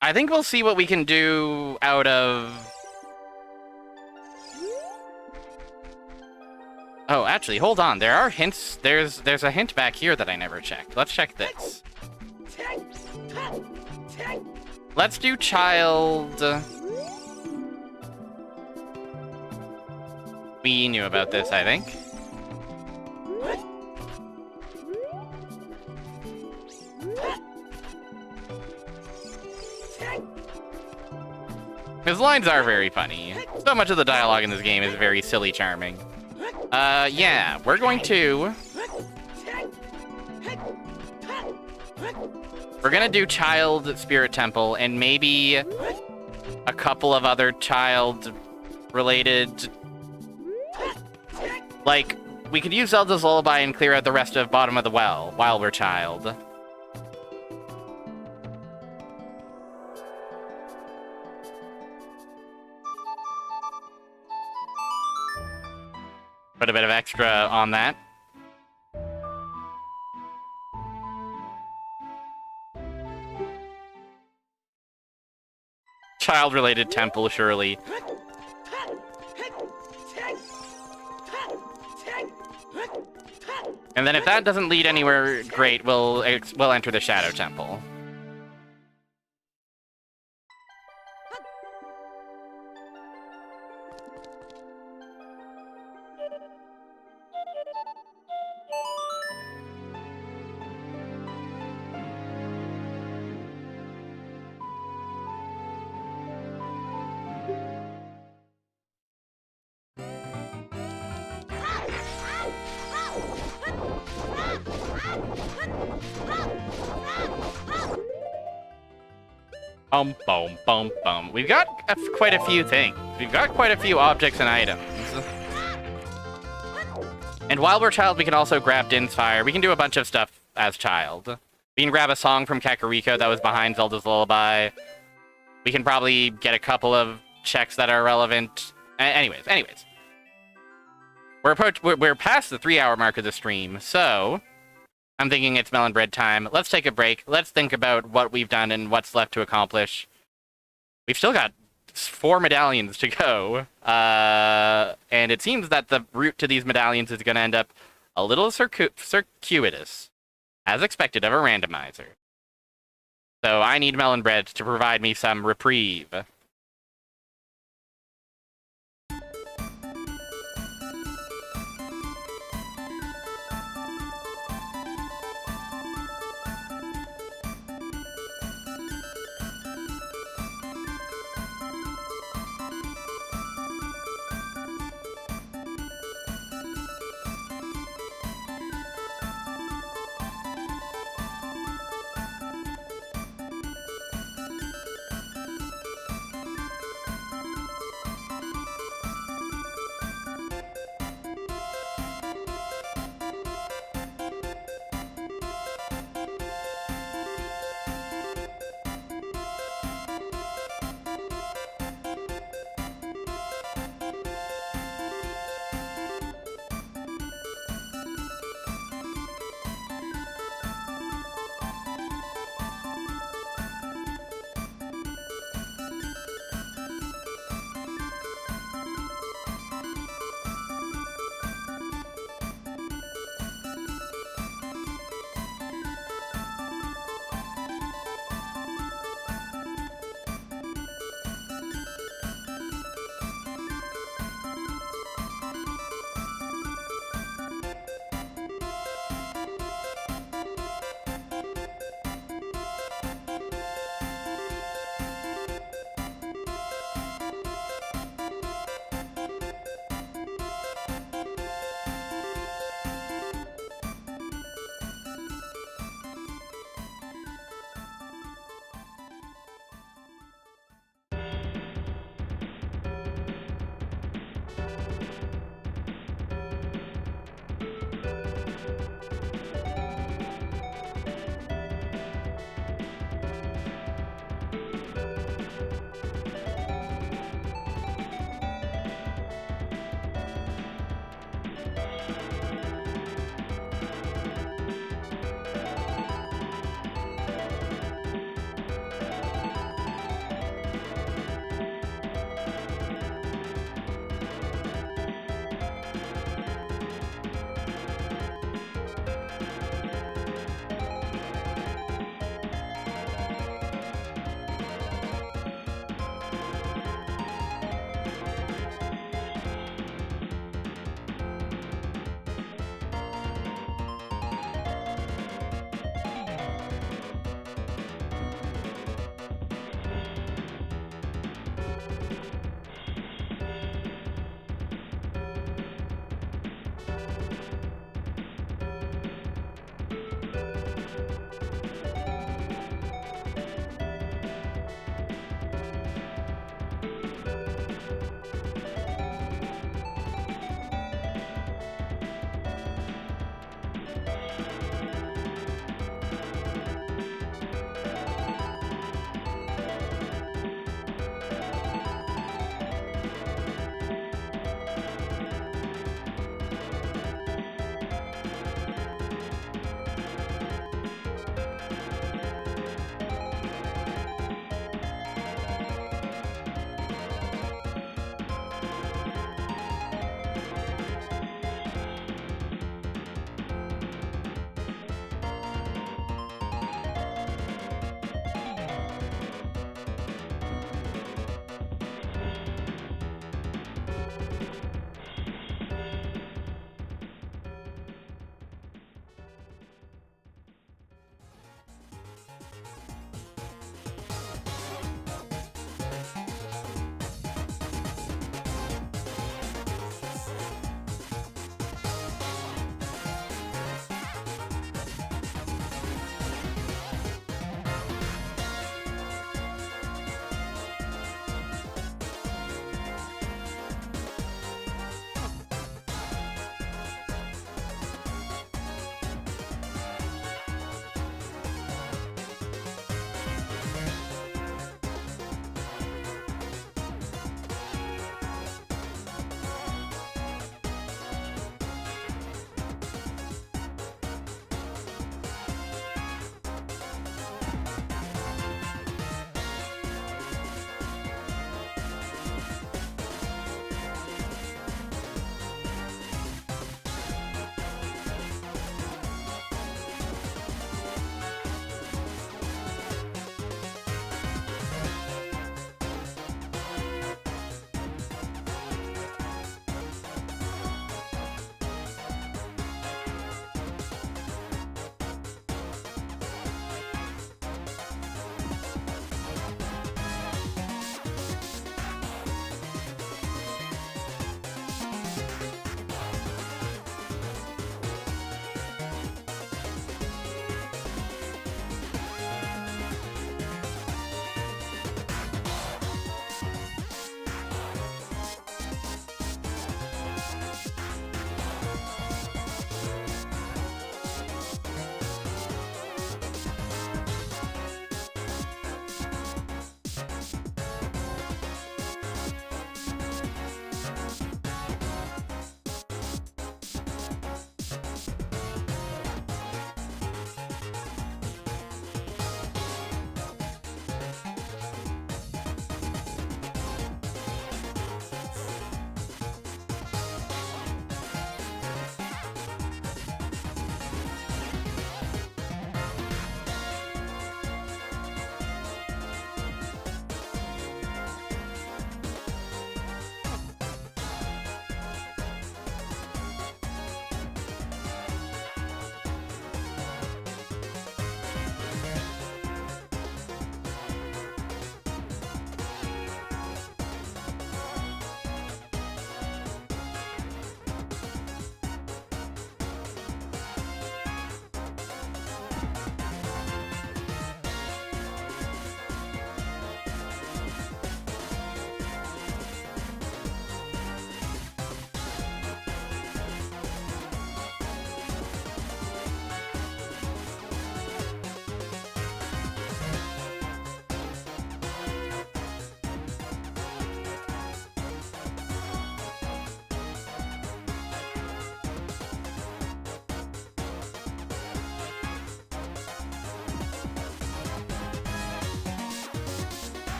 S1: I think we'll see what we can do out of... Oh, actually, hold on. There are hints. There's a hint back here that I never checked. Let's check this. Let's do child... We knew about this, I think. His lines are very funny. So much of the dialogue in this game is very silly charming. Yeah, we're going to... We're gonna do Child Spirit Temple and maybe a couple of other child-related... Like, we could use Zelda's Lullaby and clear out the rest of Bottom of the Well while we're child. Put a bit of extra on that. Child-related temple, surely. And then if that doesn't lead anywhere great, we'll enter the Shadow Temple. Boom, boom, boom, boom. We've got quite a few things. We've got quite a few objects and items. And while we're child, we can also grab Din's Fire. We can do a bunch of stuff as child. We can grab a song from Kakariko that was behind Zelda's Lullaby. We can probably get a couple of checks that are relevant. Anyways. We're past the 3-hour mark of the stream, so... I'm thinking it's melon bread time. Let's take a break. Let's think about what we've done and what's left to accomplish. We've still got 4 medallions to go. And it seems that the route to these medallions is going to end up a little circuitous, as expected of a randomizer. So I need melon bread to provide me some reprieve.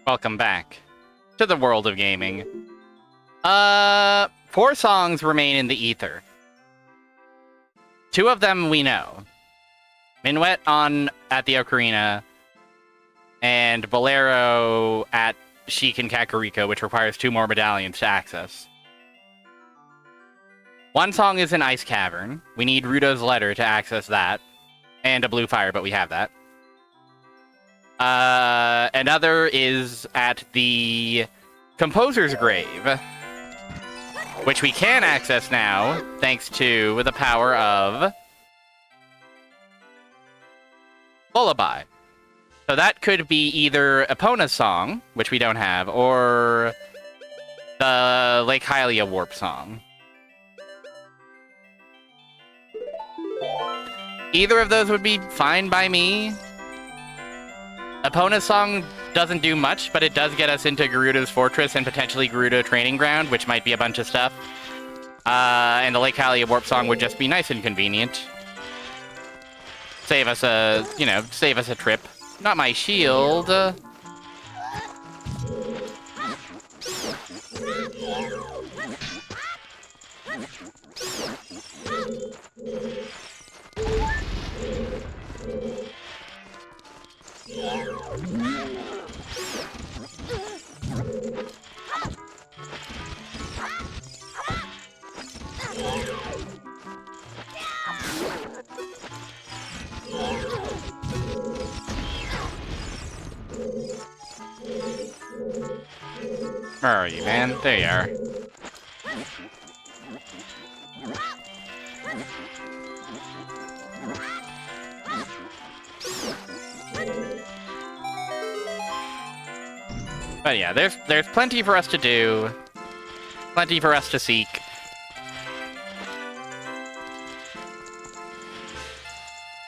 S1: Welcome back to the world of gaming. 4 songs remain in the ether. 2 of them we know. Minuet at the Ocarina, and Bolero at Sheik and Kakariko, which requires 2 more medallions to access. 1 song is in Ice Cavern. We need Rudo's Letter to access that. And a Blue Fire, but we have that. Another is at the Composer's Grave, which we can access now, thanks to the power of Lullaby. So that could be either Epona's song, which we don't have, or the Lake Hylia Warp song. Either of those would be fine by me. Epona's song doesn't do much, but it does get us into Gerudo's Fortress and potentially Gerudo Training Ground, which might be a bunch of stuff. And the Lake Hylia Warp song would just be nice and convenient. Save us a trip. Not my shield. Where are you, man? There you are. But yeah, there's plenty for us to do. Plenty for us to seek.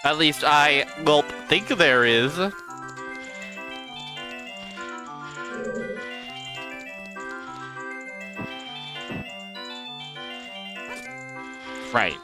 S1: At least I, well, think there is. Right.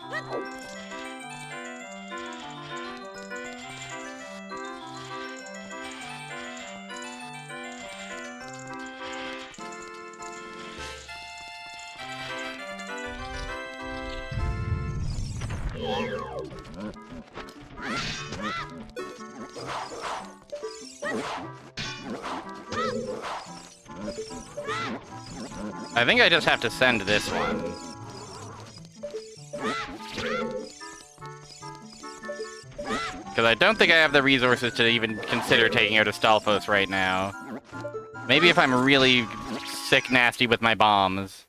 S1: I think I just have to send this one. Because I don't think I have the resources to even consider taking her to Stalfos right now. Maybe if I'm really sick nasty with my bombs.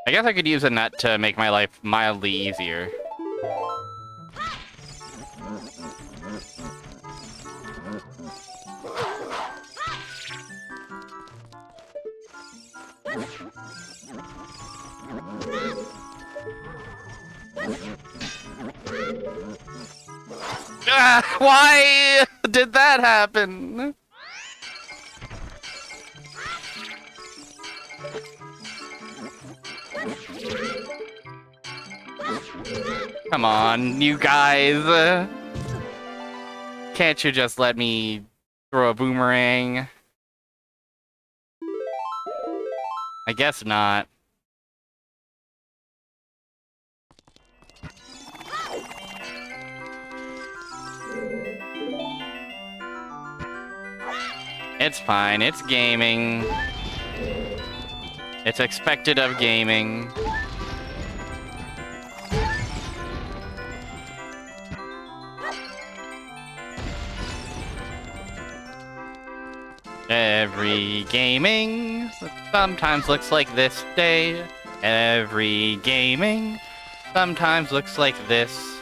S1: I guess I could use a nut to make my life mildly easier. Why did that happen? Come on, you guys. Can't you just let me throw a boomerang? I guess not. It's fine, it's gaming. It's expected of gaming. Every gaming sometimes looks like this day. Every gaming sometimes looks like this.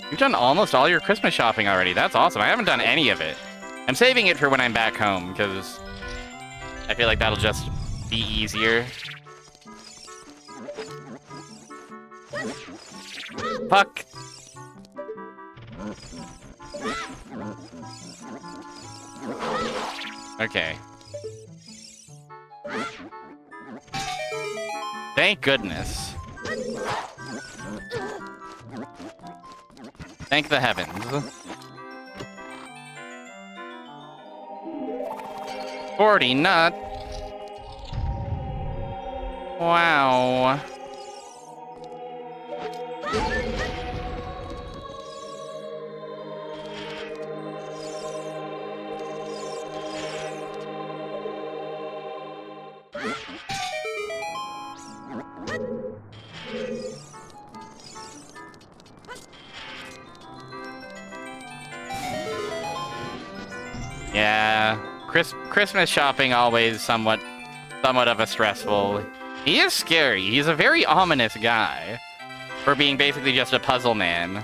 S1: You've done almost all your Christmas shopping already. That's awesome. I haven't done any of it. I'm saving it for when I'm back home, because I feel like that'll just be easier. Fuck. Okay. Thank goodness. Thank the heavens. 40 nut. Wow. Yeah, Christmas shopping always somewhat of a stressful. He is scary. He's a very ominous guy for being basically just a puzzle man.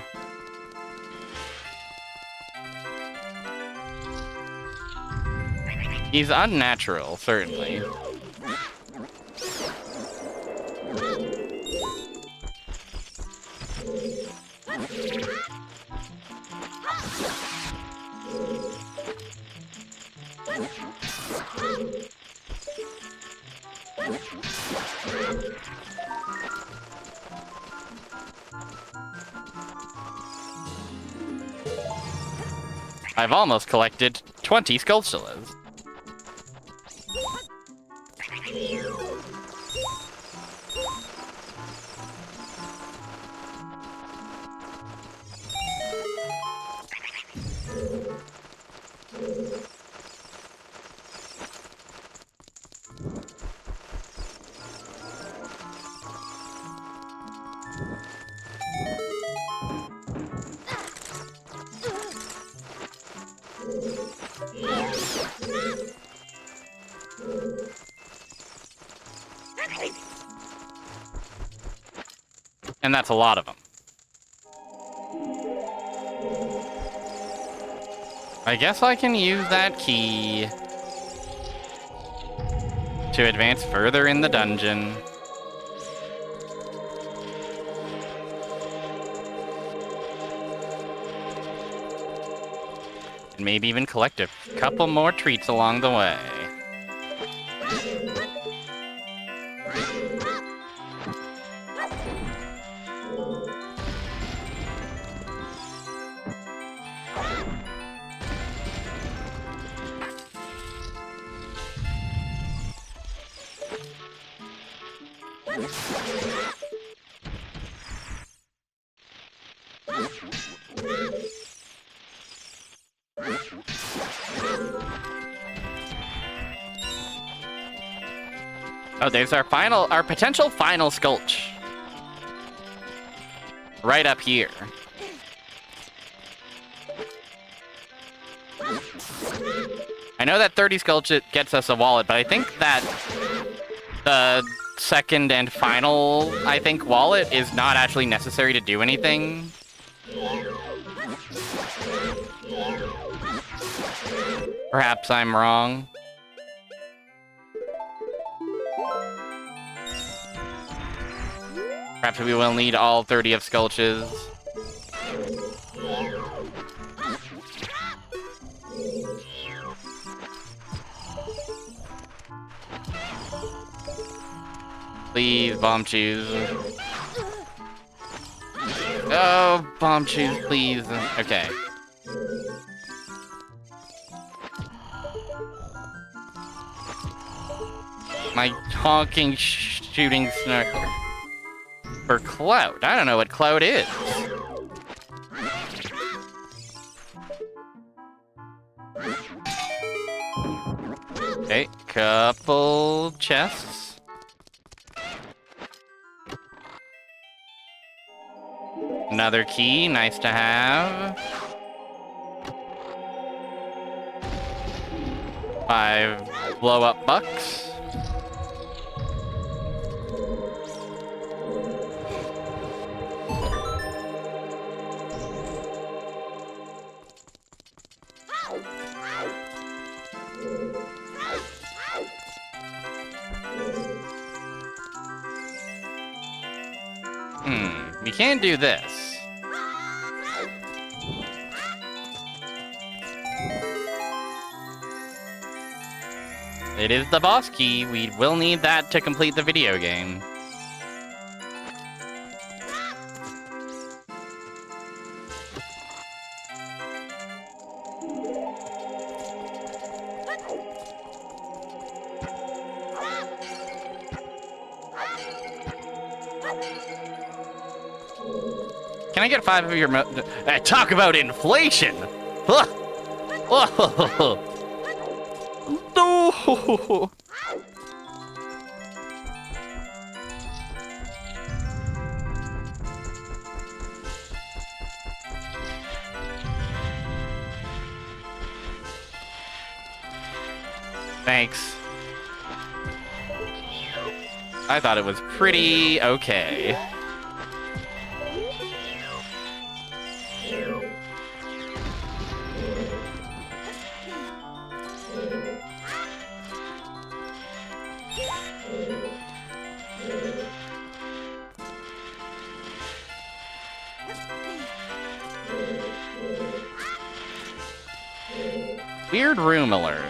S1: He's unnatural, certainly. I've almost collected 20 Skulltulas. And that's a lot of them. I guess I can use that key to advance further in the dungeon. And maybe even collect a couple more treats along the way. Oh, there's our potential final Sculch. Right up here. I know that 30 Sculch gets us a wallet, but I think that the second and final, wallet is not actually necessary to do anything. Perhaps I'm wrong. Perhaps we will need all 30 of Sculches. Please, bomb choose. Oh, bomb choose, please. Okay. My honking shooting snark. For Cloud. I don't know what Cloud is. Okay, couple chests. Another key, nice to have. 5 blow-up bucks. We can do this. It is the boss key. We will need that to complete the video game. Can I get 5 of your talk about inflation! No! Thanks. I thought it was pretty okay. Weird room alert.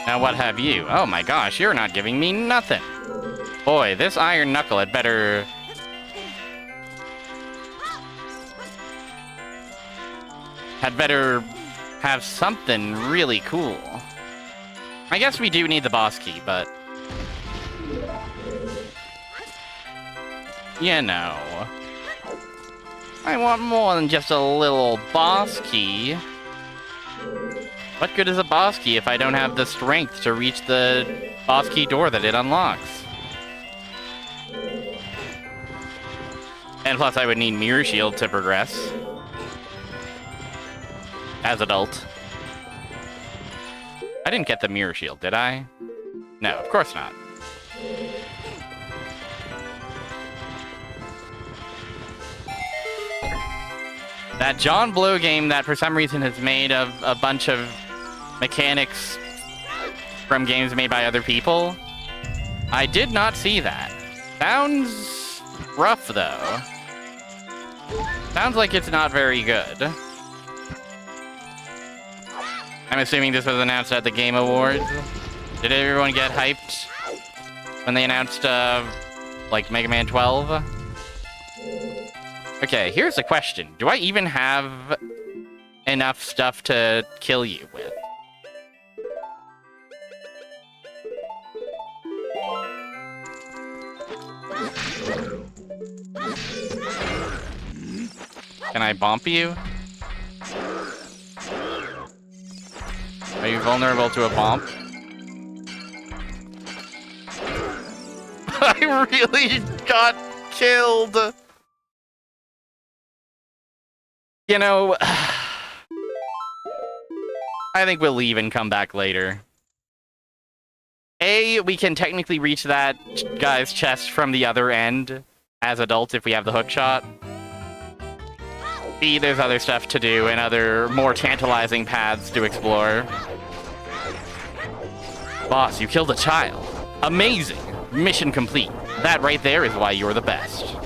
S1: Now what have you? Oh my gosh, you're not giving me nothing. Boy, this iron knuckle had better... have something really cool. I guess we do need the boss key, but... you know... I want more than just a little boss key. What good is a boss key if I don't have the strength to reach the boss key door that it unlocks? And plus I would need Mirror Shield to progress. As adult. I didn't get the Mirror Shield, did I? No, of course not. That John Blow game that for some reason has made a bunch of mechanics from games made by other people. I did not see that. Sounds rough, though. Sounds like it's not very good. I'm assuming this was announced at the Game Awards. Did everyone get hyped when they announced, like, Mega Man 12? Okay, here's the question. Do I even have enough stuff to kill you with? Can I bump you? Are you vulnerable to a bump? I really got killed! You know... I think we'll leave and come back later. A, we can technically reach that guy's chest from the other end as adults if we have the hook shot. B, there's other stuff to do and other more tantalizing paths to explore. Boss, you killed a child. Amazing. Mission complete. That right there is why you're the best.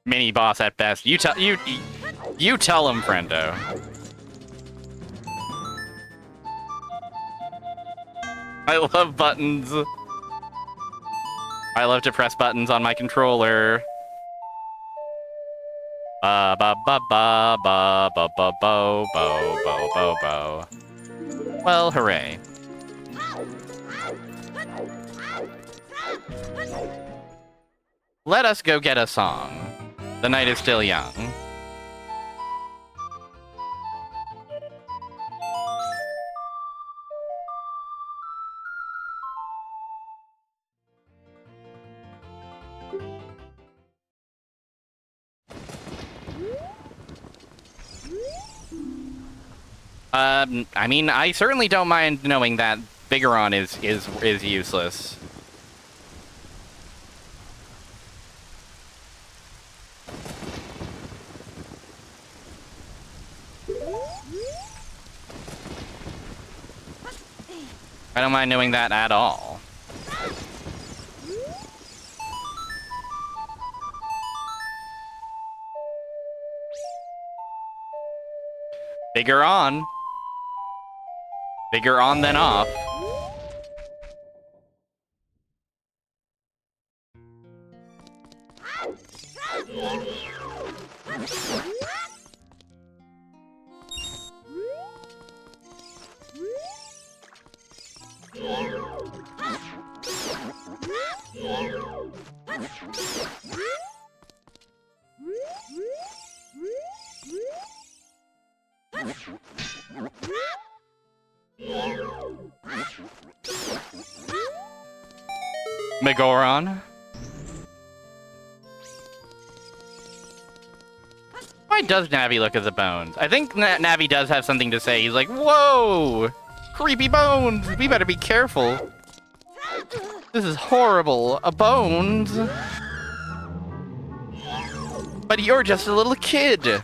S1: Mini boss at best. You tell him, friendo. I love buttons. I love to press buttons on my controller. Ba ba ba ba ba ba ba bo bo bo bo bo. Well, hooray. Let us go get a song. The night is still young. I mean, I certainly don't mind knowing that Bigoron is useless. I don't mind knowing that at all. Bigoron. Bigger on than off. Megoron. Why does Navi look at the bones? I think Navi does have something to say. He's like, whoa! Creepy bones! We better be careful. This is horrible. A bones? But you're just a little kid.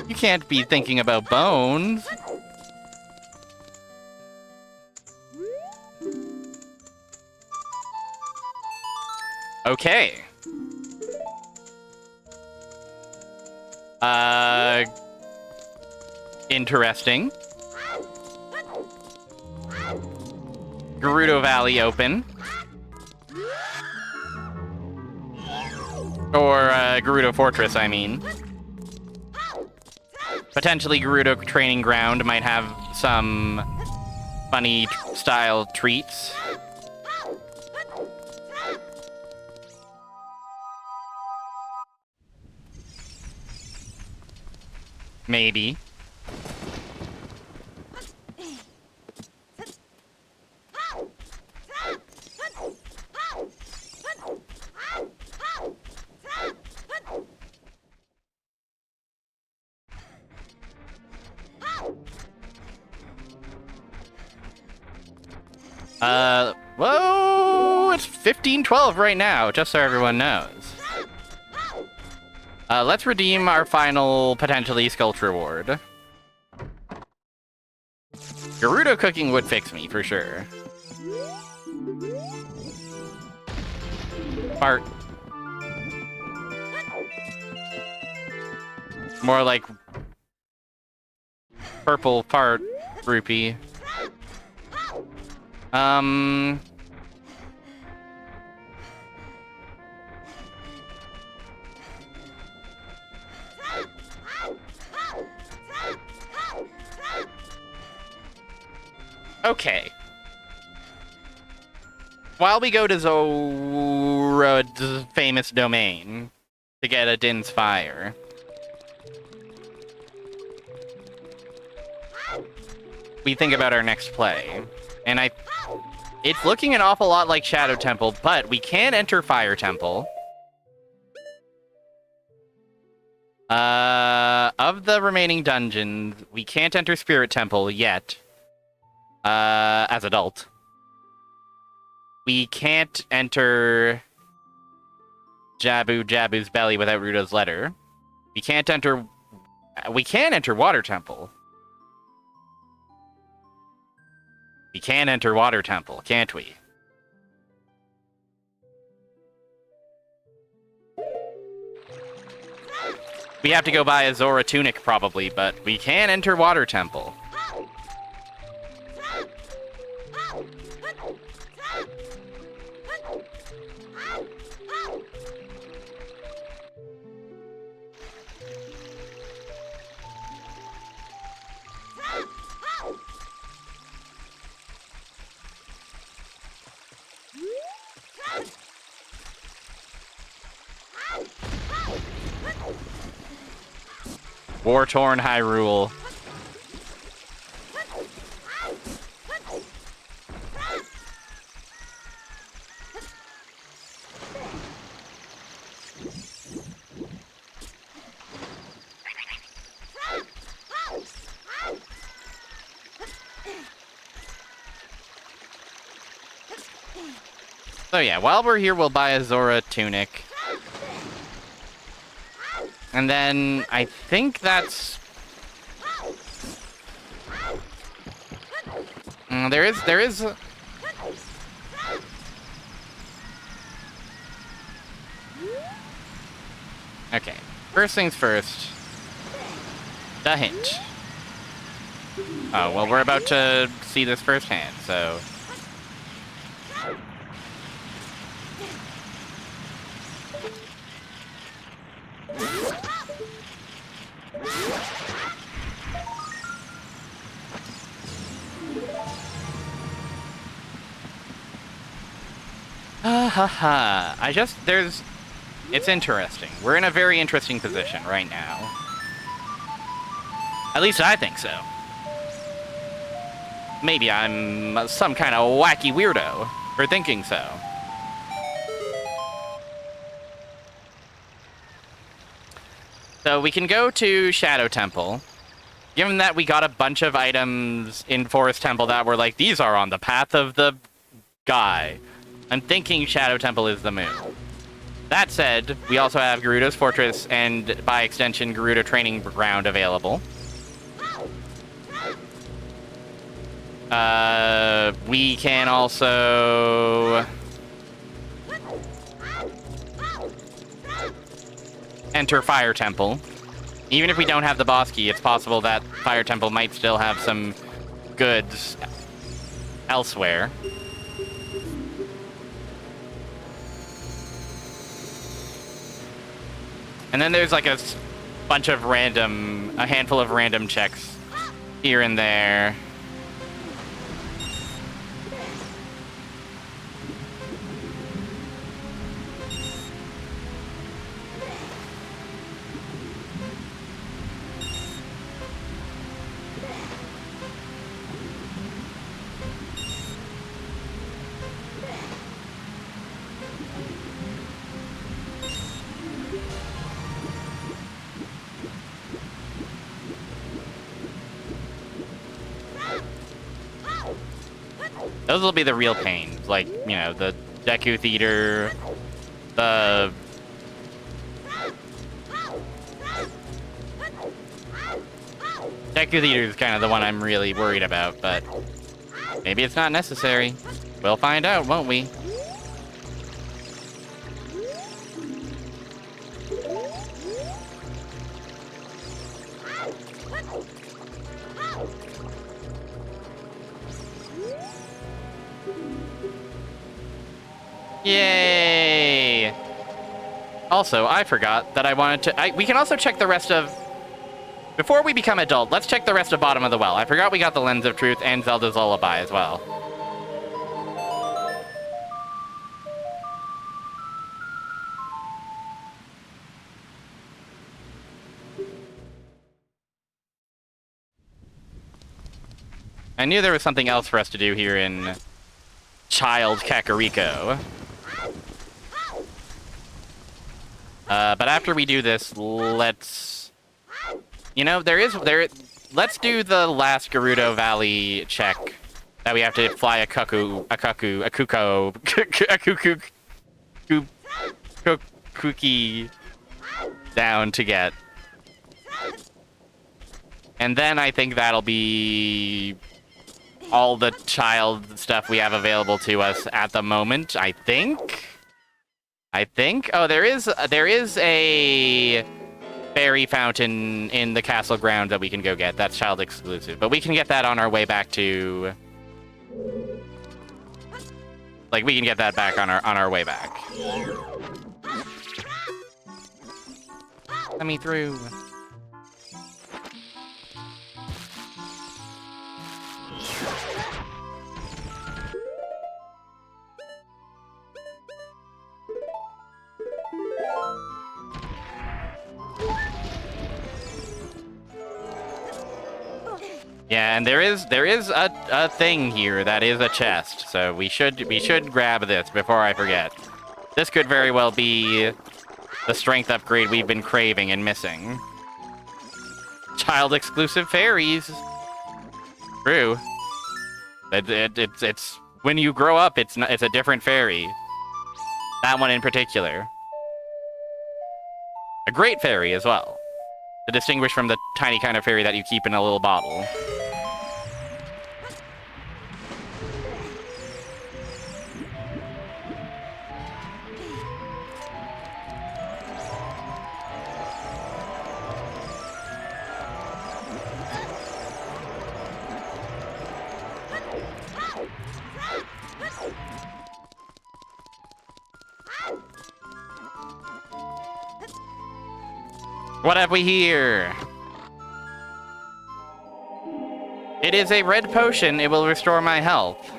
S1: You can't be thinking about bones. Okay. Interesting. Gerudo Valley open. Or, Gerudo Fortress, I mean. Potentially Gerudo Training Ground might have some funny style treats. Maybe. Whoa, it's 15:12 right now, just so everyone knows. Let's redeem our final, potentially, Sculpt reward. Gerudo cooking would fix me, for sure. Fart. More like purple fart rupee. Okay. While we go to Zora's famous domain to get a Din's Fire, we think about our next play. And it's looking an awful lot like Shadow Temple, but we can enter Fire Temple. Of the remaining dungeons, we can't enter Spirit Temple yet. As adult. We can't enter Jabu's belly without Ruto's letter. We can enter Water Temple. We can enter Water Temple, can't we? We have to go buy a Zora tunic, probably, but we can enter Water Temple. War-torn Hyrule. So yeah, while we're here, we'll buy a Zora tunic. And then I think that's... there is... Okay, first things first. The hint. Oh, well, we're about to see this firsthand, so... It's interesting. We're in a very interesting position right now. At least I think so. Maybe I'm some kind of wacky weirdo for thinking so. So we can go to Shadow Temple. Given that we got a bunch of items in Forest Temple that were like, these are on the path of the guy, I'm thinking Shadow Temple is the move. That said, we also have Gerudo's Fortress and, by extension, Gerudo Training Ground available. We can also... enter Fire Temple. Even if we don't have the boss key, it's possible that Fire Temple might still have some goods elsewhere. And then there's like a handful of random checks here and there. Those will be the real pains, like, you know, the Deku Theater, the... Deku Theater is kind of the one I'm really worried about, but maybe it's not necessary. We'll find out, won't we? Yay! Also, I forgot that I wanted to... we can also check the rest of... Before we become adult, let's check the rest of Bottom of the Well. I forgot we got the Lens of Truth and Zelda's Lullaby as well. I knew there was something else for us to do here in Child Kakariko. But after we do this, let's... You know, let's do the last Gerudo Valley check. That we have to fly a cuckoo down to get. And then I think that'll be all the child stuff we have available to us at the moment, I think. Oh, there is a fairy fountain in the castle ground that we can go get. That's child exclusive, but we can get that on our way back to... Like, we can get that back on our way back. Let me through. Yeah, and there is a thing here that is a chest, so we should grab this before I forget. This could very well be the strength upgrade we've been craving and missing. Child exclusive fairies. True. It's when you grow up, it's a different fairy. That one in particular. A great fairy as well. To distinguish from the tiny kind of fairy that you keep in a little bottle. What have we here? It is a red potion. It will restore my health.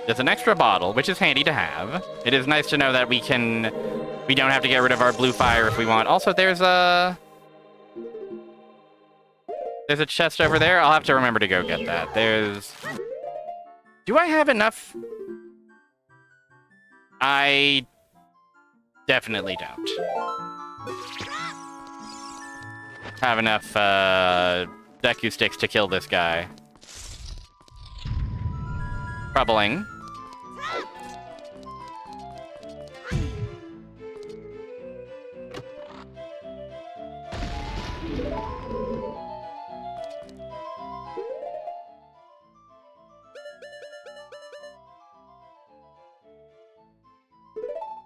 S1: There's an extra bottle, which is handy to have. It is nice to know that we don't have to get rid of our blue fire if we want. Also, there's a chest over there. I'll have to remember to go get that. Do I have enough? I definitely don't have enough Deku sticks to kill this guy. Troubling.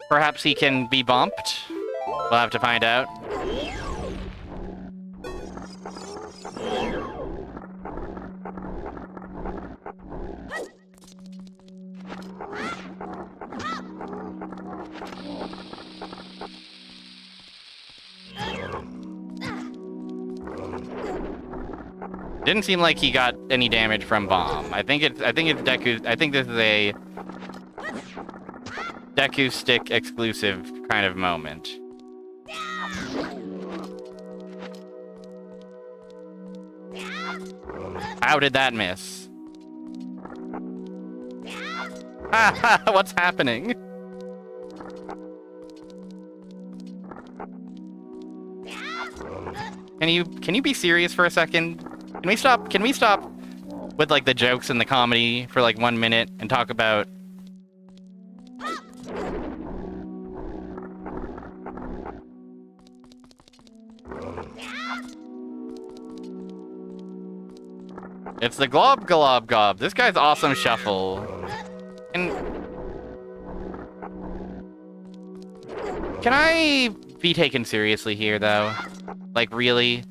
S1: Perhaps he can be bumped. We'll have to find out. Didn't seem like he got any damage from bomb. I think it's Deku. I think this is a Deku stick exclusive kind of moment. How did that miss? What's happening? Can you be serious for a second? Can we stop with like the jokes and the comedy for like 1 minute and talk about It's the Glob Glob Gob. This guy's awesome shuffle. And can I be taken seriously here, though? Like, really?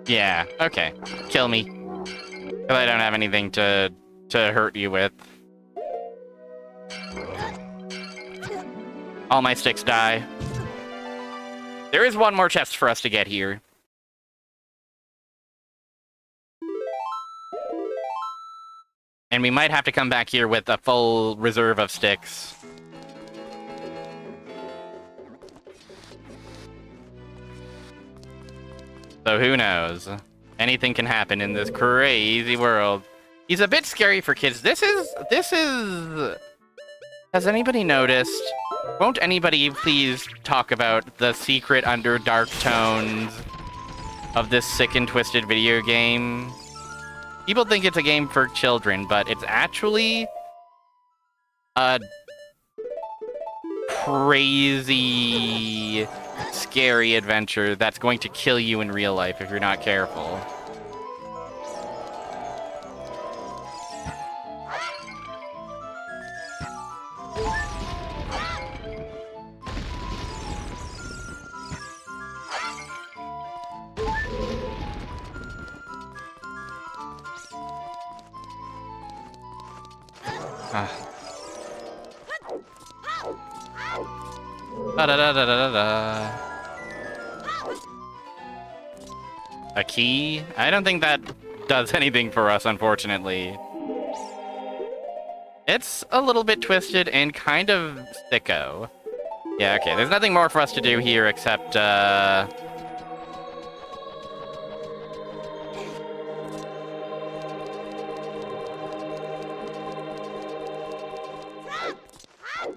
S1: Yeah, okay. Kill me. Because I don't have anything to hurt you with. All my sticks die. There is one more chest for us to get here. And we might have to come back here with a full reserve of sticks. So who knows? Anything can happen in this crazy world. He's a bit scary for kids. This is... Has anybody noticed? Won't anybody please talk about the secret under dark tones of this sick and twisted video game? People think it's a game for children, but it's actually a crazy, scary adventure that's going to kill you in real life if you're not careful. A key? I don't think that does anything for us, unfortunately. It's a little bit twisted and kind of sicko. Yeah, okay, there's nothing more for us to do here except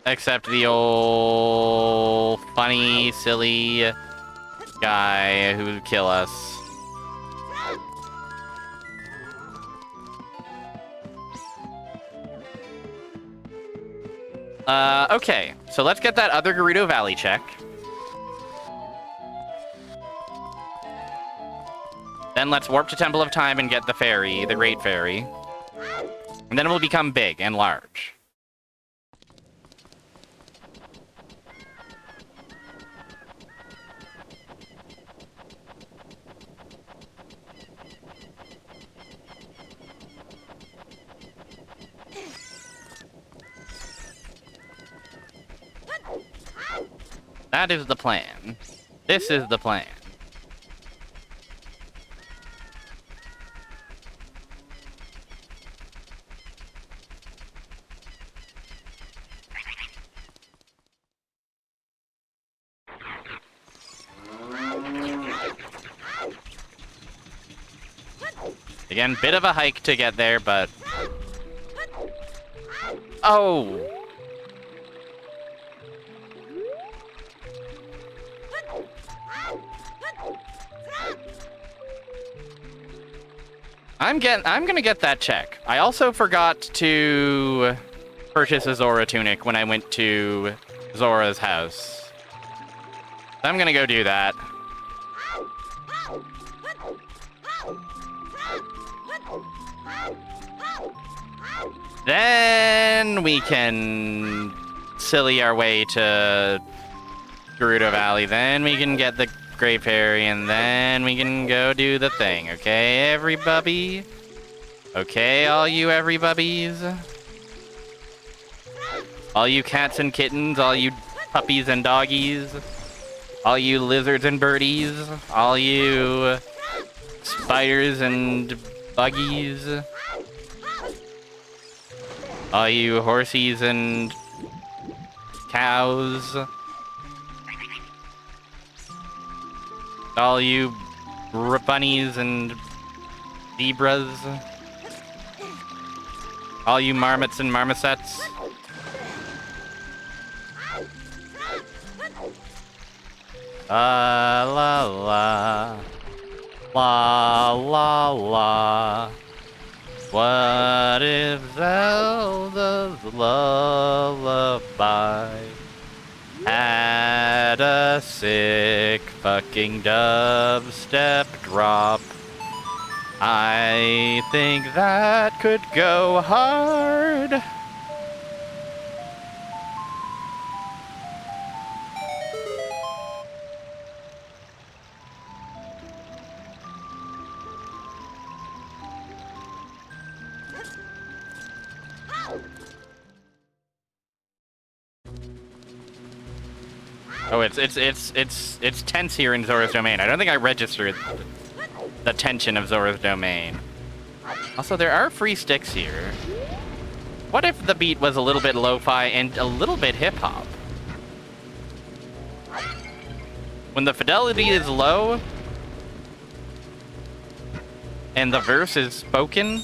S1: Except the old funny, silly guy who would kill us. Okay. So let's get that other Gerudo Valley check. Then let's warp to Temple of Time and get the fairy, the Great Fairy. And then it will become big and large. That is the plan. This is the plan. Again, bit of a hike to get there, but... Oh! I'm gonna get that check. I also forgot to purchase a Zora tunic when I went to Zora's house. So I'm gonna go do that. Then we can silly our way to Gerudo Valley. Then we can get the Great Fairy, and then we can go do the thing. Okay, everybody? Okay, all you everybody's? All you cats and kittens, all you puppies and doggies, all you lizards and birdies, all you spiders and buggies, all you horsies and cows, all you bunnies and zebras, all you marmots and marmosets. La la la la la. What if Zelda's lullaby had a sick fucking dubstep drop? I think that could go hard. Oh, it's tense here in Zora's Domain. I don't think I registered the tension of Zora's Domain. Also, there are free sticks here. What if the beat was a little bit lo-fi and a little bit hip-hop? When the fidelity is low and the verse is spoken,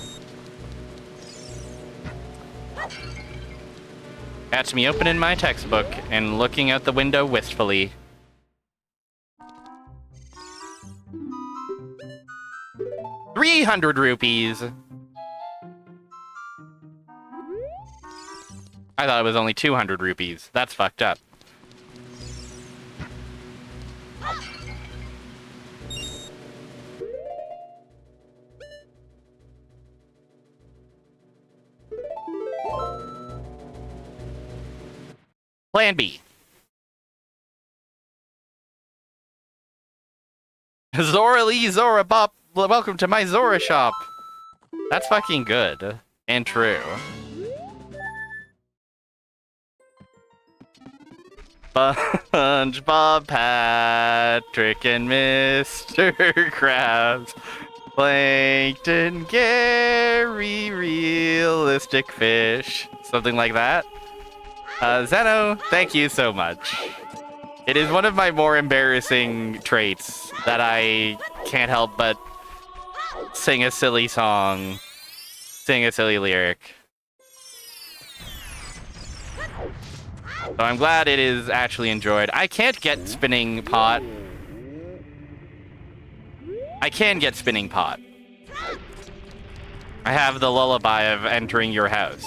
S1: catch me opening my textbook and looking out the window wistfully. $300. I thought it was only 200 rupees. That's fucked up. Plan B. Zora Lee, Zora Bop, welcome to my Zora shop. That's fucking good and true. SpongeBob, Patrick, and Mr. Krabs. Plankton, Gary, realistic fish. Something like that. Zeno, thank you so much. It is one of my more embarrassing traits that I can't help but sing a silly song, sing a silly lyric. So I'm glad it is actually enjoyed. I can't get spinning pot. I can get spinning pot. I have the lullaby of entering your house.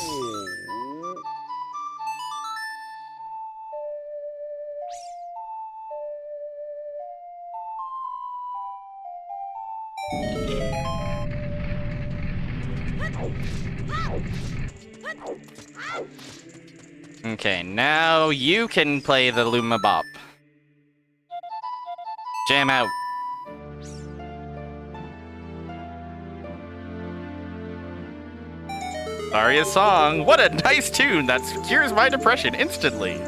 S1: Okay, now you can play the Luma Bop. Jam out. Sorry, a song. What a nice tune. That cures my depression instantly.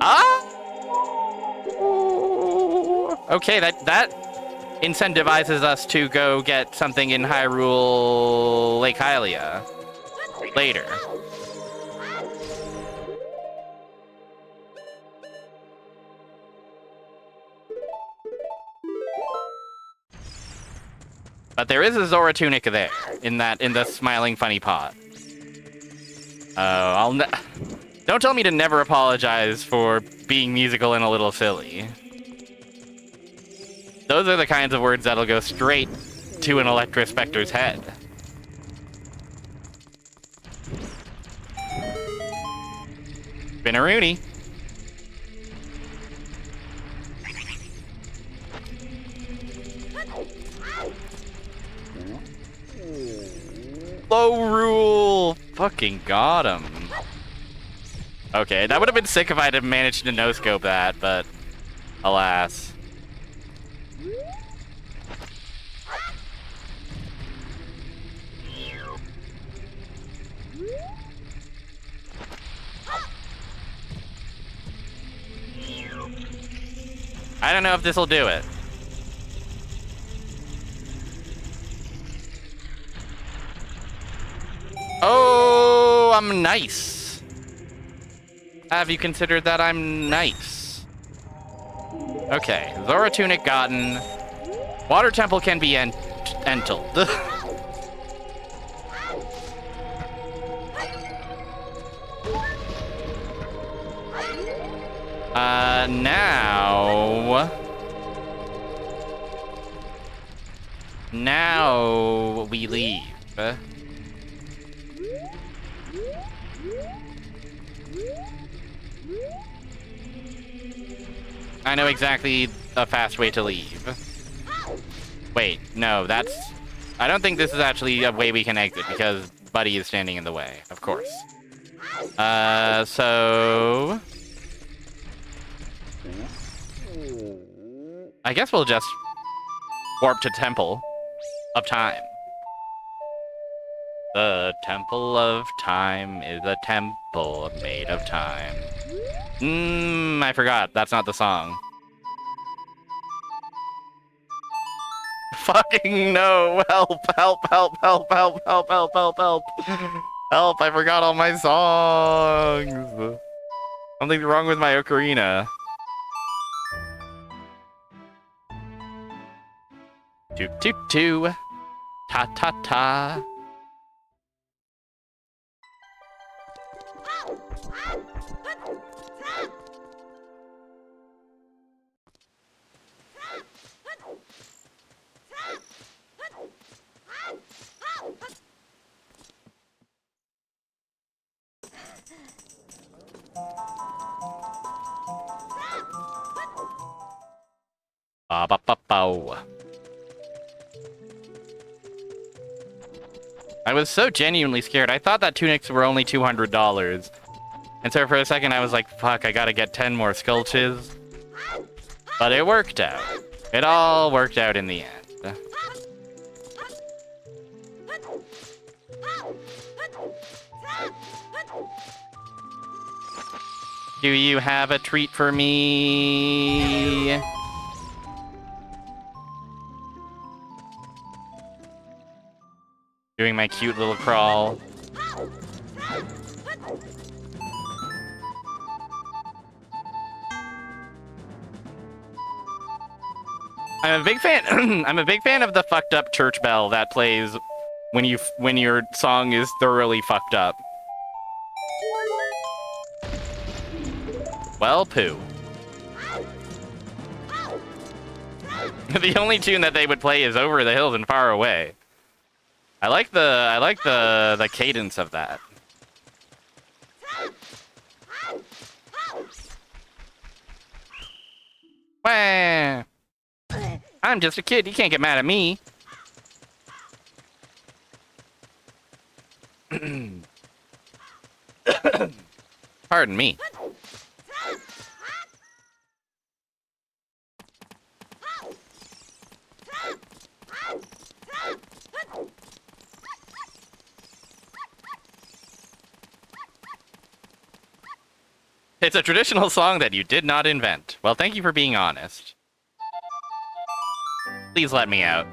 S1: Ah! Okay, that incentivizes us to go get something in Hyrule Lake Hylia later. But there is a Zora tunic there in the smiling funny pot. Oh, don't tell me to never apologize for being musical and a little silly. Those are the kinds of words that'll go straight to an Electrospector's head. Spinaroonie. Low rule! Fucking got him. Okay, that would have been sick if I had managed to no-scope that, but alas. I don't know if this'll do it. Oh, I'm nice. Have you considered that I'm nice? Okay, Zora Tunic gotten. Water Temple can be entled. Now we leave. I know exactly a fast way to leave. Wait, no, that's... I don't think this is actually a way we can exit, because Buddy is standing in the way, of course. So... I guess we'll just warp to Temple of Time. The Temple of Time is a temple made of time. I forgot. That's not the song. Fucking no! Help! Help! Help! Help! Help! Help! Help! Help! Help! Help! I forgot all my songs. Something's wrong with my ocarina. Toot toot toot. Ta ta ta. Ba ba ba bow. I was so genuinely scared. I thought that tunics were only $200. And so for a second I was like, fuck, I gotta get 10 more sculptures. But it worked out. It all worked out in the end. Do you have a treat for me? Doing my cute little crawl. I'm a big fan. I'm a big fan of the fucked up church bell that plays when your song is thoroughly fucked up. Well, poo. The only tune that they would play is Over the Hills and Far Away. I like the cadence of that. Wah! I'm just a kid. You can't get mad at me. Pardon me. It's a traditional song that you did not invent. Well, thank you for being honest. Please let me out.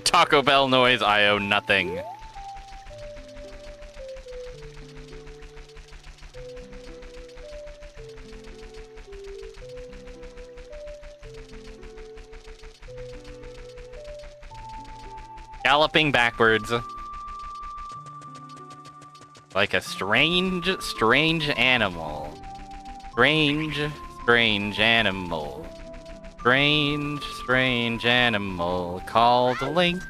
S1: Taco Bell noise, I owe nothing. Galloping backwards. Like a strange animal. Strange animal. Strange animal called Link.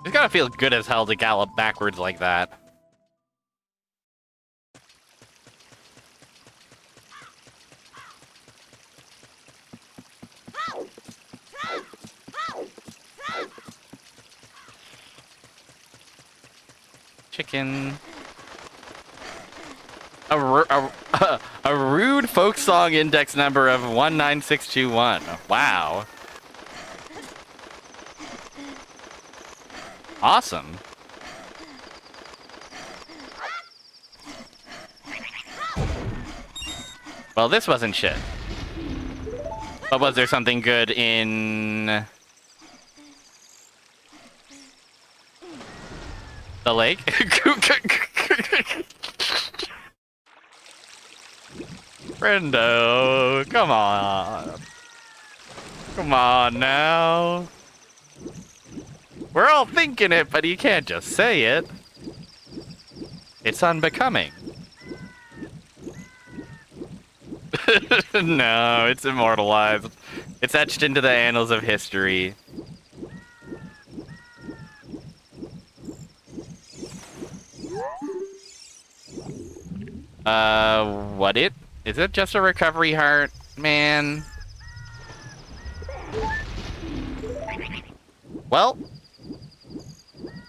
S1: It's gotta feel good as hell to gallop backwards like that. Chicken. A rude folk song index number of 19621. Wow. Awesome. Well, this wasn't shit. But was there something good in the lake? Brendo, come on. Come on now. We're all thinking it, but you can't just say it. It's unbecoming. No, it's immortalized. It's etched into the annals of history. What it? Is it just a recovery heart, man? Well,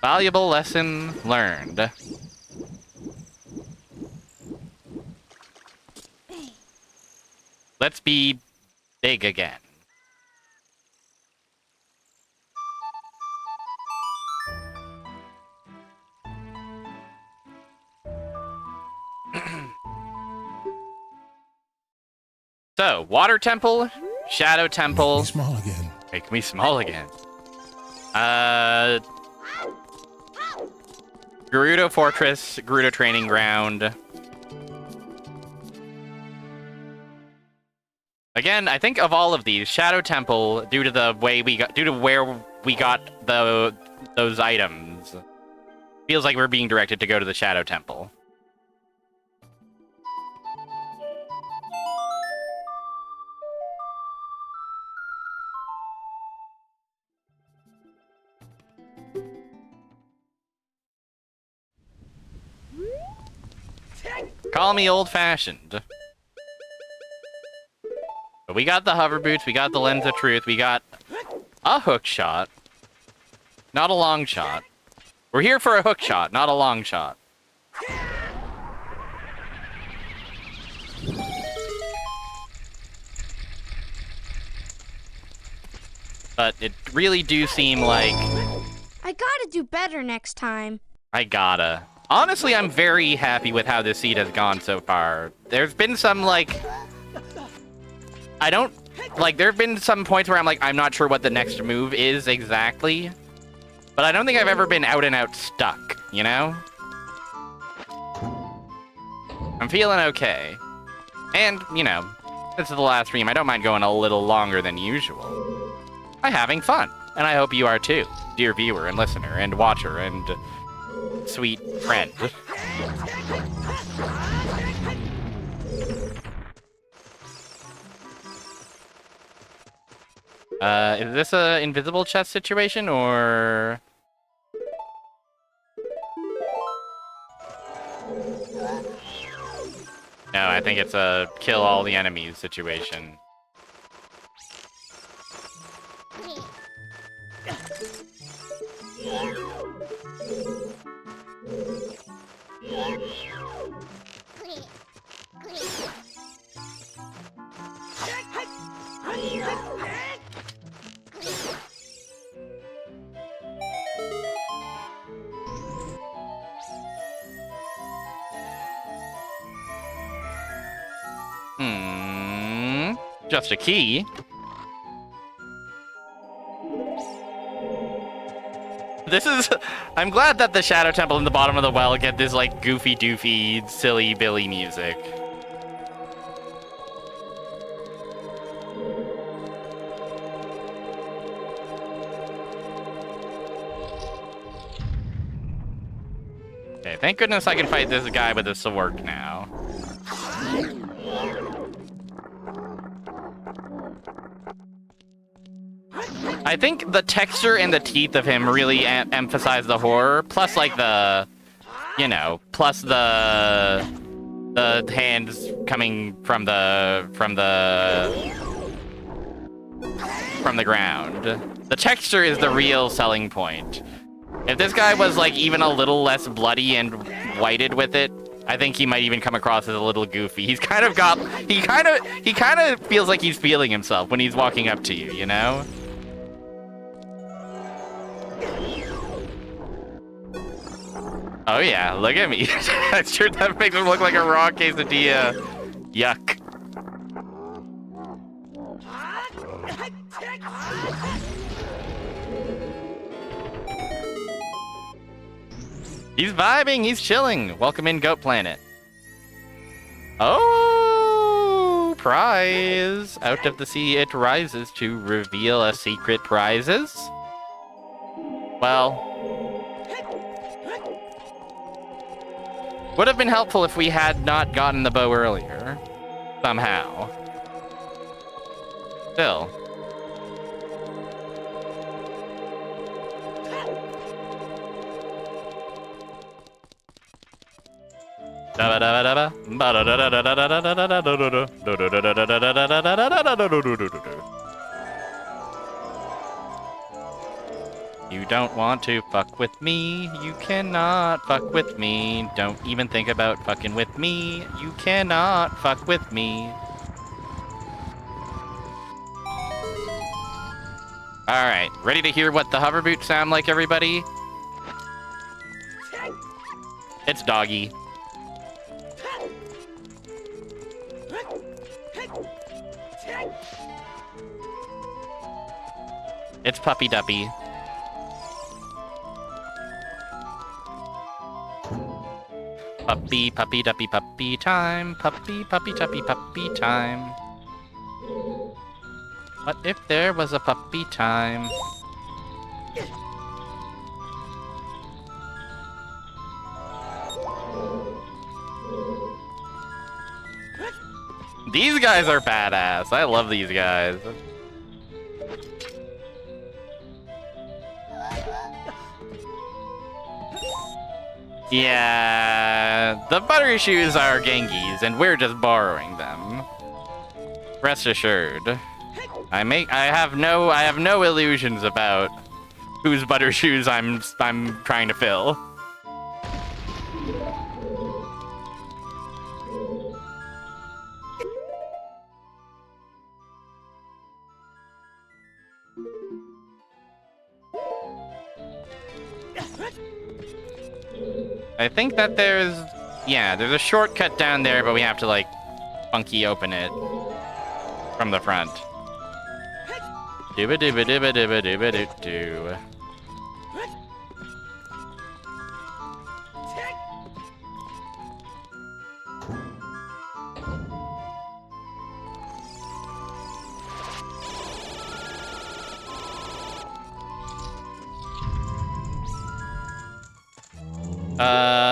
S1: valuable lesson learned. Let's be big again. So, water temple, shadow temple.
S5: Make me small again.
S1: Make me small again. Gerudo Fortress, Gerudo Training Ground. Again, I think of all of these, Shadow Temple, due to where we got those items, feels like we're being directed to go to the Shadow Temple. Call me old-fashioned. But we got the hover boots, we got the lens of truth, we got a hook shot. Not a long shot. We're here for a hook shot, not a long shot. But it really do seem like...
S5: I gotta do better next time.
S1: I gotta. Honestly, I'm very happy with how this seed has gone so far. There's been some, like... there have been some points where I'm like, I'm not sure what the next move is exactly. But I don't think I've ever been out and out stuck, you know? I'm feeling okay. And, you know, this is the last stream. I don't mind going a little longer than usual. I'm having fun, and I hope you are too, dear viewer and listener and watcher and sweet friend. Is this a invisible chest situation, or...? No, I think it's a kill all the enemies situation. Just a key. This is... I'm glad that the Shadow Temple in the bottom of the well get this, like, goofy doofy, silly Billy music. Okay, thank goodness I can fight this guy with a sword now. I think the texture and the teeth of him really emphasize the horror, plus like the, you know, plus the hands coming from the ground. The texture is the real selling point. If this guy was like even a little less bloody and whited with it, I think he might even come across as a little goofy. He's kind of got, he kind of feels like he's feeling himself when he's walking up to you, you know? Oh yeah, look at me. Sure, that makes him look like a raw quesadilla. Yuck. He's vibing, he's chilling. Welcome in, Goat Planet. Oh, prize. Out of the sea it rises to reveal a secret prizes. Well, would have been helpful if we had not gotten the bow earlier. Somehow. Still. You don't want to fuck with me. You cannot fuck with me. Don't even think about fucking with me. You cannot fuck with me. Alright, ready to hear what the hover boots sound like, everybody? It's Doggy. It's Puppy Duppy. Puppy, puppy, duppy, puppy time. Puppy, puppy, duppy, puppy time. What if there was a puppy time? These guys are badass. I love these guys. Yeah, the buttery shoes are Genghis, and we're just borrowing them. Rest assured, I have no illusions about whose butter shoes I'm trying to fill. I think that there's a shortcut down there, but we have to like funky open it from the front. Dooba dooba dooba dooba dooba doo doo.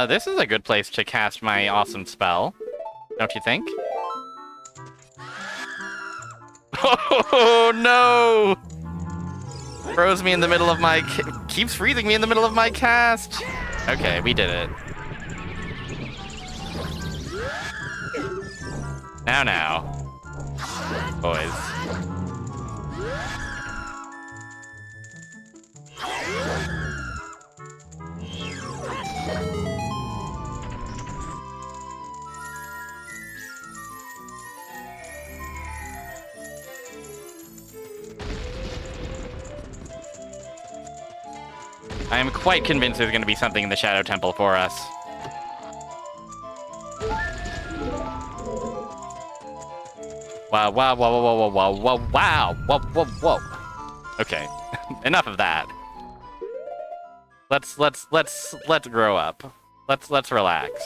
S1: This is a good place to cast my awesome spell, don't you think? Oh no! Froze me in the middle of my... keeps freezing me in the middle of my cast! Okay, we did it. Now. Boys. I am quite convinced there's going to be something in the Shadow Temple for us. Wow, wow, wow, wow, wow, wow, wow, wow, whoa, whoa, whoa. Okay, enough of that. Let's grow up. Let's relax.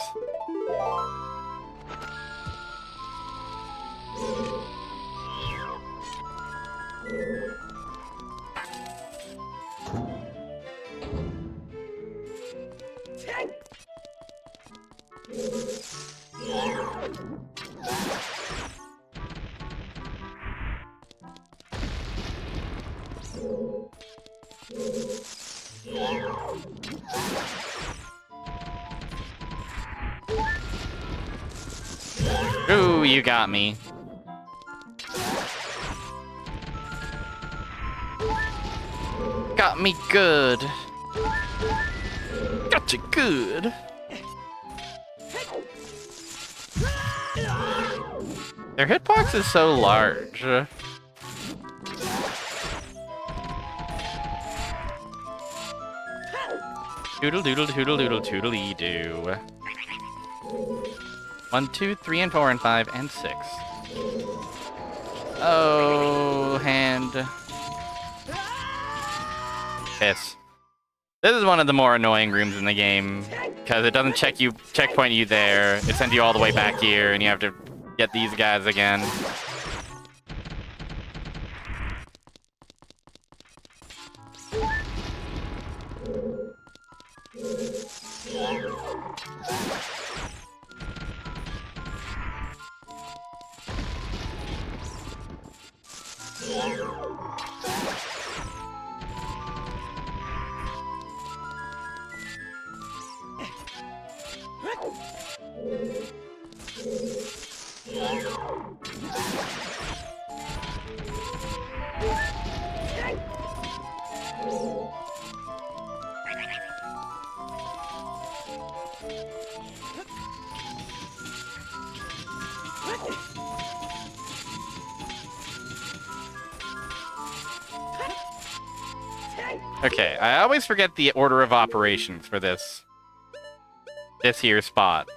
S1: Ooh, you got me. Got me good. Gotcha good. Their hitbox is so large. Doodle doodle doodle doodle doodly doo. 1, 2, 3, and 4, and 5, and 6. Oh, hand. Piss. This is one of the more annoying rooms in the game, because it doesn't checkpoint you there. It sends you all the way back here, and you have to get these guys again. Okay, I always forget the order of operations for this here spot.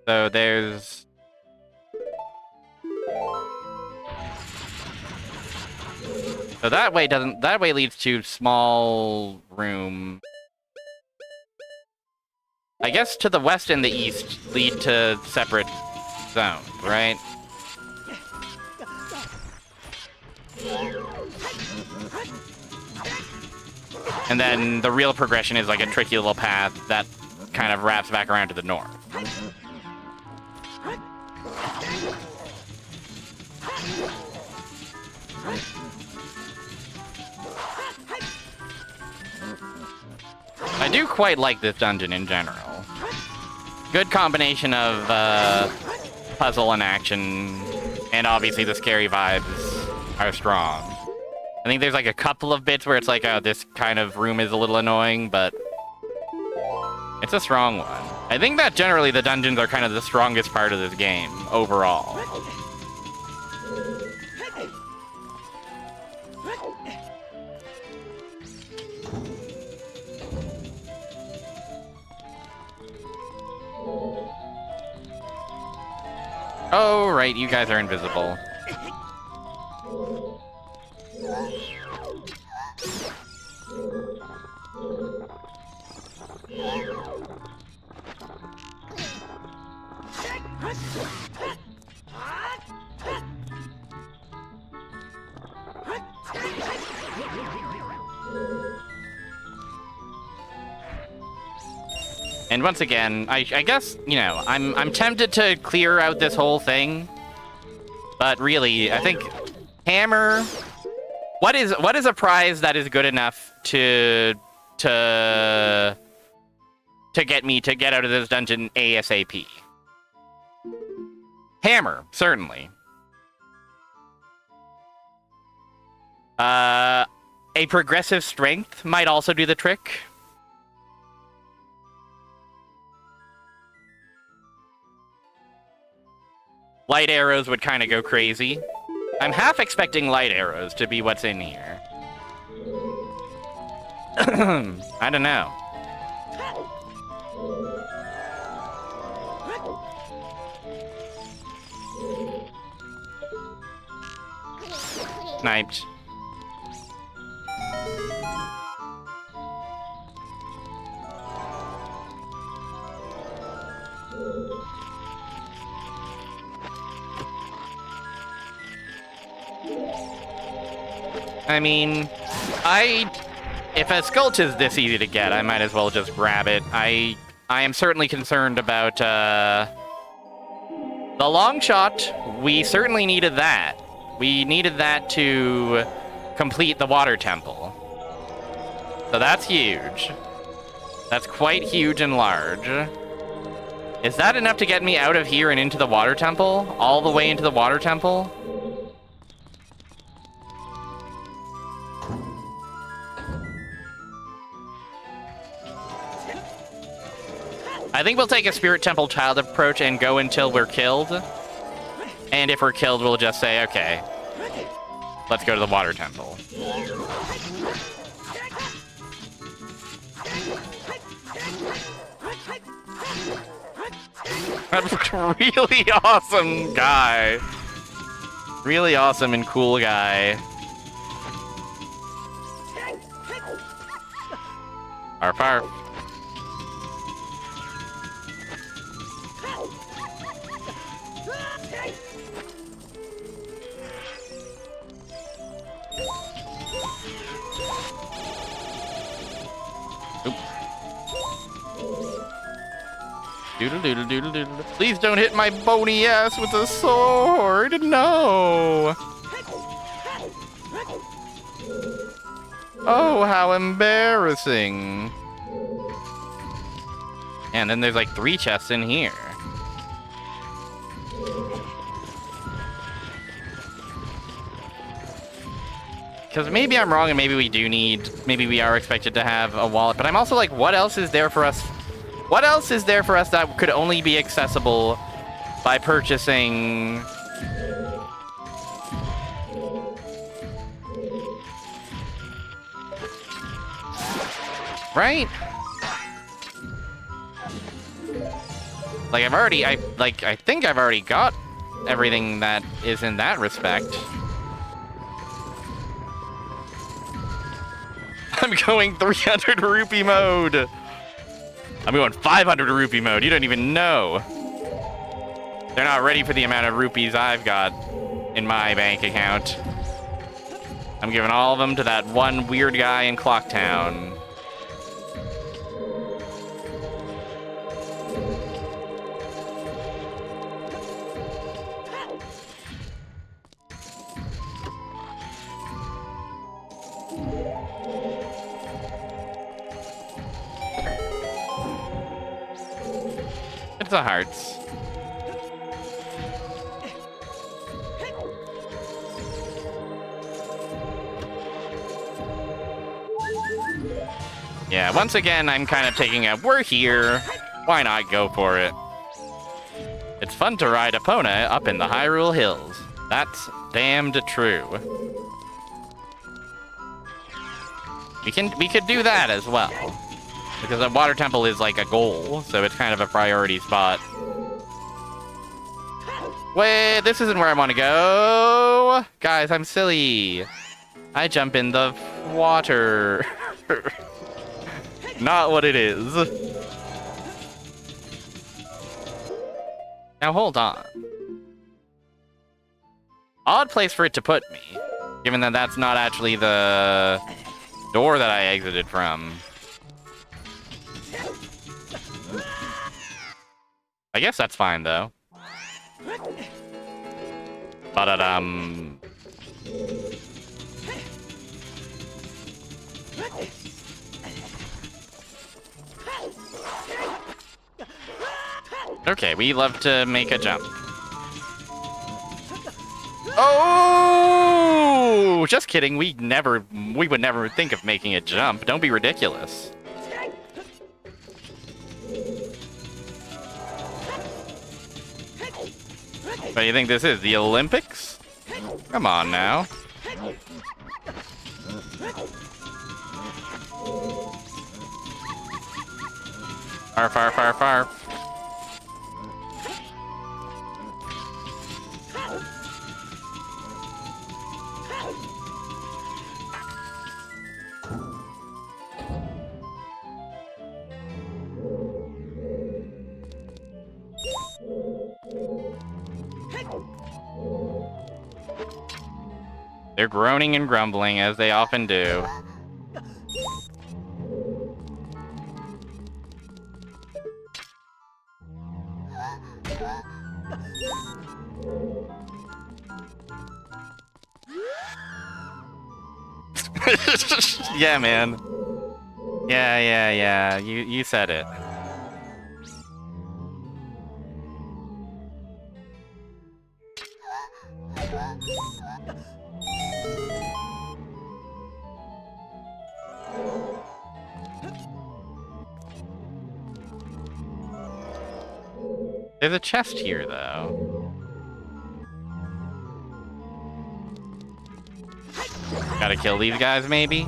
S1: So there's... So that way leads to small room. I guess to the west and the east lead to separate zones, right? And then the real progression is like a tricky little path that kind of wraps back around to the north. I do quite like this dungeon in general. Good combination of puzzle and action, and obviously the scary vibes are strong. I think there's like a couple of bits where it's like, oh, this kind of room is a little annoying, but it's a strong one. I think that generally the dungeons are kind of the strongest part of this game overall. Oh, right, you guys are invisible. And once again, I guess, you know, I'm tempted to clear out this whole thing, but really, I think hammer. What is a prize that is good enough to get out of this dungeon ASAP? Hammer, certainly. A progressive strength might also do the trick. Light arrows would kind of go crazy. I'm half expecting light arrows to be what's in here. I don't know. Sniped. I mean, if a sculpt is this easy to get, I might as well just grab it. I am certainly concerned about the long shot. We certainly needed that. We needed that to complete the water temple. So that's huge. That's quite huge and large. Is that enough to get me out of here and into the water temple? All the way into the water temple? I think we'll take a Spirit Temple Child approach and go until we're killed. And if we're killed, we'll just say, okay, let's go to the Water Temple. Really awesome guy. Really awesome and cool guy. Arf, arf. Doodle doodle doodle doodle. Please don't hit my bony ass with a sword. No. Oh, how embarrassing. And then there's like 3 chests in here. Because maybe I'm wrong and maybe we are expected to have a wallet. But I'm also like, what else is there for us? What else is there for us that could only be accessible by purchasing... Right? Like I think I've already got everything that is in that respect. I'm going 300 rupee mode. I'm going 500 rupee mode. You don't even know. They're not ready for the amount of rupees I've got in my bank account. I'm giving all of them to that one weird guy in Clocktown. It's the hearts. Yeah, once again, I'm kind of taking a, we're here, why not go for it? It's fun to ride Epona up in the Hyrule Hills. That's damned true. We could do that as well. Because the water temple is like a goal, so it's kind of a priority spot. Wait, this isn't where I want to go. Guys, I'm silly. I jump in the water. Not what it is. Now hold on. Odd place for it to put me, given that that's not actually the door that I exited from. I guess that's fine, though. Ba-da-dum. Okay, we love to make a jump. Oh! Just kidding, we would never think of making a jump. Don't be ridiculous. What do you think this is, the Olympics? Come on now. Fire, fire, fire, fire. They're groaning and grumbling, as they often do. Yeah, man. Yeah. You said it. There's a chest here, though. Gotta kill these guys, maybe?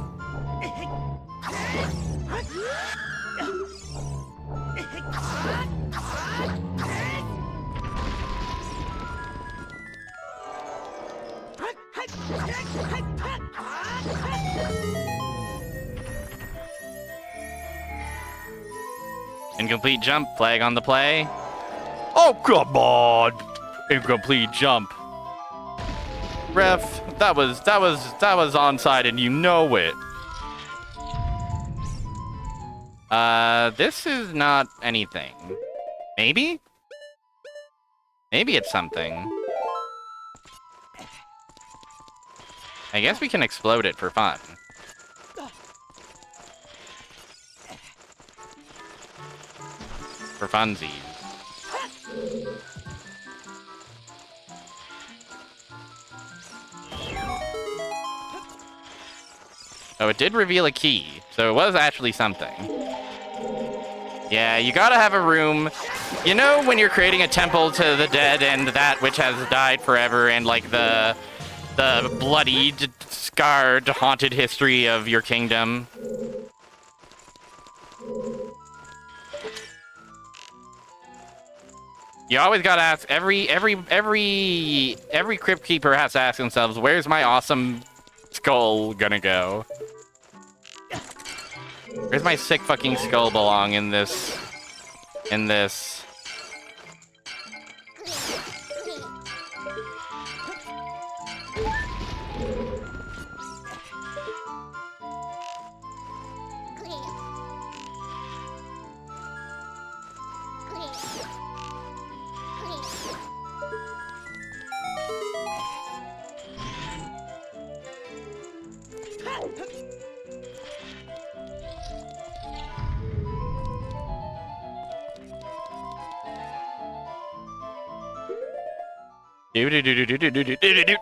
S1: Incomplete jump, flag on the play. Oh, come on! Incomplete jump. Ref, that was onside and you know it. This is not anything. Maybe? Maybe it's something. I guess we can explode it for fun. For funsies. Oh, it did reveal a key, so it was actually something. Yeah, you gotta have a room. You know when you're creating a temple to the dead and that which has died forever, and like the bloodied, scarred, haunted history of your kingdom? You always gotta ask, every crypt keeper has to ask themselves, where's my awesome skull gonna go? Where's my sick fucking skull belong in this?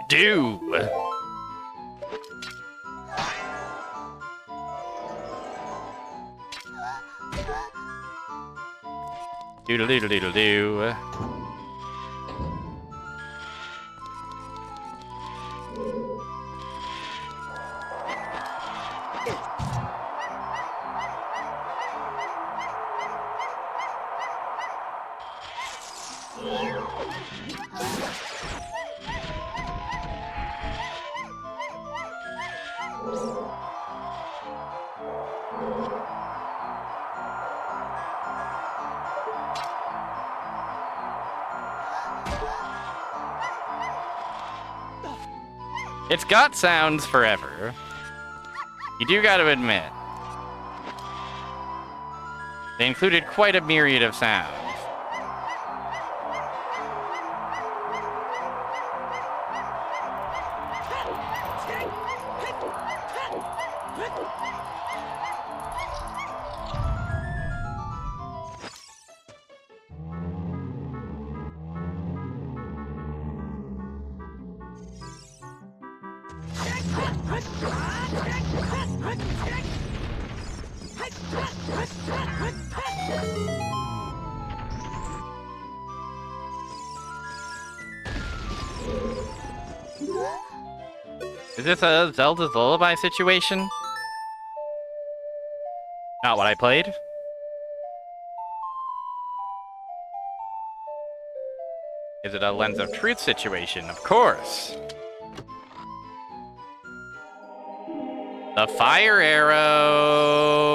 S1: Do. Doodle doodle doodle doo. It's got sounds forever. You do gotta admit. They included quite a myriad of sounds. Is this a Zelda's Lullaby situation? Not what I played? Is it a Lens of Truth situation? Of course. The fire arrow.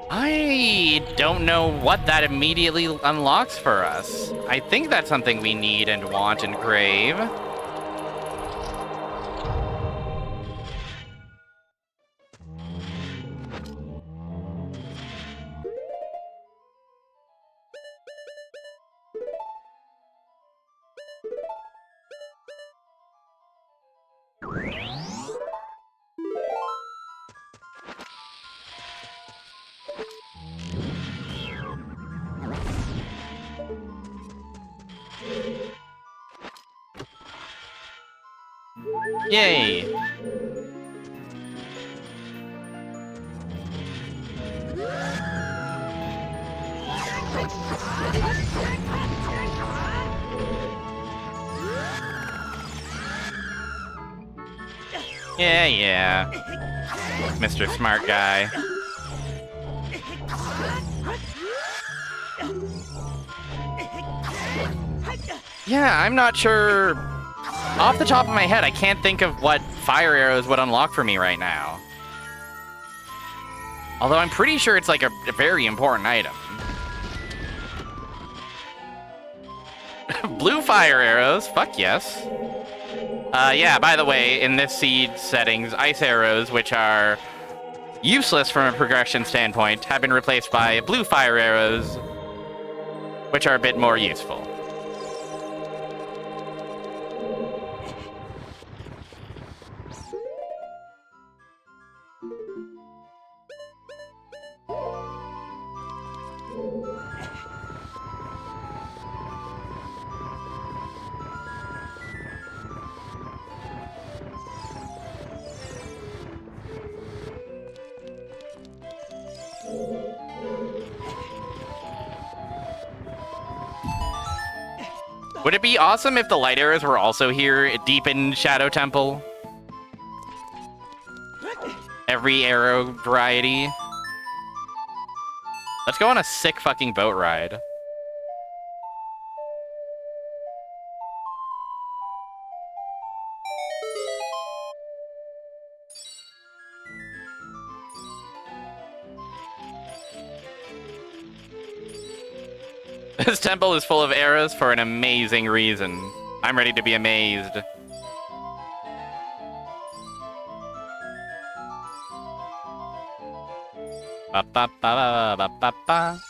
S1: I don't know what that immediately unlocks for us. I think that's something we need and want and crave. Yay! Yeah. Mr. Smart Guy. Yeah, I'm not sure. Off the top of my head, I can't think of what fire arrows would unlock for me right now. Although I'm pretty sure it's like a very important item. Blue fire arrows, fuck yes. Yeah, by the way, in this seed settings, ice arrows, which are useless from a progression standpoint, have been replaced by blue fire arrows, which are a bit more useful. Would it be awesome if the light arrows were also here deep in Shadow Temple? Every arrow variety. Let's go on a sick fucking boat ride. This temple is full of arrows for an amazing reason. I'm ready to be amazed. Ba ba ba ba ba ba.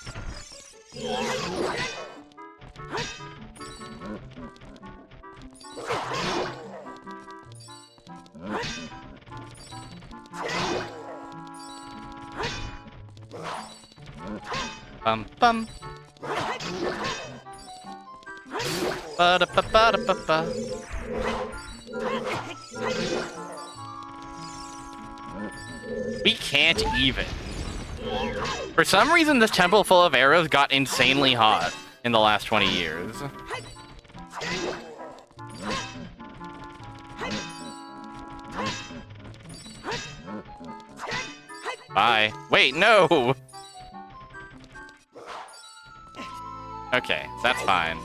S1: Bum bum. Ba da ba ba da ba ba. We can't even. For some reason, this temple full of arrows got insanely hot in the last 20 years. Bye. Wait, no! Okay, that's fine.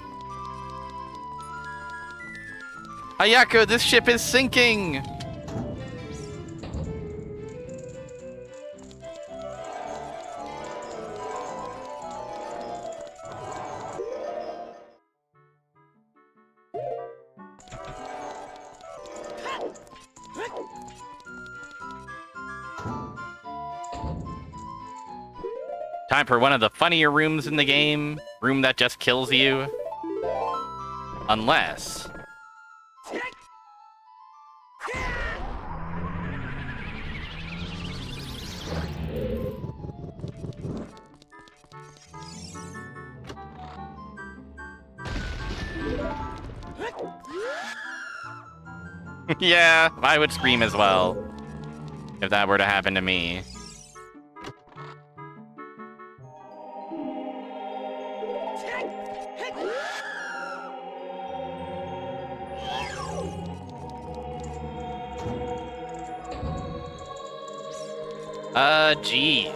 S1: Ayako, this ship is sinking! Time for one of the funnier rooms in the game. Room that just kills you. Unless... yeah, I would scream as well. If that were to happen to me. Geez.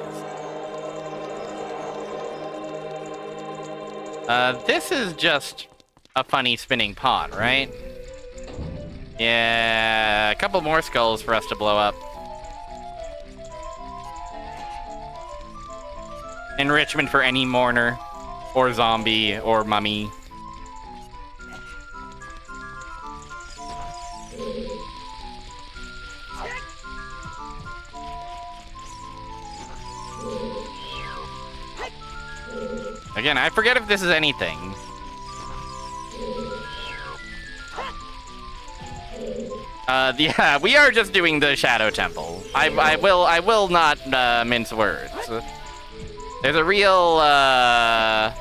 S1: This is just a funny spinning pot, right? Yeah, a couple more skulls for us to blow up. Enrichment for any mourner, or zombie, or mummy. Again, I forget if this is anything. Yeah, we are just doing the Shadow Temple. I will not mince words. There's a real the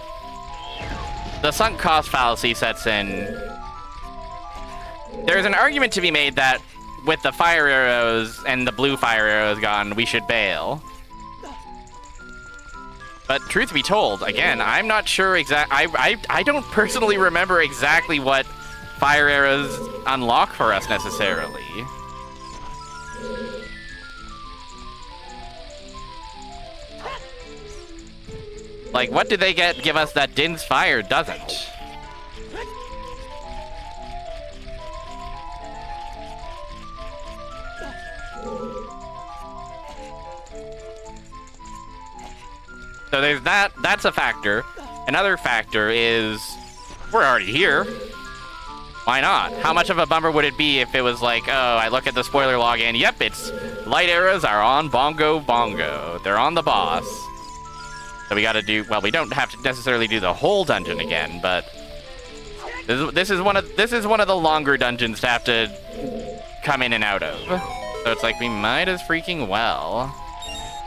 S1: sunk cost fallacy sets in. There's an argument to be made that with the fire arrows and the blue fire arrows gone, we should bail. But truth be told, again, I'm not sure I don't personally remember exactly what fire arrows unlock for us necessarily. Like, what do they give us that Din's fire doesn't? So there's that. That's a factor. Another factor is we're already here. Why not? How much of a bummer would it be if it was like, oh, I look at the spoiler log and yep, it's light arrows are on Bongo Bongo. They're on the boss. So we gotta do, well, we don't have to necessarily do the whole dungeon again, but this is one of the longer dungeons to have to come in and out of. So it's like we might as freaking well.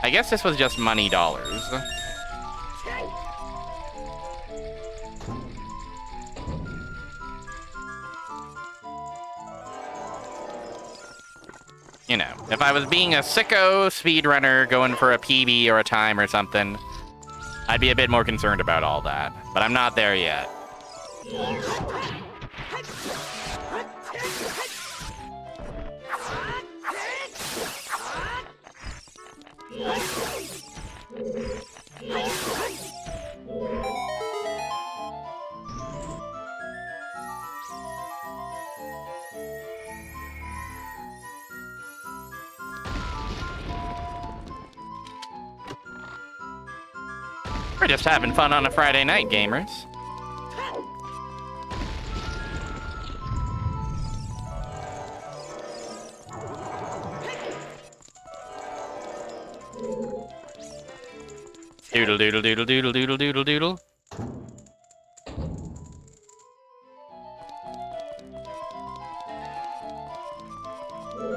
S1: I guess this was just money dollars. You know, if I was being a sicko speedrunner going for a PB or a time or something, I'd be a bit more concerned about all that. But I'm not there yet. We're just having fun on a Friday night, gamers. Doodle doodle doodle doodle doodle doodle doodle.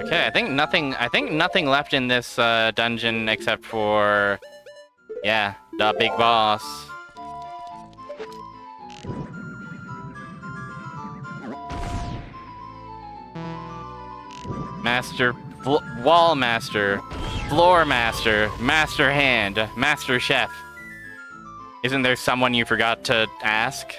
S1: Okay, I think nothing left in this dungeon except for, yeah, the big boss. Wall master, floor master, master hand, master chef. Isn't there someone you forgot to ask?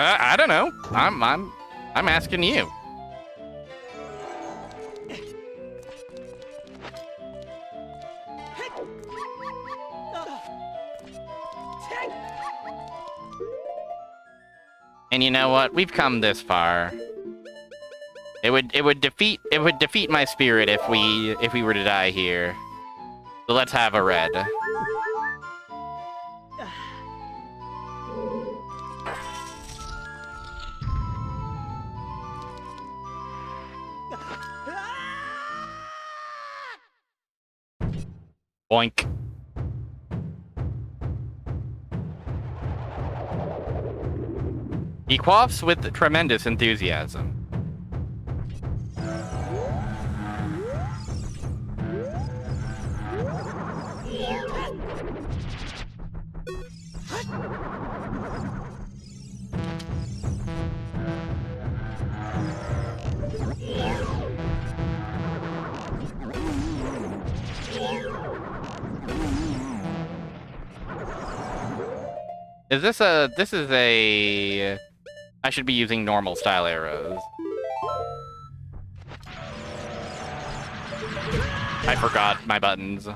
S1: I don't know. I'm asking you. And you know what? We've come this far. It would defeat my spirit if we were to die here. So let's have a red. Boink. He quaffs with tremendous enthusiasm. This is a... I should be using normal style arrows. I forgot my buttons.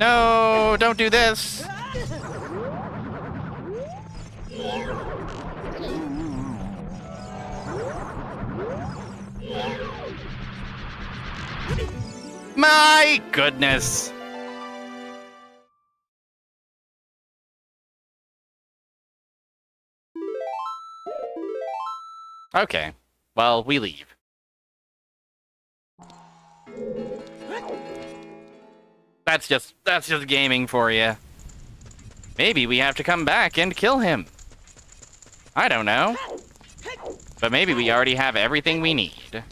S1: No, don't do this. My goodness. Okay, well, we leave. That's just gaming for you. Maybe we have to come back and kill him. I don't know. But maybe we already have everything we need.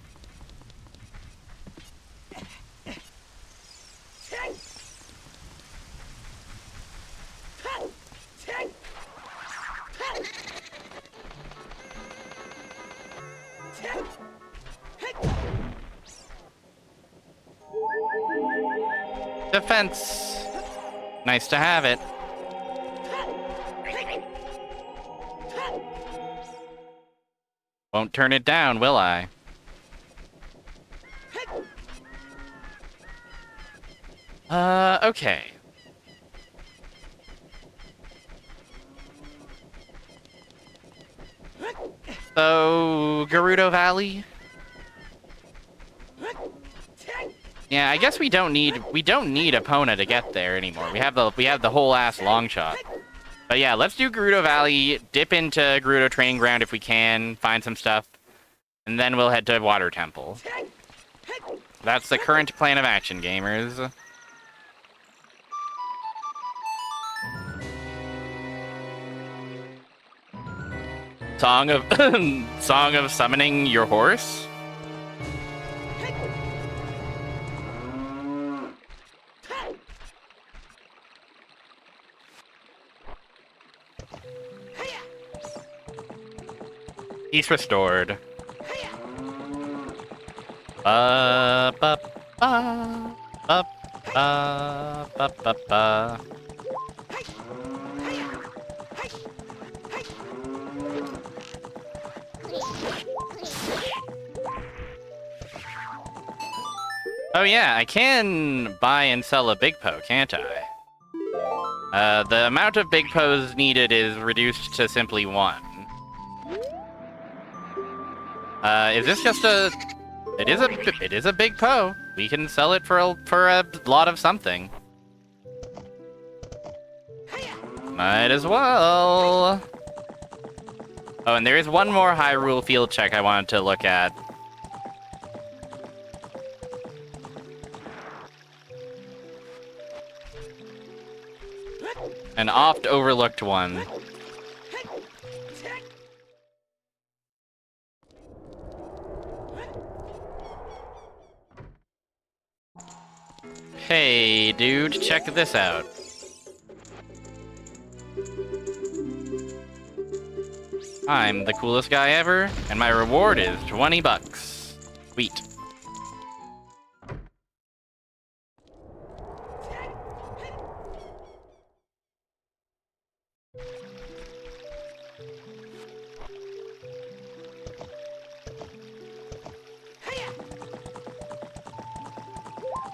S1: Defense. Nice to have it. Won't turn it down, will I? Okay. So, Gerudo Valley? Yeah, I guess we don't need Epona to get there anymore. We have the whole ass long shot. But yeah, let's do Gerudo Valley, dip into Gerudo Training Ground if we can, find some stuff, and then we'll head to Water Temple. That's the current plan of action, gamers. Song of summoning your horse? He's restored. Ba ba ba ba ba ba ba ba. Oh yeah, I can buy and sell a Big Po, can't I? The amount of Big Po's needed is reduced to simply 1. Is this just a... It is a Big Po. We can sell it for a lot of something. Might as well. Oh, and there is one more Hyrule field check I wanted to look at. An oft-overlooked one. Hey, dude, check this out. I'm the coolest guy ever, and my reward is 20 bucks. Sweet.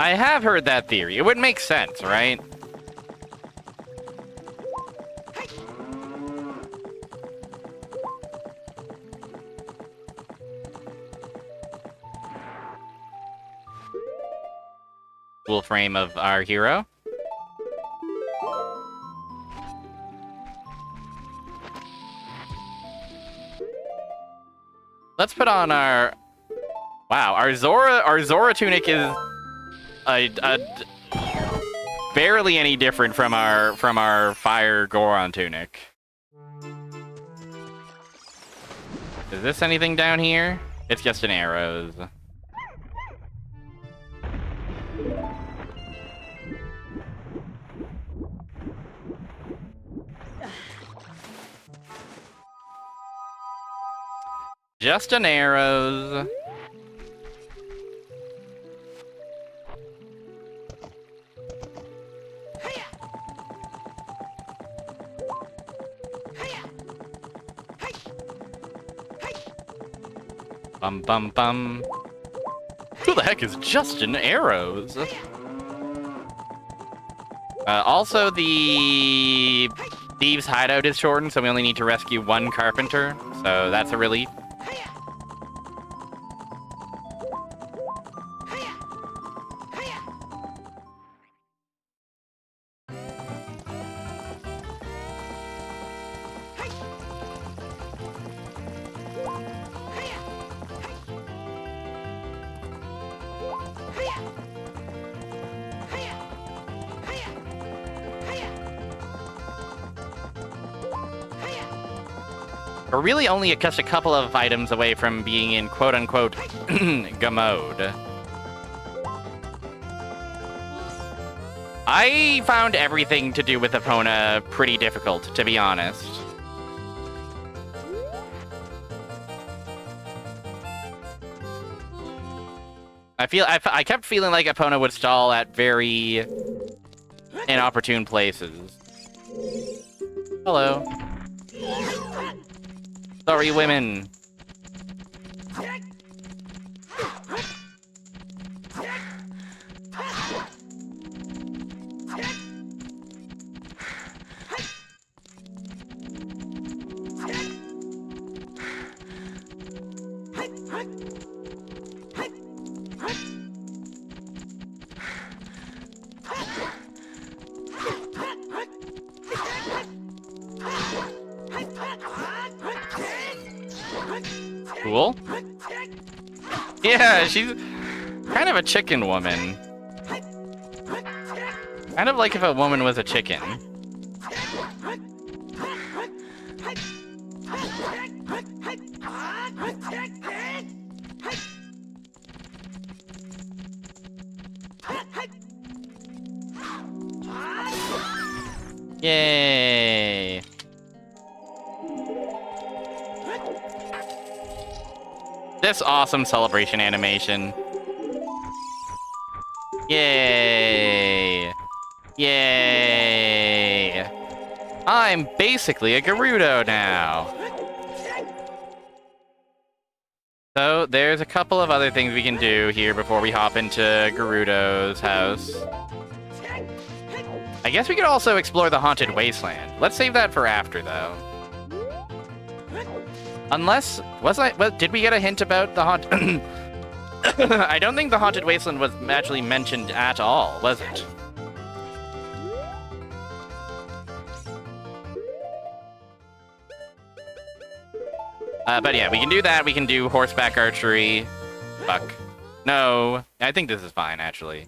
S1: I have heard that theory. It would make sense, right? Cool frame of our hero. Let's put on our... Wow, our Zora tunic is barely any different from our Fire Goron tunic. Is this anything down here? It's just an arrows. Just an arrows. Bum bum bum. Who the heck is Justin Arrows? Also, the thieves' hideout is shortened, so we only need to rescue 1 carpenter. So that's a relief. We're really only just a couple of items away from being in quote-unquote Gamode. I found everything to do with Epona pretty difficult, to be honest. I kept feeling like Epona would stall at very inopportune places. Hello. Sorry, women. Cool. Yeah, she's kind of a chicken woman. Kind of like if a woman was a chicken. Yay! this awesome celebration animation. Yay! Yay! I'm basically a Gerudo now. So there's a couple of other things we can do here before we hop into Gerudo's house. I guess we could also explore the Haunted Wasteland. Let's save that for after, though. Unless, did we get a hint about the Haunted... I don't think the Haunted Wasteland was actually mentioned at all, was it? But yeah, we can do that. We can do horseback archery. Fuck. No. I think this is fine, actually.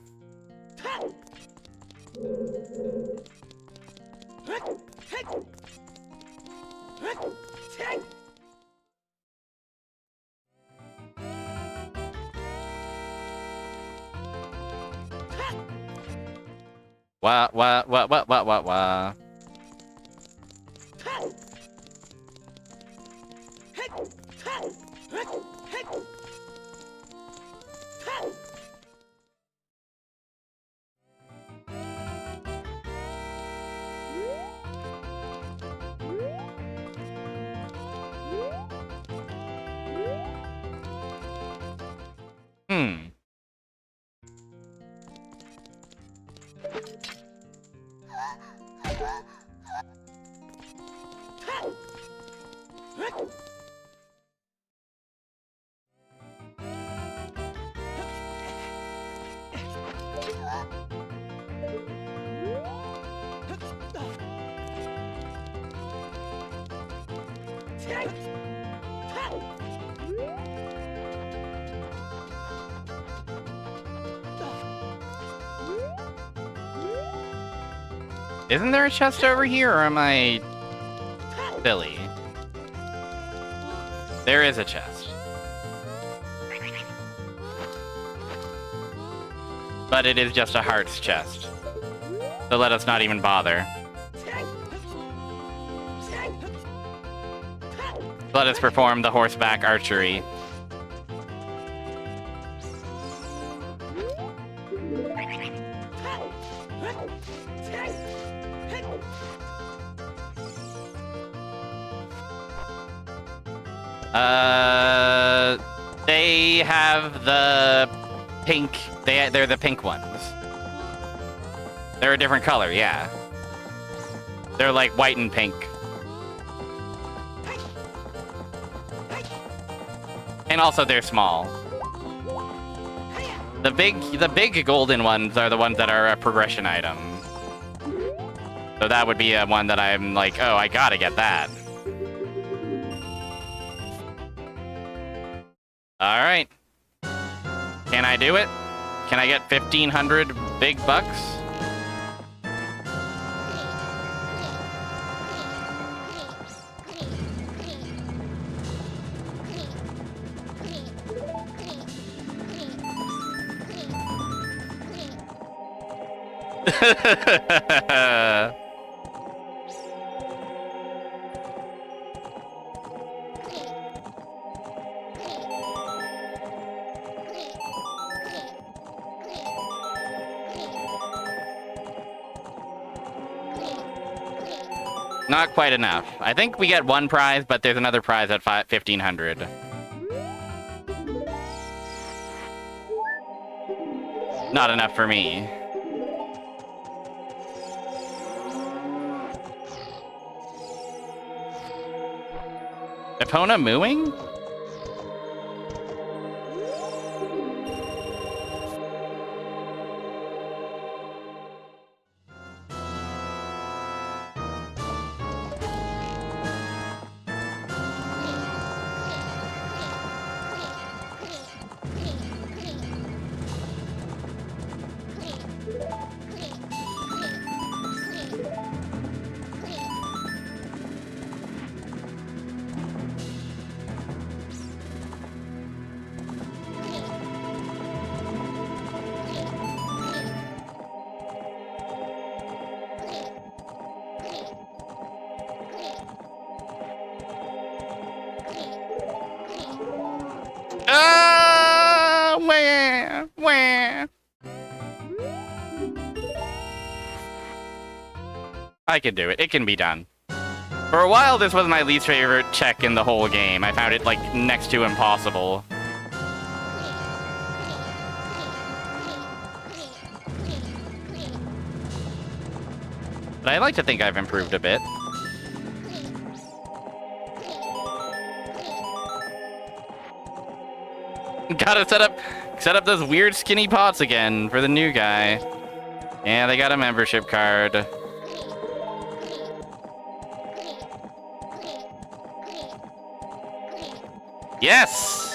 S1: Wah. Isn't there a chest over here, or am I silly? There is a chest. But it is just a heart's chest. So let us not even bother. Let us perform the horseback archery. They have the pink. They're the pink ones. They're a different color, yeah. They're like white and pink. And also they're small. The big golden ones are the ones that are a progression item. So that would be a one that I'm like, oh, I gotta get that. Alright. Can I do it? Can I get 1,500 big bucks? Not quite enough. I think we get one prize, but there's another prize at 1,500. Not enough for me. Epona mooing? I can do it. It can be done. For a while, this was my least favorite check in the whole game. I found it, like, next to impossible. But I like to think I've improved a bit. Gotta set up those weird skinny pots again for the new guy. Yeah, they got a membership card. Yes!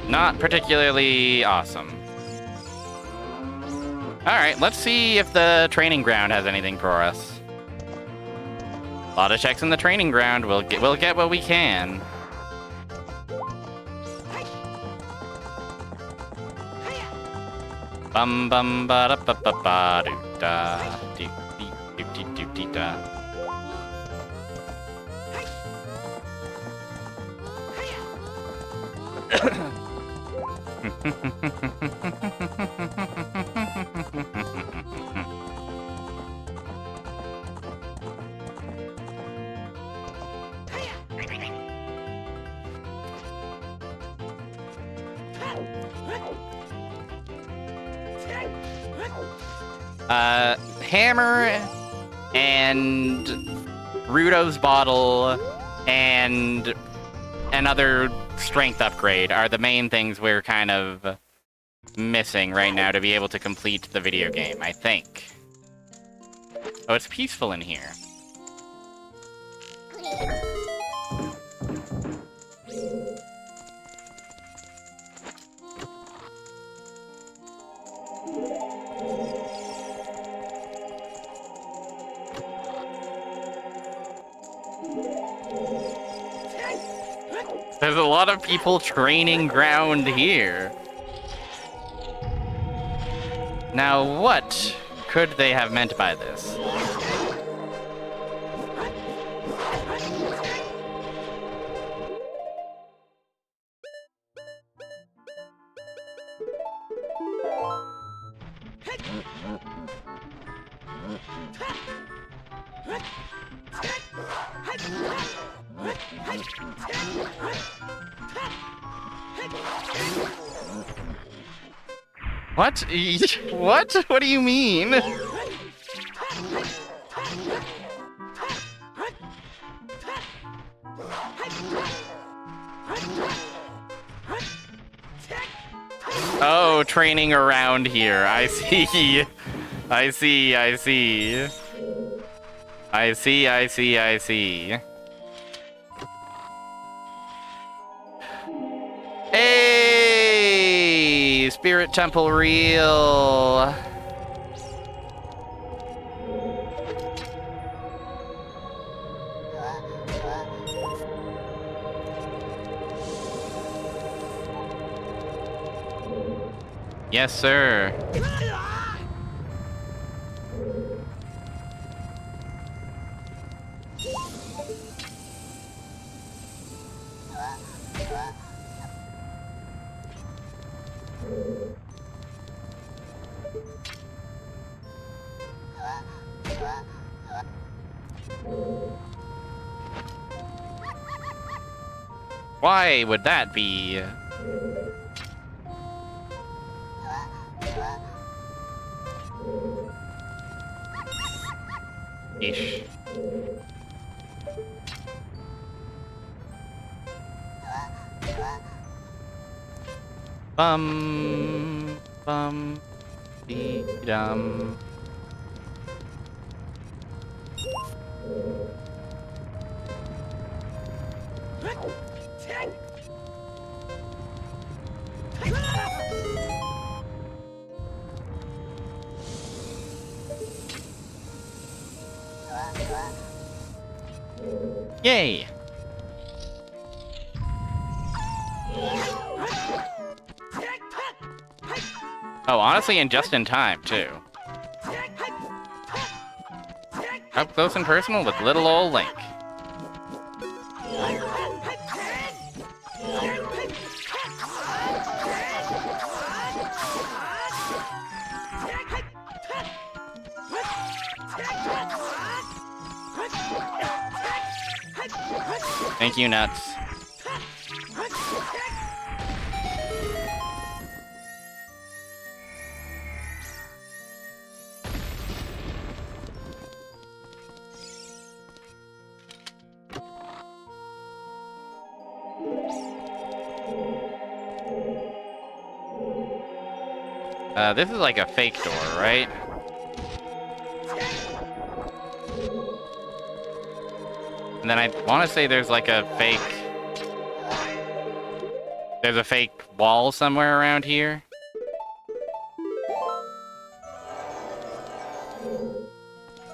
S1: Not particularly awesome. Alright, let's see if the training ground has anything for us. A lot of checks in the training ground. We'll get what we can. Bum bum ba da ba ba ba doo da doo doo doo doo doo da. Hammer and Rudo's bottle and another strength upgrade are the main things we're kind of missing right now to be able to complete the video game, I think. Oh, it's peaceful in here. There's a lot of people training ground here. Now, what could they have meant by this? What? What? What do you mean? Oh, training around here. I see. I see, I see. I see, I see, I see. Hey! Spirit Temple real. Yes, sir. Why would that be? Ish. Bum bum dee dum. Yay! Oh, honestly, and just in time, too. Up close and personal with little old Link. Thank you, Nuts. This is like a fake door, right? And then I want to say there's like a fake... There's a fake wall somewhere around here.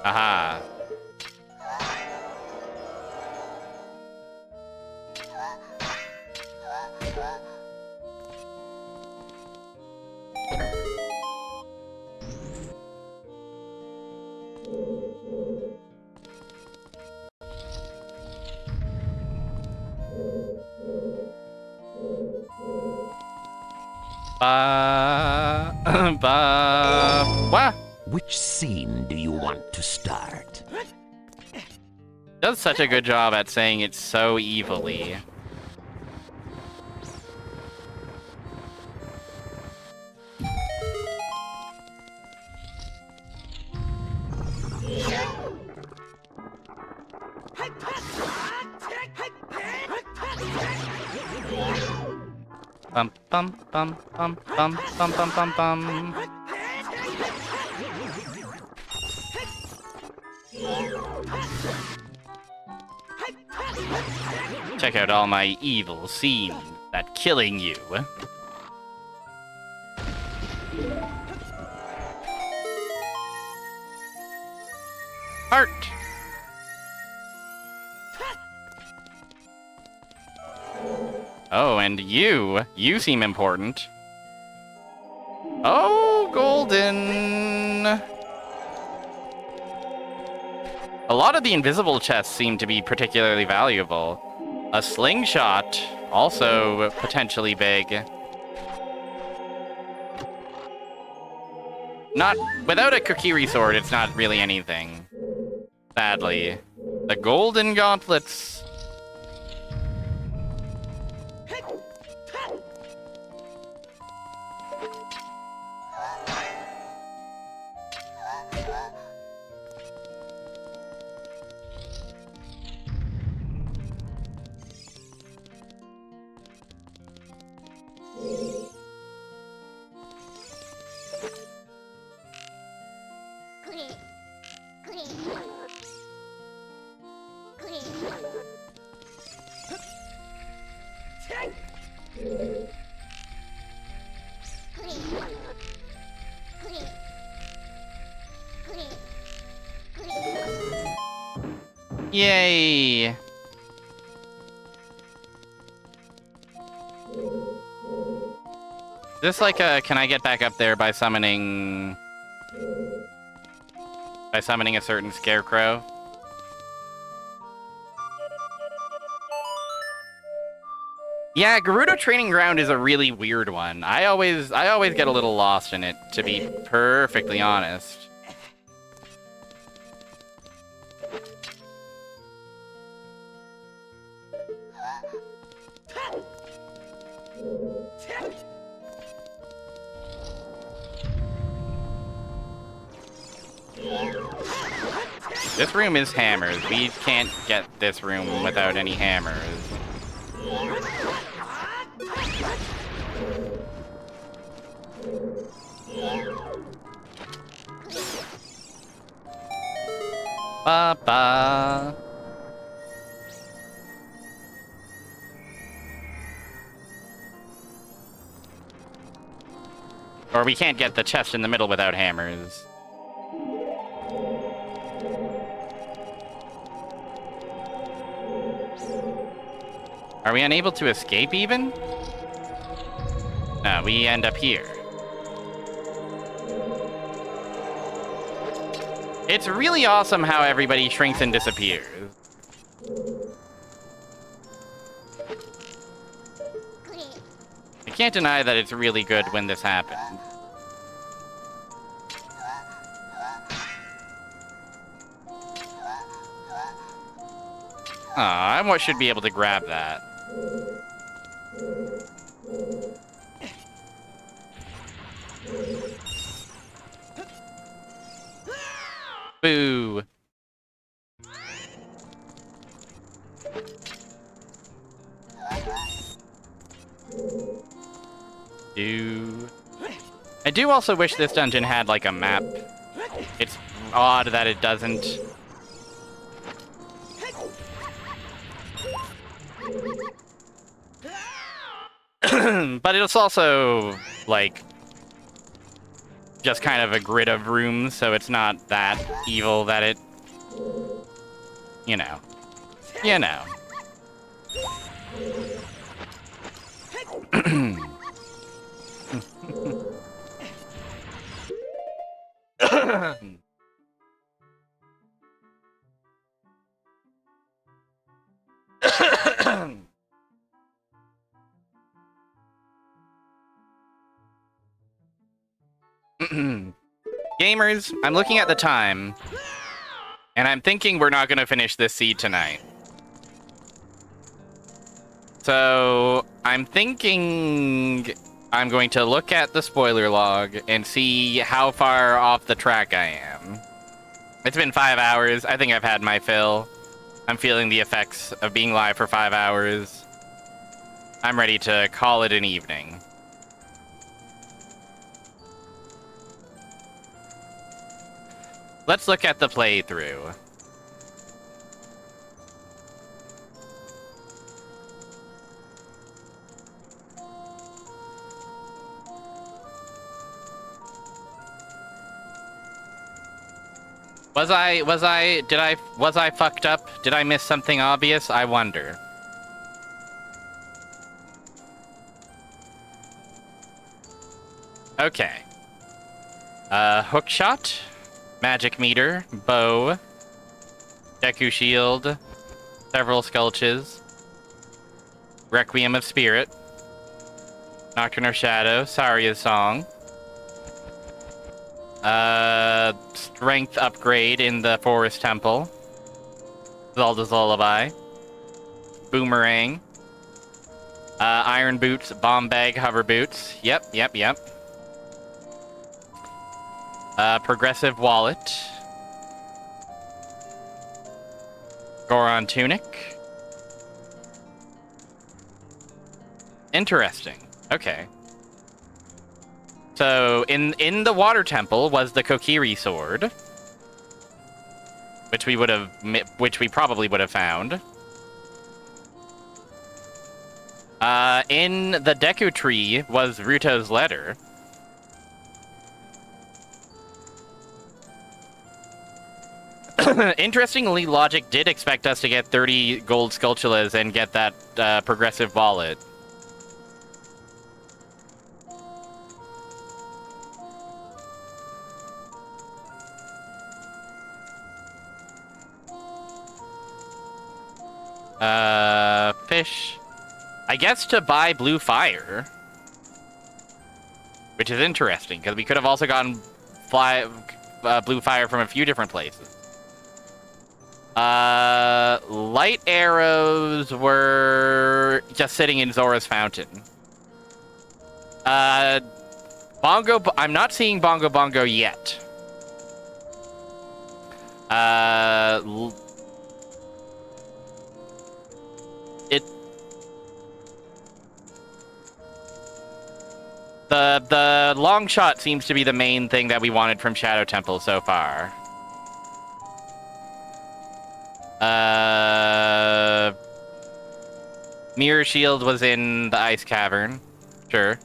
S1: Aha. What?
S6: Which scene do you want to start?
S1: Does such a good job at saying it so evilly. Bum bum bum bum bum bum bum bum bum. Check out all my evil scenes at killing you. Heart. Oh, and you seem important. Oh, golden. A lot of the invisible chests seem to be particularly valuable. A slingshot, also potentially big. Not without a Kokiri sword, it's not really anything. Sadly. The golden gauntlets. Yay! This like a, can I get back up there by summoning a certain scarecrow? Yeah, Gerudo Training Ground is a really weird one. I always get a little lost in it, to be perfectly honest. This room is hammers. We can't get this room without any hammers. Ba-ba. Or we can't get the chest in the middle without hammers. Are we unable to escape even? No, we end up here. It's really awesome how everybody shrinks and disappears. I can't deny that it's really good when this happens. Aw, I should be able to grab that. Boo. I do also wish this dungeon had, like, a map. It's odd that it doesn't. But it's also, like, just kind of a grid of rooms, so it's not that evil that it... You know. You know. Gamers, I'm looking at the time, and I'm thinking we're not going to finish this seed tonight. So, I'm thinking I'm going to look at the spoiler log and see how far off the track I am. It's been 5 hours. I think I've had my fill. I'm feeling the effects of being live for 5 hours. I'm ready to call it an evening. Let's look at the playthrough. Was I fucked up? Did I miss something obvious? I wonder. Okay. Hook shot. Magic meter, bow, Deku shield, several sculptures, Requiem of Spirit, Nocturne of Shadow, Saria's Song, strength upgrade in the Forest Temple, Zelda's Lullaby, Boomerang, Iron Boots, Bomb Bag, Hover Boots, yep. Progressive Wallet. Goron Tunic. Interesting. Okay. So, in the Water Temple was the Kokiri Sword. Which we probably would have found. In the Deku Tree was Ruto's letter. Interestingly, Logic did expect us to get 30 gold Skulltulas and get that progressive wallet. Fish. I guess to buy blue fire. Which is interesting, because we could have also gotten blue fire from a few different places. Light arrows were just sitting in Zora's fountain. Bongo, I'm not seeing Bongo Bongo yet. The long shot seems to be the main thing that we wanted from Shadow Temple so far. Mirror Shield was in the Ice Cavern. Sure.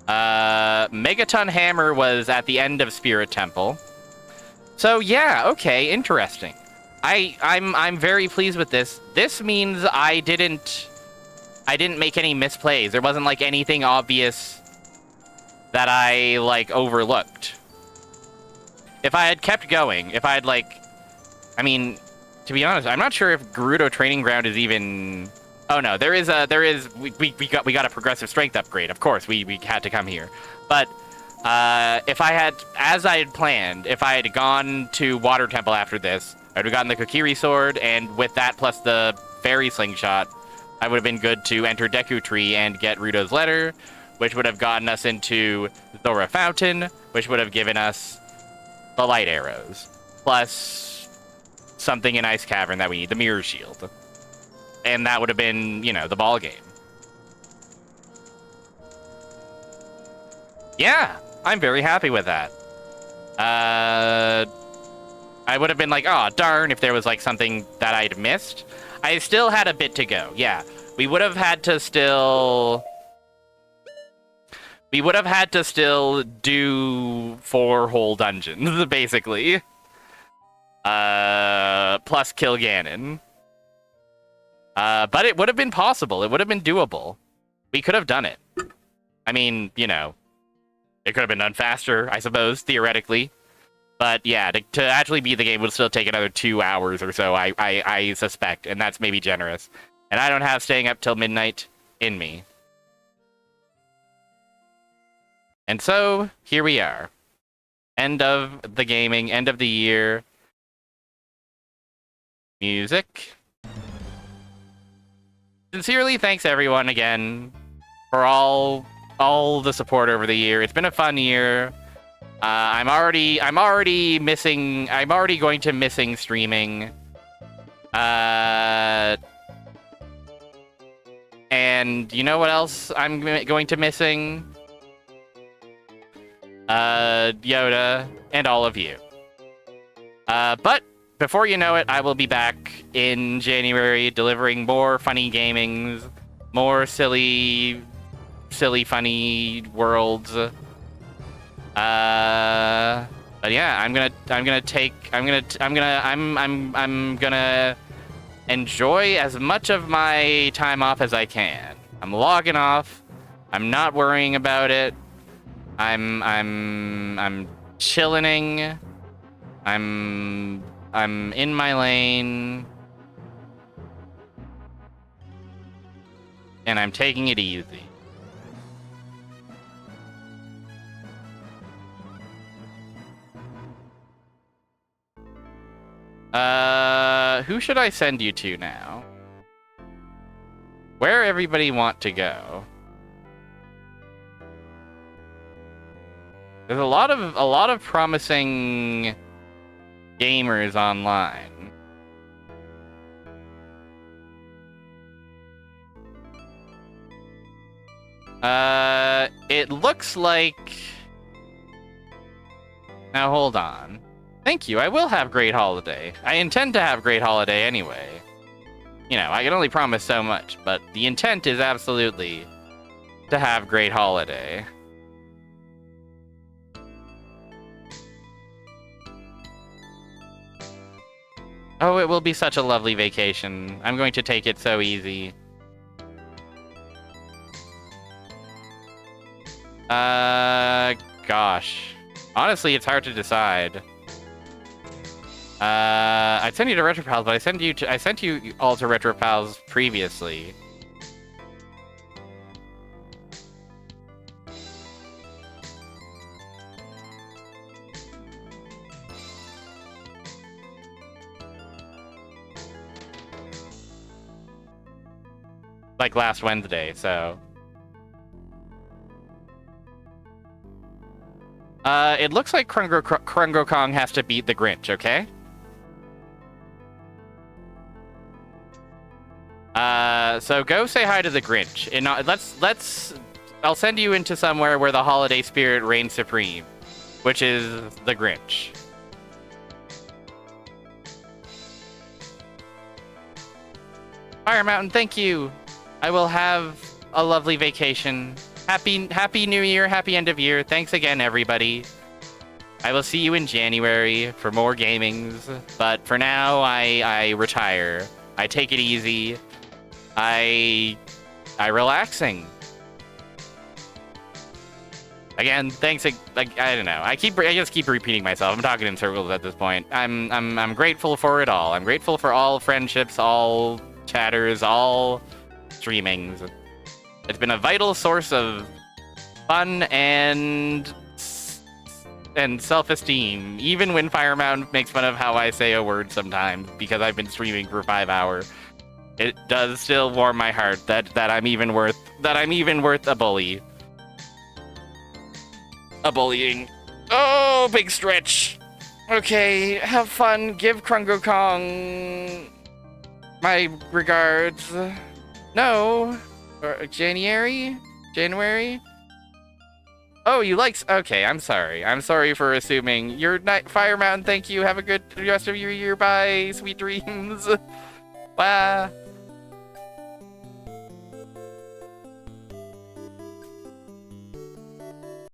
S1: Megaton Hammer was at the end of Spirit Temple. So yeah, okay, interesting. I'm very pleased with this. This means I didn't make any misplays. There wasn't like anything obvious that I like overlooked. If I had kept going, if I had I mean, to be honest, I'm not sure if Gerudo Training Ground is even. Oh no, we got a progressive strength upgrade. Of course, we had to come here. But if I had, as I had planned, if I had gone to Water Temple after this, I would have gotten the Kokiri sword, and with that plus the fairy slingshot, I would have been good to enter Deku Tree and get Ruto's letter, which would have gotten us into Zora Fountain, which would have given us the light arrows, plus something in Ice Cavern that we need, the mirror shield. And that would have been, you know, the ball game. Yeah, I'm very happy with that. I would have been like, oh, darn, if there was like something that I'd missed. I still had a bit to go. Yeah, we would have had to still do 4 whole dungeons, basically. Plus kill Ganon. But it would have been possible. It would have been doable. We could have done it. I mean, you know, it could have been done faster, I suppose, theoretically. But yeah, to actually beat the game would still take another 2 hours or so, I suspect, and that's maybe generous. And I don't have staying up till midnight in me. And so, here we are. End of the gaming, end of the year. Music. Sincerely, thanks everyone again for all the support over the year. It's been a fun year. I'm already going to missing streaming. And you know what else I'm going to missing? Yoda and all of you. But before you know it, I will be back in January delivering more funny gamings, more silly, funny worlds. But yeah, I'm gonna enjoy as much of my time off as I can. I'm logging off. I'm not worrying about it. I'm chilling. I'm in my lane. And I'm taking it easy. Who should I send you to now? Where everybody want to go? There's a lot of promising gamers online. It looks like... Now hold on. Thank you, I will have Great Holiday. I intend to have Great Holiday anyway. You know, I can only promise so much, but the intent is absolutely to have Great Holiday. Oh, it will be such a lovely vacation. I'm going to take it so easy. Gosh. Honestly, it's hard to decide. I'd send you to RetroPals, but I sent you all to RetroPals previously. Like last Wednesday, so. It looks like Krungo Kong has to beat the Grinch, okay? So go say hi to the Grinch. And I'll send you into somewhere where the holiday spirit reigns supreme, which is the Grinch. Fire Mountain, thank you. I will have a lovely vacation. Happy New Year, happy end of year. Thanks again, everybody. I will see you in January for more gamings, but for now, I retire. I take it easy. I relaxing. Again, thanks. Like I don't know. I just keep repeating myself. I'm talking in circles at this point. I'm grateful for it all. I'm grateful for all friendships, all chatters, all streamings. It's been a vital source of fun and and self-esteem, even when Fire Mountain makes fun of how I say a word sometimes because I've been streaming for 5 hours. It does still warm my heart that I'm even worth a bully. A bullying. Oh, big stretch. Okay, have fun. Give Krungo Kong my regards. No. January? Oh, you like... Okay, I'm sorry. I'm sorry for assuming. Your night, Fire Mountain, thank you. Have a good rest of your year. Bye. Sweet dreams. Bye.